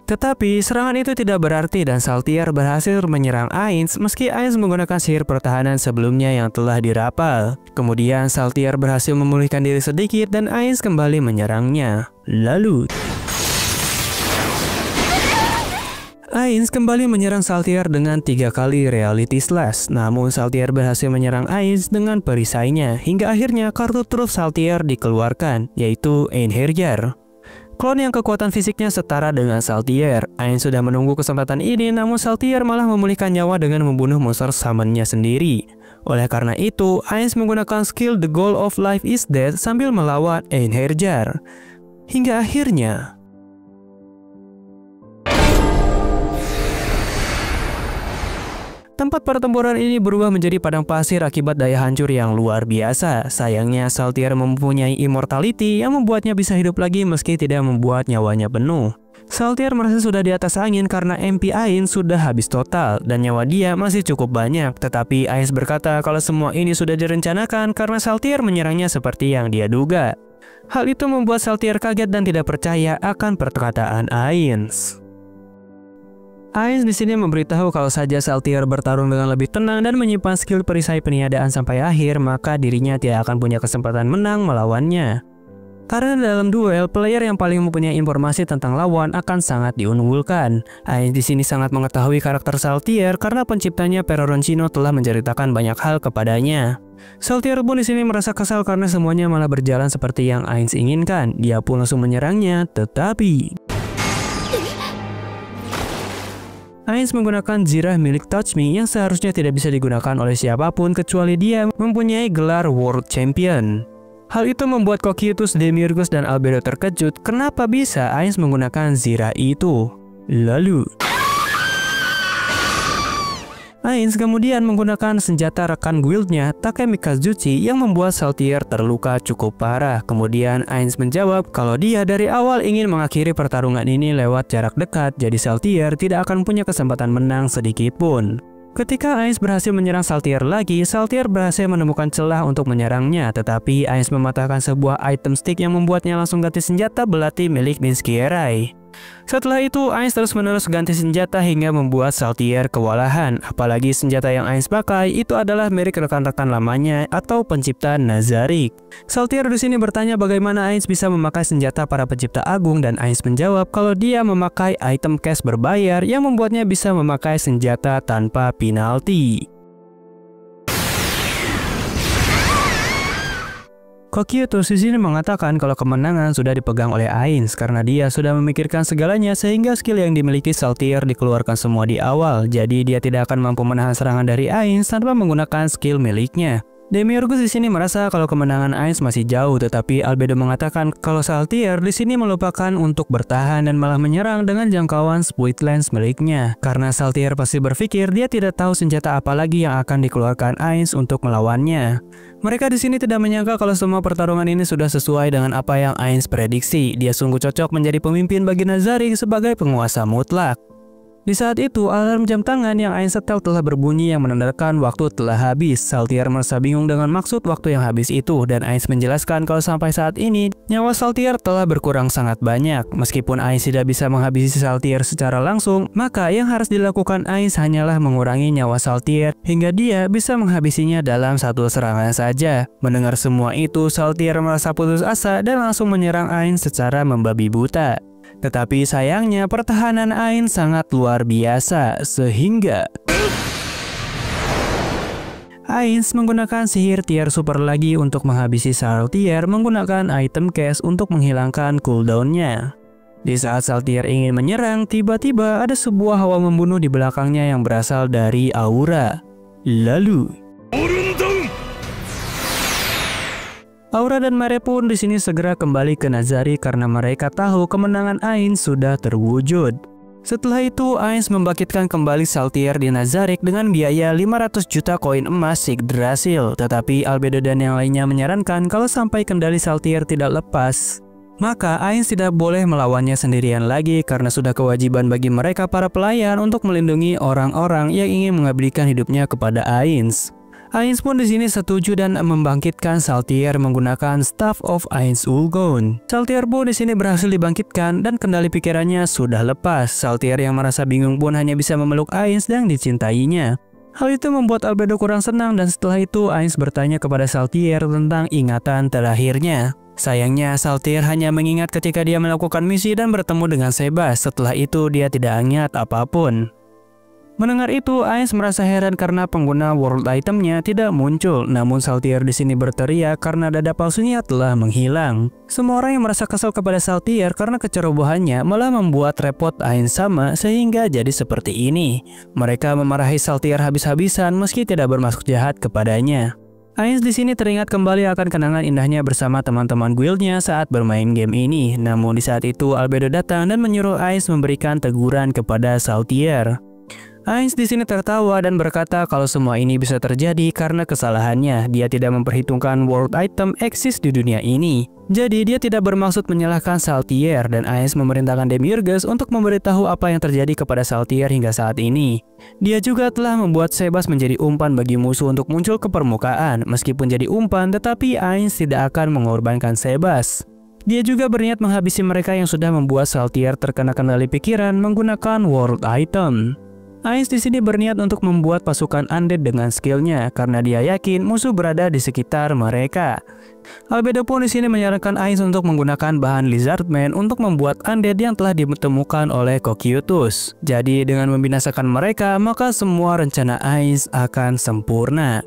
Tetapi serangan itu tidak berarti dan Saltier berhasil menyerang Ainz meski Ainz menggunakan sihir pertahanan sebelumnya yang telah dirapal. Kemudian Saltier berhasil memulihkan diri sedikit dan Ainz kembali menyerangnya. Lalu Ainz kembali menyerang Saltier dengan 3 kali Reality Slash. Namun Saltier berhasil menyerang Ainz dengan perisainya hingga akhirnya kartu truf Saltier dikeluarkan, yaitu Einherjar. Klon yang kekuatan fisiknya setara dengan Saltier. Ainz sudah menunggu kesempatan ini, namun Saltier malah memulihkan nyawa dengan membunuh monster summon-nya sendiri. Oleh karena itu, Ainz menggunakan skill The Goal of Life is Death sambil melawan Einherjar. Hingga akhirnya tempat pertempuran ini berubah menjadi padang pasir akibat daya hancur yang luar biasa. Sayangnya Saltier mempunyai immortality yang membuatnya bisa hidup lagi meski tidak membuat nyawanya penuh. Saltier merasa sudah di atas angin karena MP Ainz sudah habis total dan nyawa dia masih cukup banyak. Tetapi Ainz berkata kalau semua ini sudah direncanakan karena Saltier menyerangnya seperti yang dia duga. Hal itu membuat Saltier kaget dan tidak percaya akan perkataan Ainz. Ainz di sini memberitahu kalau saja Saltier bertarung dengan lebih tenang dan menyimpan skill perisai peniadaan sampai akhir, maka dirinya tidak akan punya kesempatan menang melawannya. Karena dalam duel, player yang paling mempunyai informasi tentang lawan akan sangat diunggulkan. Ainz di sini sangat mengetahui karakter Saltier karena penciptanya Peroroncino telah menceritakan banyak hal kepadanya. Saltier pun di sini merasa kesal karena semuanya malah berjalan seperti yang Ainz inginkan. Dia pun langsung menyerangnya, tetapi Ainz menggunakan zirah milik Touch Me yang seharusnya tidak bisa digunakan oleh siapapun kecuali dia mempunyai gelar World Champion. Hal itu membuat Cocytus, Demiurgus, dan Albedo terkejut kenapa bisa Ainz menggunakan zirah itu. Lalu Ainz kemudian menggunakan senjata rekan guildnya Takemi Kazuchi yang membuat Saltier terluka cukup parah. Kemudian Ainz menjawab kalau dia dari awal ingin mengakhiri pertarungan ini lewat jarak dekat, jadi Saltier tidak akan punya kesempatan menang sedikit pun. Ketika Ainz berhasil menyerang Saltier lagi, Saltier berhasil menemukan celah untuk menyerangnya, tetapi Ainz mematahkan sebuah item stick yang membuatnya langsung ganti senjata belati milik Ninsky Rai. Setelah itu, Ainz terus-menerus ganti senjata hingga membuat Saltier kewalahan. Apalagi senjata yang Ainz pakai itu adalah merek rekan-rekan lamanya atau pencipta Nazarick. Saltier di sini bertanya bagaimana Ainz bisa memakai senjata para pencipta agung dan Ainz menjawab kalau dia memakai item cash berbayar yang membuatnya bisa memakai senjata tanpa penalti. Cocytus di sini mengatakan kalau kemenangan sudah dipegang oleh Ainz karena dia sudah memikirkan segalanya sehingga skill yang dimiliki Saltier dikeluarkan semua di awal. Jadi dia tidak akan mampu menahan serangan dari Ainz tanpa menggunakan skill miliknya. Demiurgus di sini merasa kalau kemenangan Ainz masih jauh, tetapi Albedo mengatakan kalau Saltier di sini melupakan untuk bertahan dan malah menyerang dengan jangkauan Split Lance miliknya. Karena Saltier pasti berpikir dia tidak tahu senjata apa lagi yang akan dikeluarkan Ainz untuk melawannya. Mereka di sini tidak menyangka kalau semua pertarungan ini sudah sesuai dengan apa yang Ainz prediksi. Dia sungguh cocok menjadi pemimpin bagi Nazarick sebagai penguasa mutlak. Di saat itu, alarm jam tangan yang Ainz setel telah berbunyi yang menandakan waktu telah habis. Saltier merasa bingung dengan maksud waktu yang habis itu, dan Ainz menjelaskan kalau sampai saat ini, nyawa Saltier telah berkurang sangat banyak. Meskipun Ainz tidak bisa menghabisi Saltier secara langsung, maka yang harus dilakukan Ainz hanyalah mengurangi nyawa Saltier hingga dia bisa menghabisinya dalam satu serangan saja. Mendengar semua itu, Saltier merasa putus asa dan langsung menyerang Ainz secara membabi buta. Tetapi sayangnya pertahanan Ainz sangat luar biasa sehingga Ainz menggunakan sihir tier super lagi untuk menghabisi Saltier menggunakan item case untuk menghilangkan cooldownnya. Di saat Saltier ingin menyerang, tiba-tiba ada sebuah hawa membunuh di belakangnya yang berasal dari aura. Lalu Aura dan Mare pun di sini segera kembali ke Nazarick karena mereka tahu kemenangan Ainz sudah terwujud. Setelah itu, Ainz membangkitkan kembali Saltier di Nazarick dengan biaya 500 juta koin emas Yggdrasil. Tetapi Albedo dan yang lainnya menyarankan kalau sampai kendali Saltier tidak lepas, maka Ainz tidak boleh melawannya sendirian lagi karena sudah kewajiban bagi mereka para pelayan untuk melindungi orang-orang yang ingin mengabdikan hidupnya kepada Ainz. Ainz pun di sini setuju dan membangkitkan Saltier menggunakan Staff of Ainz Ulgon. Saltier pun di sini berhasil dibangkitkan dan kendali pikirannya sudah lepas. Saltier yang merasa bingung pun hanya bisa memeluk Ainz yang dicintainya. Hal itu membuat Albedo kurang senang dan setelah itu Ainz bertanya kepada Saltier tentang ingatan terakhirnya. Sayangnya Saltier hanya mengingat ketika dia melakukan misi dan bertemu dengan Sebas. Setelah itu dia tidak ingat apapun. Mendengar itu, Ainz merasa heran karena pengguna world itemnya tidak muncul. Namun Saltier di sini berteriak karena dada palsunya telah menghilang. Semua orang yang merasa kesal kepada Saltier karena kecerobohannya malah membuat repot Ainz sama sehingga jadi seperti ini. Mereka memarahi Saltier habis-habisan meski tidak bermaksud jahat kepadanya. Ainz di sini teringat kembali akan kenangan indahnya bersama teman-teman guildnya saat bermain game ini. Namun di saat itu Albedo datang dan menyuruh Ainz memberikan teguran kepada Saltier. Ainz di sini tertawa dan berkata kalau semua ini bisa terjadi karena kesalahannya. Dia tidak memperhitungkan world item eksis di dunia ini. Jadi dia tidak bermaksud menyalahkan Saltier dan Ainz memerintahkan Demiurgus untuk memberitahu apa yang terjadi kepada Saltier hingga saat ini. Dia juga telah membuat Sebas menjadi umpan bagi musuh untuk muncul ke permukaan. Meskipun jadi umpan, tetapi Ainz tidak akan mengorbankan Sebas. Dia juga berniat menghabisi mereka yang sudah membuat Saltier terkena kendali pikiran menggunakan world item. Ainz di sini berniat untuk membuat pasukan undead dengan skillnya karena dia yakin musuh berada di sekitar mereka. Albedo pun di sini menyarankan Ainz untuk menggunakan bahan Lizardman untuk membuat undead yang telah ditemukan oleh Cocytus. Jadi dengan membinasakan mereka, maka semua rencana Ainz akan sempurna.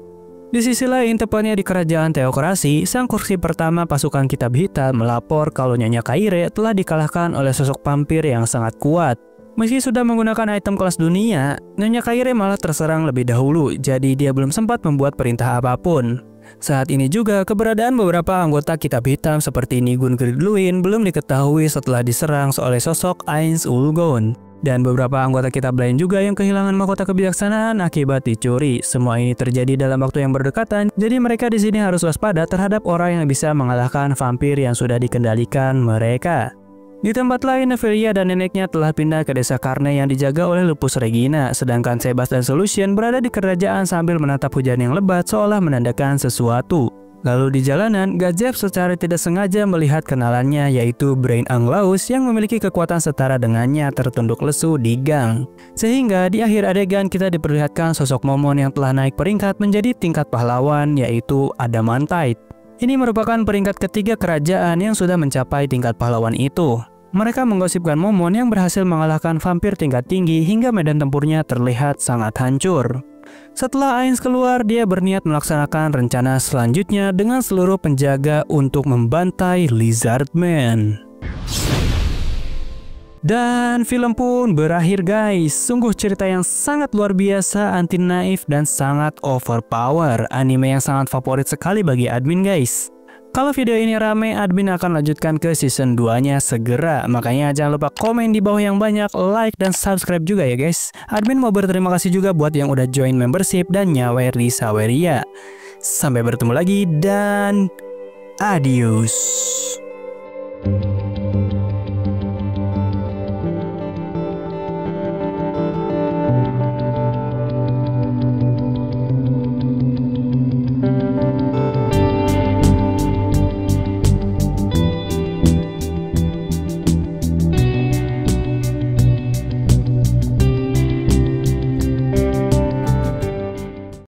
Di sisi lain, tepatnya di kerajaan Teokrasi, sang kursi pertama pasukan kitab hitam melapor kalau Nyonya Kaire telah dikalahkan oleh sosok vampir yang sangat kuat. Meski sudah menggunakan item kelas dunia, Nyonya Kaire malah terserang lebih dahulu, jadi dia belum sempat membuat perintah apapun. Saat ini juga, keberadaan beberapa anggota kitab hitam seperti Nigun Gridluin belum diketahui setelah diserang oleh sosok Ainz Ulgon. Dan beberapa anggota kitab lain juga yang kehilangan mahkota kebijaksanaan akibat dicuri. Semua ini terjadi dalam waktu yang berdekatan, jadi mereka di sini harus waspada terhadap orang yang bisa mengalahkan vampir yang sudah dikendalikan mereka. Di tempat lain, Nevelia dan neneknya telah pindah ke desa Karne yang dijaga oleh Lupus Regina, sedangkan Sebas dan Solution berada di kerajaan sambil menatap hujan yang lebat seolah menandakan sesuatu. Lalu di jalanan, Gazef secara tidak sengaja melihat kenalannya yaitu Brain Anglaus yang memiliki kekuatan setara dengannya tertunduk lesu di gang. Sehingga di akhir adegan kita diperlihatkan sosok Momon yang telah naik peringkat menjadi tingkat pahlawan yaitu Adamantite. Ini merupakan peringkat ketiga kerajaan yang sudah mencapai tingkat pahlawan itu. Mereka menggosipkan Momon yang berhasil mengalahkan vampir tingkat tinggi hingga medan tempurnya terlihat sangat hancur. Setelah Ainz keluar, dia berniat melaksanakan rencana selanjutnya dengan seluruh penjaga untuk membantai Lizardman. Dan film pun berakhir guys. Sungguh cerita yang sangat luar biasa, anti naif dan sangat overpower. Anime yang sangat favorit sekali bagi admin guys. Kalau video ini rame, admin akan lanjutkan ke season 2-nya segera. Makanya jangan lupa komen di bawah yang banyak, like dan subscribe juga ya guys. Admin mau berterima kasih juga buat yang udah join membership dan nyawer di Saweria. Sampai bertemu lagi dan adios.